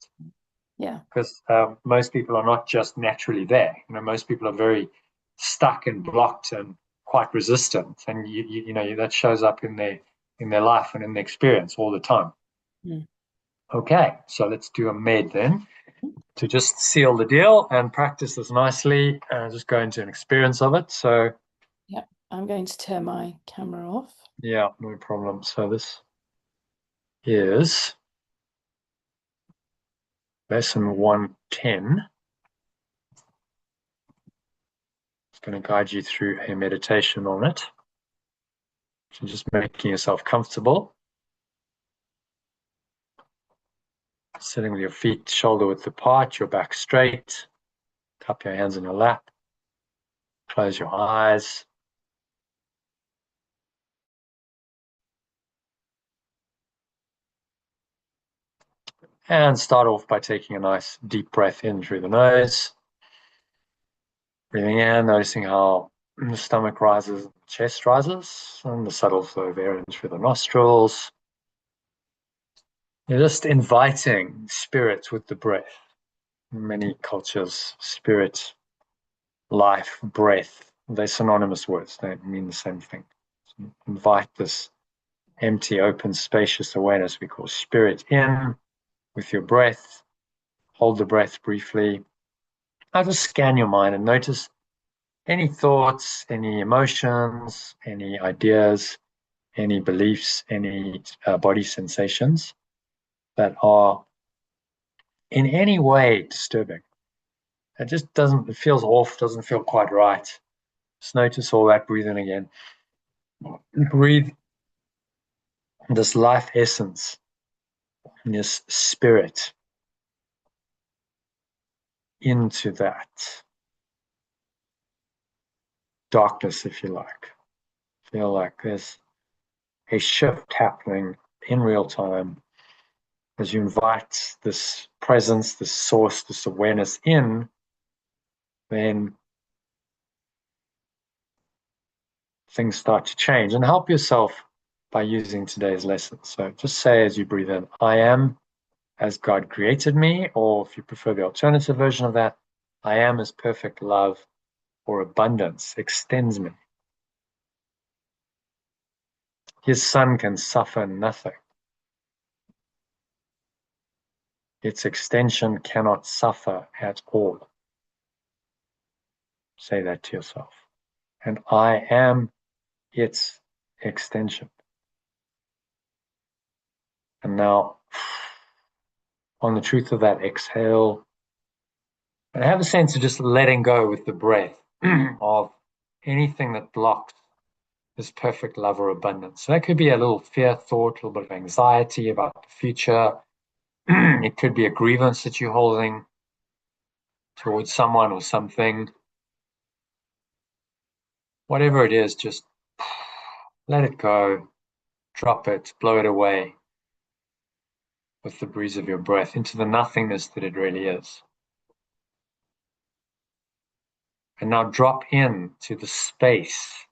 Yeah. Because most people are not just naturally there. Most people are very stuck and blocked and quite resistant, and that shows up in their life and in their experience all the time. Okay, so let's do a med then to just seal the deal and practice this nicely and just go into an experience of it. So yeah, I'm going to turn my camera off. Yeah, no problem. So this is lesson 110. It's going to guide you through a meditation on it. So just making yourself comfortable. Sitting with your feet shoulder width apart, your back straight. Cup your hands in your lap. Close your eyes. And start off by taking a nice deep breath in through the nose. Breathing in, noticing how the stomach rises, the chest rises, and the subtle flow of air in through the nostrils. You're just inviting spirit with the breath. In many cultures, spirit, life, breath, they're synonymous words. They mean the same thing. So invite this empty, open, spacious awareness we call spirit in with your breath. Hold the breath briefly. Now just scan your mind and notice any thoughts, any emotions, any ideas, any beliefs, any body sensations that are in any way disturbing. It just it feels off, doesn't feel quite right. Just notice all that, breathe in again. Breathe this life essence, this spirit into that darkness, if you like. Feel like there's a shift happening in real time as you invite this presence, this source, this awareness in, then things start to change. And help yourself by using today's lesson. So just say as you breathe in, I am as God created me, or if you prefer the alternative version of that, I am as perfect love or abundance extends me. His son can suffer nothing. Its extension cannot suffer at all. Say that to yourself. And I am its extension. And now, on the truth of that, exhale. And have a sense of just letting go with the breath of anything that blocks this perfect love or abundance. So that could be a little fear thought, a little bit of anxiety about the future. It could be a grievance that you're holding towards someone or something. Whatever it is, just let it go, drop it, blow it away with the breeze of your breath into the nothingness that it really is. And now drop in to the space,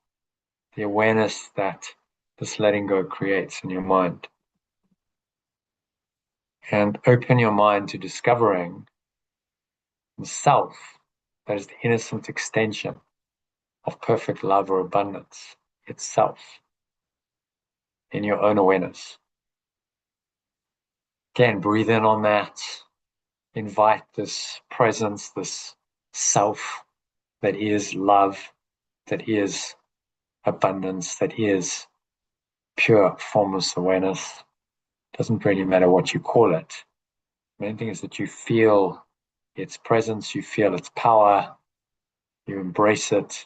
the awareness that this letting go creates in your mind. And open your mind to discovering the self that is the innocent extension of perfect love or abundance itself in your own awareness. Again, breathe in on that. Invite this presence, this self that is love, that is abundance, that is pure formless awareness. Doesn't really matter what you call it. The main thing is that you feel its presence, you feel its power, you embrace it.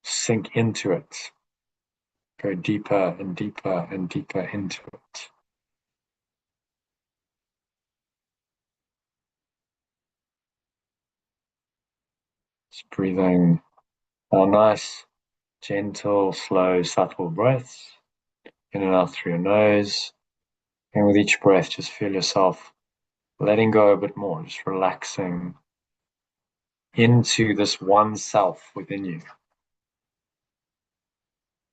Sink into it. Go deeper and deeper and deeper into it. Just breathing all nice, gentle, slow, subtle breaths in and out through your nose. And with each breath, just feel yourself letting go a bit more, just relaxing into this one self within you.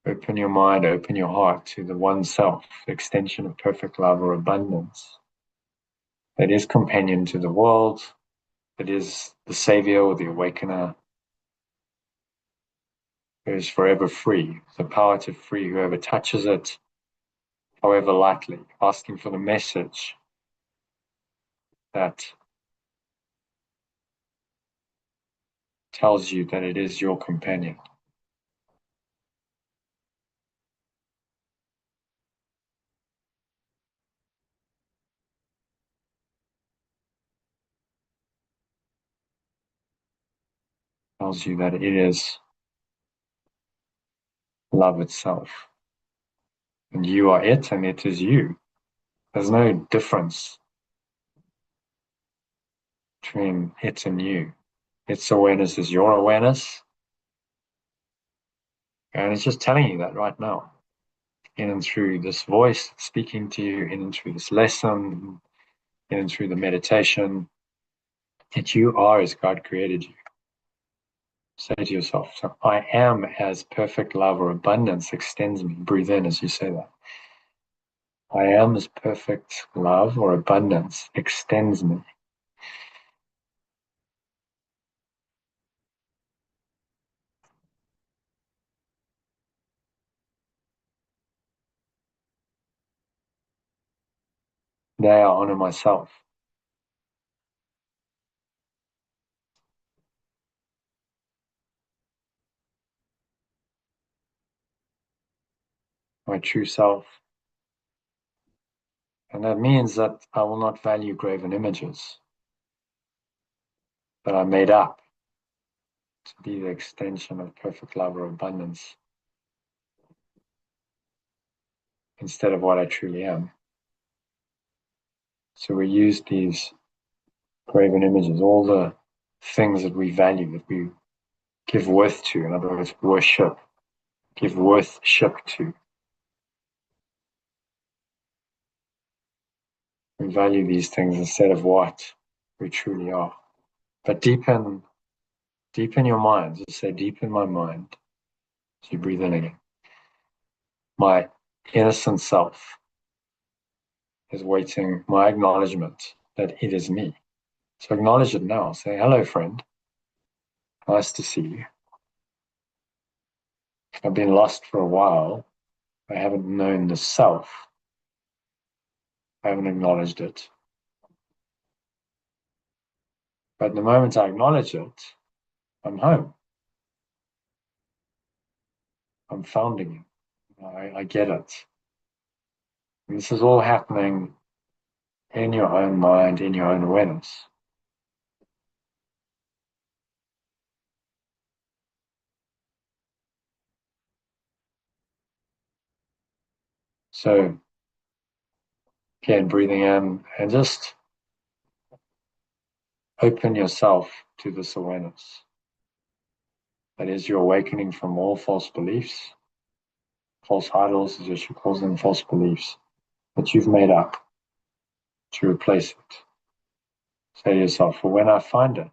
Open your mind, open your heart to the one self, the extension of perfect love or abundance that is companion to the world, that is the savior or the awakener, who is forever free, the power to free whoever touches it, however lightly, asking for the message that tells you that it is your companion. Tells you that it is love itself. And you are it, and it is you. There's no difference between it and you. Its awareness is your awareness. And it's just telling you that right now. In and through this voice speaking to you, in and through this lesson, in and through the meditation, that you are as God created you. Say to yourself, so I am as perfect love or abundance extends me. Breathe in as you say that. I am as perfect love or abundance extends me. Today I honor myself. My true self. And that means that I will not value graven images that I made up to be the extension of perfect love or abundance instead of what I truly am. So we use these graven images, all the things that we value, that we give worth to, in other words, worship, give worship to. We value these things instead of what we truly are. But deepen your mind. Just say, deep in my mind. So you breathe in again. My innocent self is waiting my acknowledgement that it is me. So acknowledge it now. Say, hello, friend. Nice to see you. I've been lost for a while. I haven't known the self. I haven't acknowledged it. But the moment I acknowledge it, I'm home. I'm founding it. I get it. And this is all happening in your own mind, in your own awareness. So, again, breathing in and just open yourself to this awareness. That is your awakening from all false beliefs, false idols, as Yeshua calls them, false beliefs that you've made up to replace it. Say to yourself, for when I find it,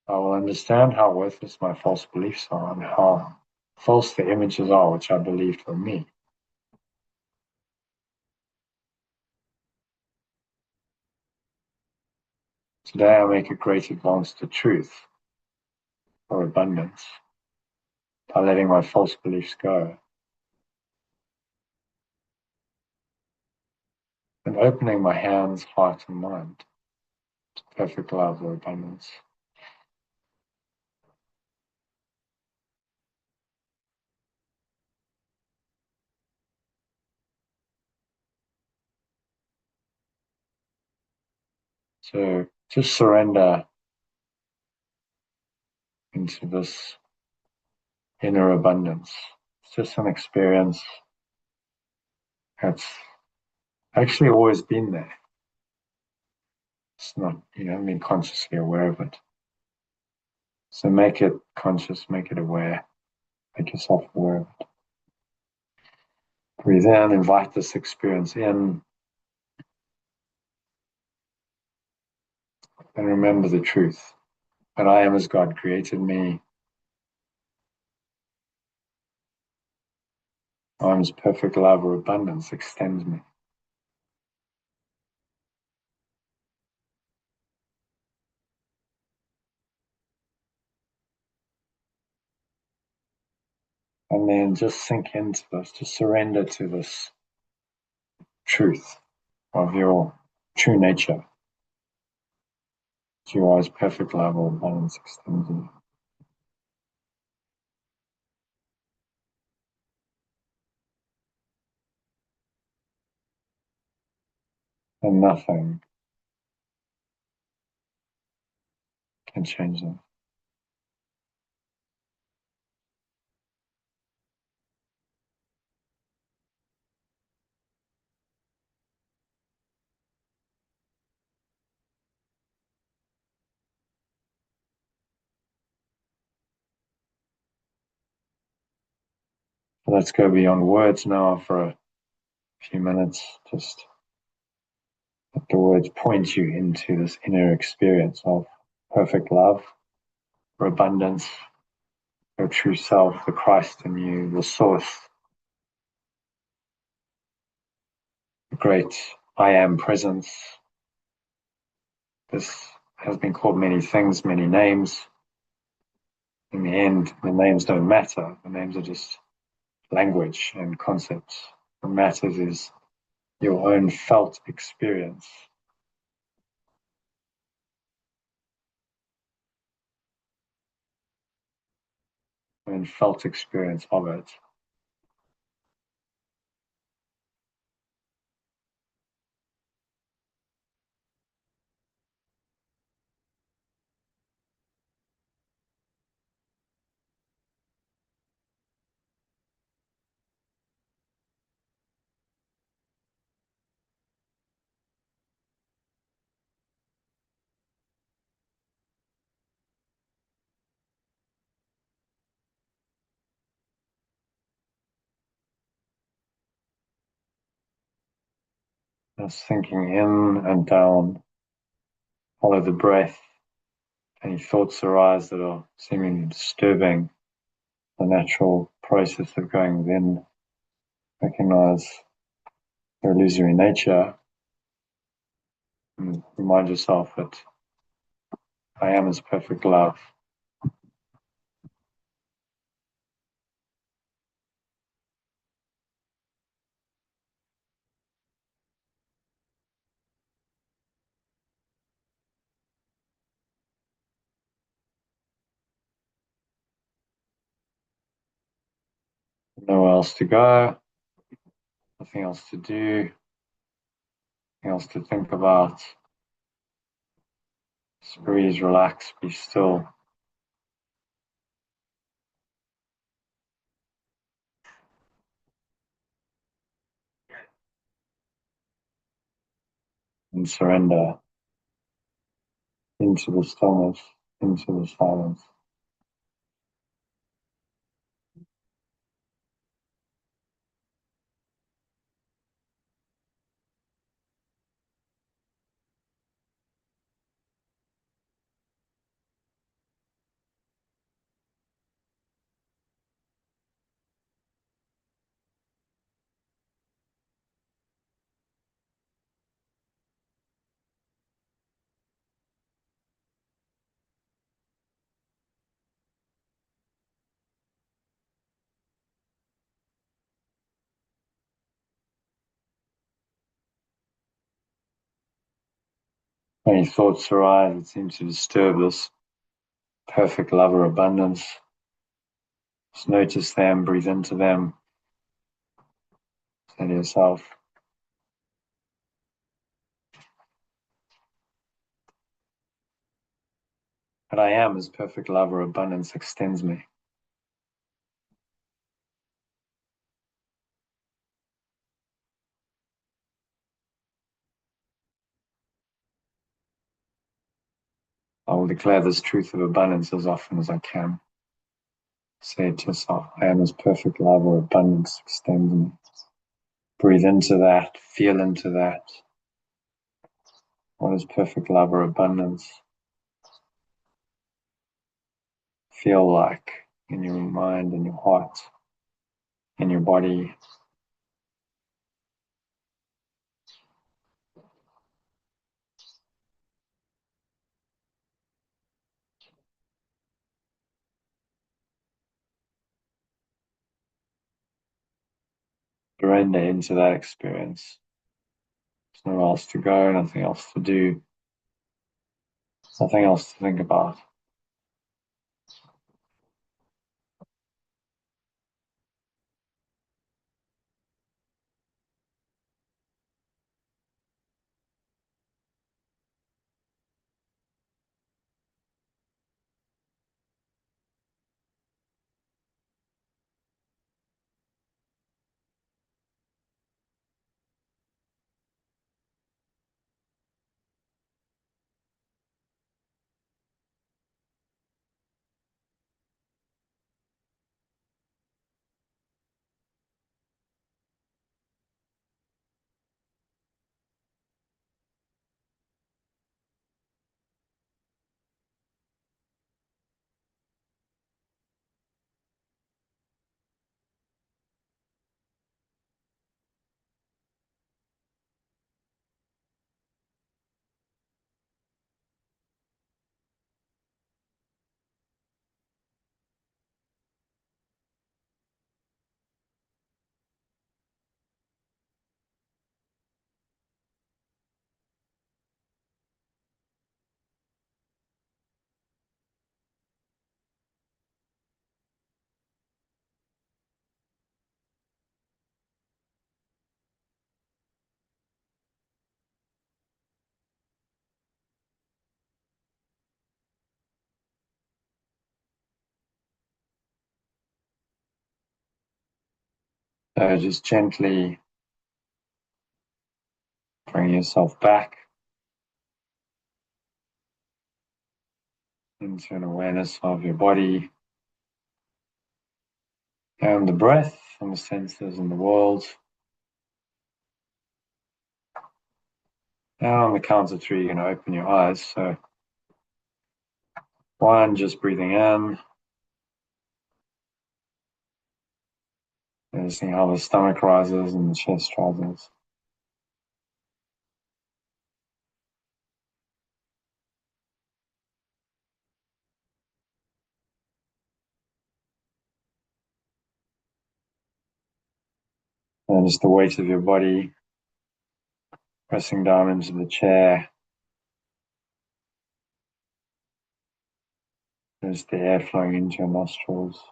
I will understand how worthless my false beliefs are and how false the images are which I believed were me. Today I make a great advance to truth or abundance by letting my false beliefs go and opening my hands, heart, and mind to perfect love or abundance. So just surrender into this inner abundance. It's just an experience that's actually always been there. It's not, you haven't been consciously aware of it. So make it conscious, make it aware, make yourself aware of it. Breathe in, invite this experience in, and remember the truth. That I am as God created me. I am as perfect love or abundance extends me. And then just sink into this, just surrender to this truth of your true nature. You are as perfect love or abundance extends you. And nothing can change that. Let's go beyond words now for a few minutes. Just let the words point you into this inner experience of perfect love, or abundance, your true self, the Christ in you, the source, the great I am presence. This has been called many things, many names. In the end, the names don't matter. The names are just language and concepts. What matters is your own felt experience. Own felt experience of it. Just sinking in and down. Follow the breath. Any thoughts arise that are seemingly disturbing the natural process of going within, recognize their illusory nature, and remind yourself that I am as perfect love. Nowhere else to go, nothing else to do, nothing else to think about. Just breathe, relax, be still. And surrender into the stillness, into the silence. Any thoughts arise that seem to disturb this perfect love or abundance, just notice them, breathe into them, say to yourself, What I am is perfect love or abundance extends me. I will declare this truth of abundance as often as I can. Say it to yourself, I am as perfect love or abundance extends me. Breathe into that, feel into that. What is perfect love or abundance feel like in your mind, in your heart, in your body? Surrender into that experience. There's nowhere else to go, nothing else to do, nothing else to think about. So just gently bring yourself back into an awareness of your body and the breath and the senses in the world. Now on the count of three, you're going to open your eyes. So 1, just breathing in. Noticing how the stomach rises and the chest rises. 2, and just the weight of your body pressing down into the chair. There's the air flowing into your nostrils.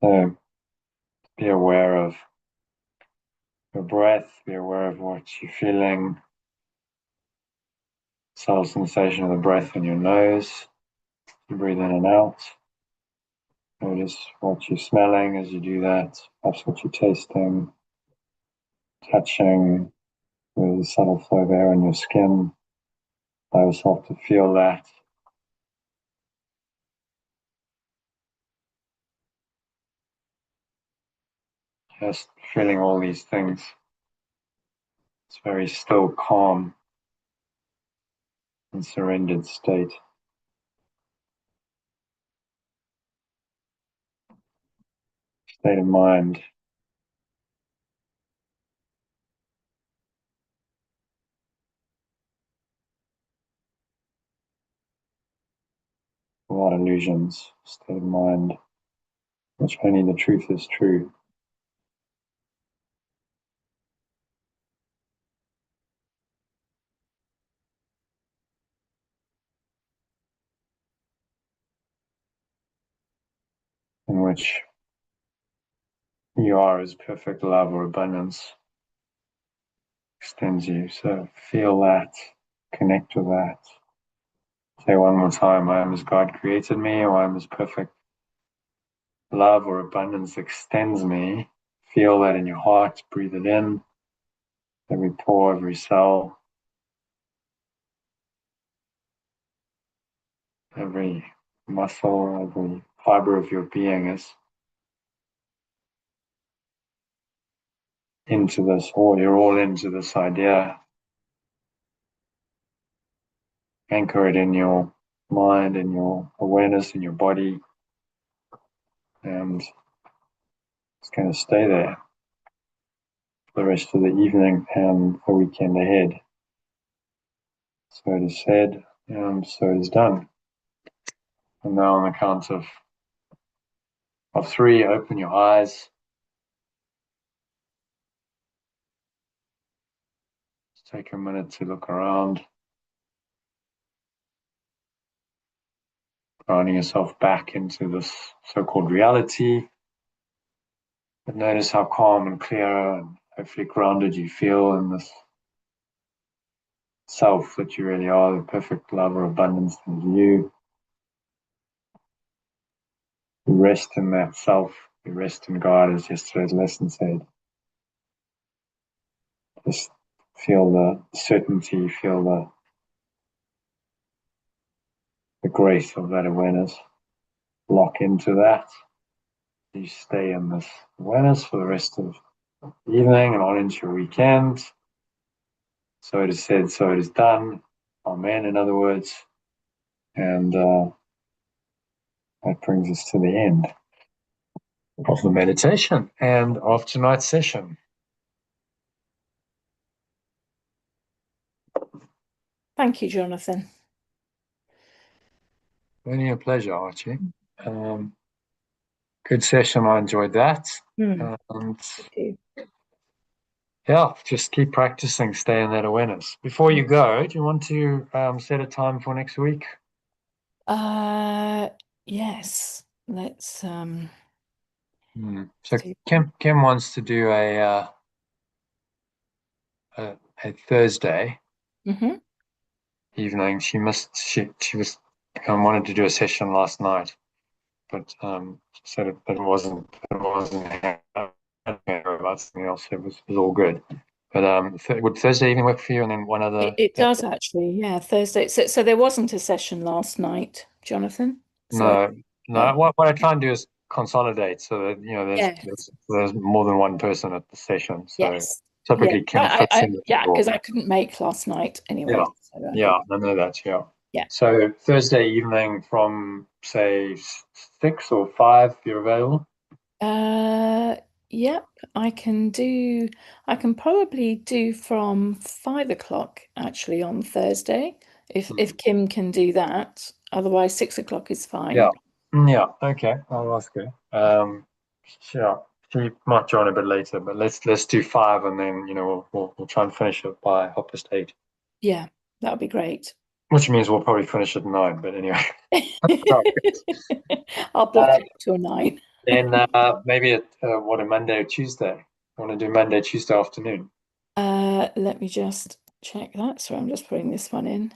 So be aware of your breath, be aware of what you're feeling. Subtle sensation of the breath in your nose. You breathe in and out. Notice what you're smelling as you do that, perhaps what you're tasting, touching with a subtle flow of air on your skin. Allow yourself to feel that. Just feeling all these things. It's very still, calm, and surrendered state. State of mind. illusions, state of mind, which only the truth is true. In which you are as perfect love or abundance extends you. So feel that, connect with that. Say one more time, I am as God created me, or I am as perfect love or abundance extends me. Feel that in your heart, breathe it in, every pore, every cell, every muscle, every fiber of your being is into this, or you're all into this idea. Anchor it in your mind, in your awareness, in your body, and it's going to stay there for the rest of the evening and the weekend ahead. So it is said, and so it is done. And now on the count of 3, open your eyes. Just take a minute to look around, grounding yourself back into this so-called reality. But notice how calm and clear and hopefully grounded you feel in this self that you really are, the perfect love or abundance in you. You rest in that self, you rest in God, as yesterday's lesson said. Just feel the certainty, feel the grace of that awareness. Lock into that. You stay in this awareness for the rest of the evening and on into your weekend. So it is said, so it is done. Amen, in other words. And that brings us to the end of the meditation and of tonight's session. Thank you, Jonathan. Only a pleasure, Archie. Good session. I enjoyed that. And yeah, just keep practicing, stay in that awareness. Before you go, do you want to set a time for next week? Yes. Let's So Kim wants to do a Thursday evening. She was wanted to do a session last night, but said it wasn't about something else. It was all good. But would Thursday evening work for you? And then one other. It does actually, yeah. Thursday. So there wasn't a session last night, Jonathan. No. What I try and do is consolidate so that there's more than one person at the session. So typically Kim fits in. Because I couldn't make last night anyway. I know that. Yeah. So Thursday evening from say 6 or 5, if you're available. Yep, I can probably do from 5 o'clock actually on Thursday, if Kim can do that. Otherwise 6 o'clock is fine. Yeah, okay. I'll ask her. Sure. She might join a bit later, but let's do 5 and then we'll try and finish it by 8:30. Yeah, that would be great. Which means we'll probably finish at 9, but anyway. I'll block it till 9. Then maybe a Monday or Tuesday? I want to do Monday, Tuesday afternoon. Let me just check that. So I'm just putting this one in.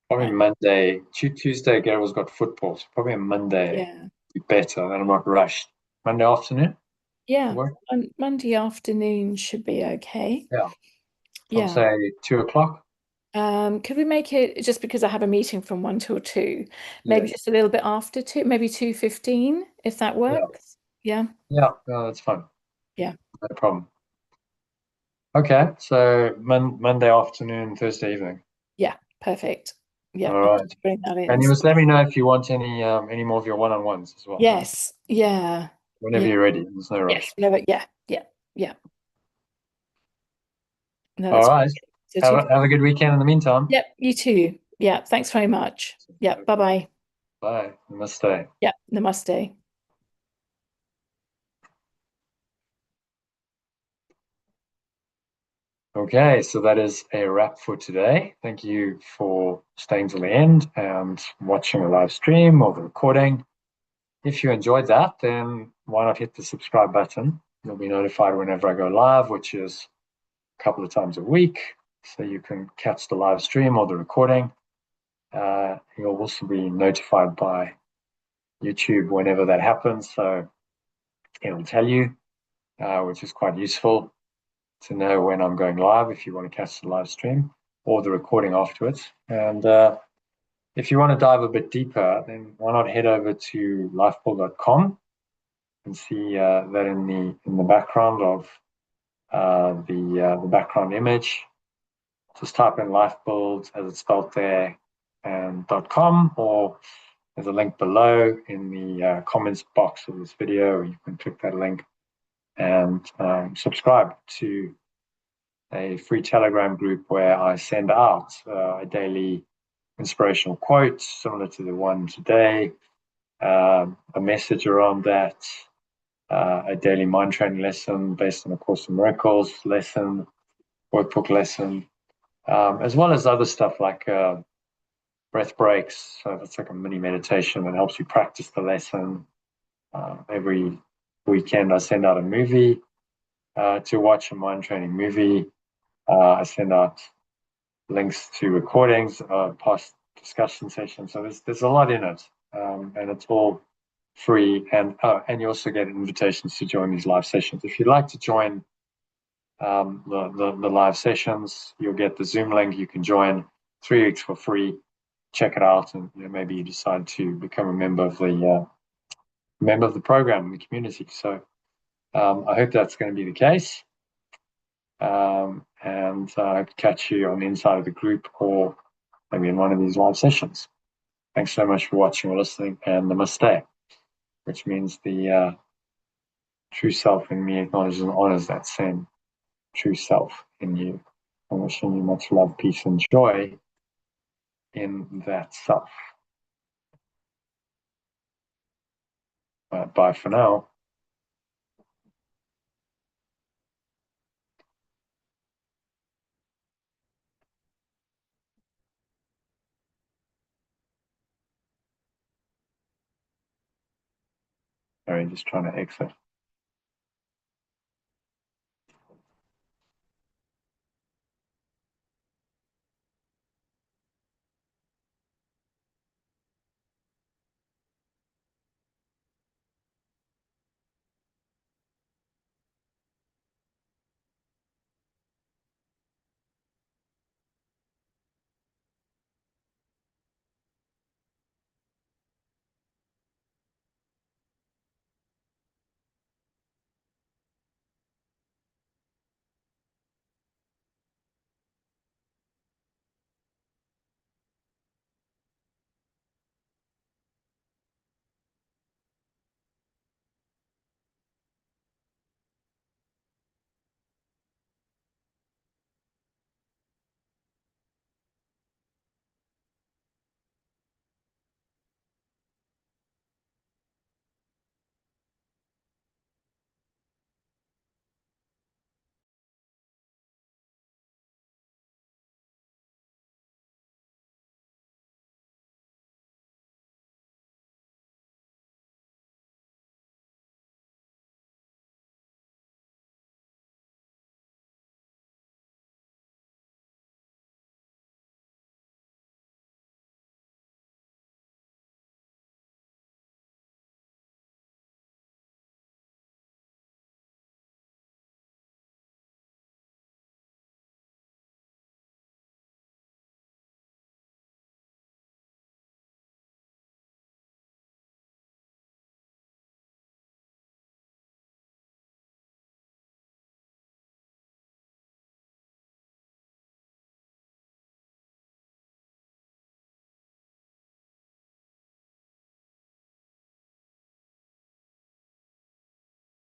Probably Monday. Tuesday, Garyl's got football, so probably a Monday. Yeah. Be better, and I'm not rushed. Monday afternoon? Yeah, Monday afternoon should be okay. Yeah. I'll say 2 o'clock. Could we make it, just because I have a meeting from 1 till 2, maybe just a little bit after 2, maybe 2:15, if that works? Yeah. Yeah, no, that's fine. Yeah. No problem. Okay, so Monday afternoon, Thursday evening. Yeah, perfect. Yeah, all right. Bring that in. And you must let me know if you want any more of your one-on-ones as well. Yes. Yeah. Whenever you're ready. There's no rush. Yes. Yeah. No, all right. Have a good weekend in the meantime. Yep, you too. Yeah, thanks very much. Yeah, bye-bye. Bye. Namaste. Yeah, namaste. Okay, so that is a wrap for today. Thank you for staying till the end and watching the live stream or the recording. If you enjoyed that, then why not hit the subscribe button? You'll be notified whenever I go live, which is a couple of times a week. So you can catch the live stream or the recording. You'll also be notified by YouTube whenever that happens. So it'll tell you, which is quite useful to know when I'm going live if you want to catch the live stream or the recording afterwards. And if you want to dive a bit deeper, then why not head over to lifebull.com and see that in the background of the background image. Just type in lifebuild as it's spelled there and .com, or there's a link below in the comments box of this video. You can click that link and subscribe to a free Telegram group where I send out a daily inspirational quote similar to the one today, a message around that, a daily mind training lesson based on A Course in Miracles lesson, workbook lesson, as well as other stuff like breath breaks. So it's like a mini meditation that helps you practice the lesson. Every weekend I send out a movie to watch, a mind training movie. I send out links to recordings, past discussion sessions. So there's a lot in it, and it's all free. And you also get invitations to join these live sessions. If you'd like to join the live sessions, you'll get the Zoom link. You can join 3 weeks for free. Check it out, and maybe you decide to become a member of the program, the community. So I hope that's going to be the case. And catch you on the inside of the group or maybe in one of these live sessions. Thanks so much for watching or listening, and namaste, which means the true self in me acknowledges and honors that same true self in you. I'm wishing you much love, peace, and joy in that self. Bye for now. Sorry, just trying to exit.